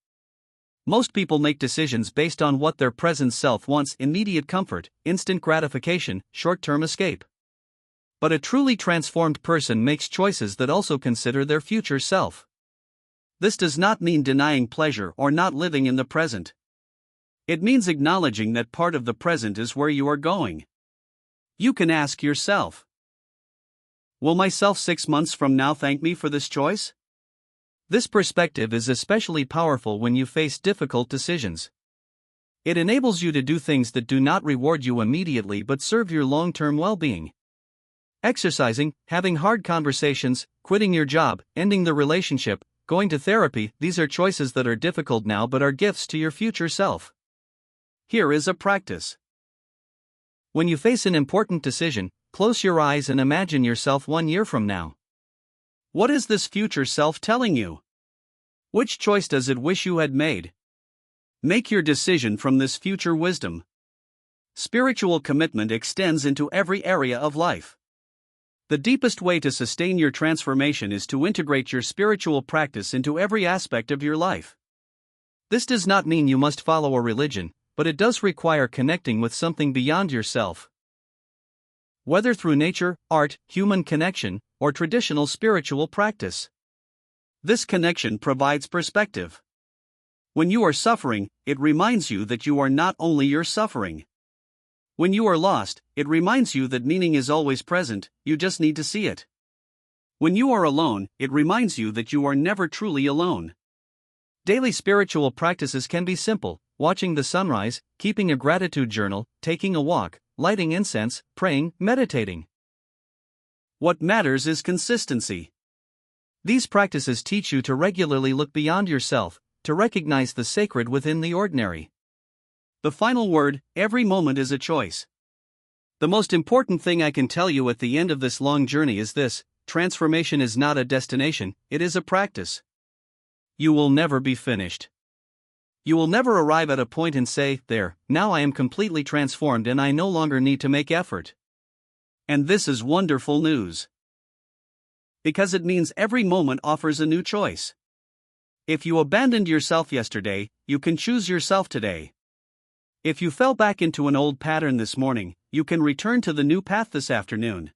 Most people make decisions based on what their present self wants: immediate comfort, instant gratification, short-term escape. But a truly transformed person makes choices that also consider their future self. This does not mean denying pleasure or not living in the present. It means acknowledging that part of the present is where you are going. You can ask yourself, will myself 6 months from now thank me for this choice? This perspective is especially powerful when you face difficult decisions. It enables you to do things that do not reward you immediately but serve your long-term well-being. Exercising, having hard conversations, quitting your job, ending the relationship, going to therapy, these are choices that are difficult now but are gifts to your future self. Here is a practice. When you face an important decision, close your eyes and imagine yourself 1 year from now. What is this future self telling you? Which choice does it wish you had made? Make your decision from this future wisdom. Spiritual commitment extends into every area of life. The deepest way to sustain your transformation is to integrate your spiritual practice into every aspect of your life. This does not mean you must follow a religion, but it does require connecting with something beyond yourself. Whether through nature, art, human connection, or traditional spiritual practice. This connection provides perspective. When you are suffering, it reminds you that you are not only your suffering. When you are lost, it reminds you that meaning is always present, you just need to see it. When you are alone, it reminds you that you are never truly alone. Daily spiritual practices can be simple: watching the sunrise, keeping a gratitude journal, taking a walk, lighting incense, praying, meditating. What matters is consistency. These practices teach you to regularly look beyond yourself, to recognize the sacred within the ordinary. The final word: every moment is a choice. The most important thing I can tell you at the end of this long journey is this: transformation is not a destination, it is a practice. You will never be finished. You will never arrive at a point and say, "There, now I am completely transformed and I no longer need to make effort." And this is wonderful news. Because it means every moment offers a new choice. If you abandoned yourself yesterday, you can choose yourself today. If you fell back into an old pattern this morning, you can return to the new path this afternoon.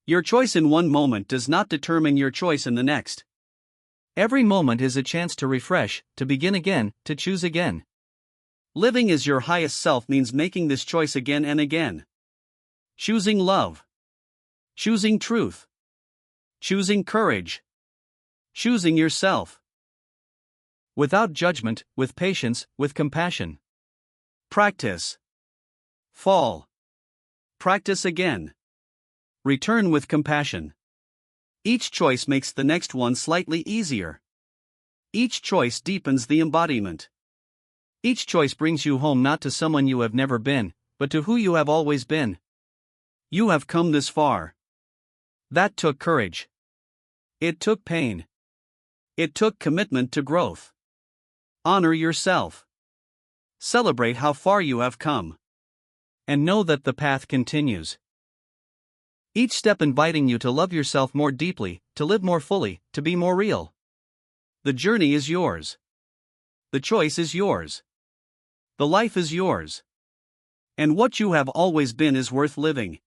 Your choice in one moment does not determine your choice in the next. Every moment is a chance to refresh, to begin again, to choose again. Living as your highest self means making this choice again and again. Choosing love. Choosing truth. Choosing courage. Choosing yourself. Without judgment, with patience, with compassion. Practice. Fall. Practice again. Return with compassion. Each choice makes the next one slightly easier. Each choice deepens the embodiment. Each choice brings you home not to someone you have never been, but to who you have always been. You have come this far. That took courage. It took pain. It took commitment to growth. Honor yourself. Celebrate how far you have come. And know that the path continues. Each step inviting you to love yourself more deeply, to live more fully, to be more real. The journey is yours. The choice is yours. The life is yours. And what you have always been is worth living.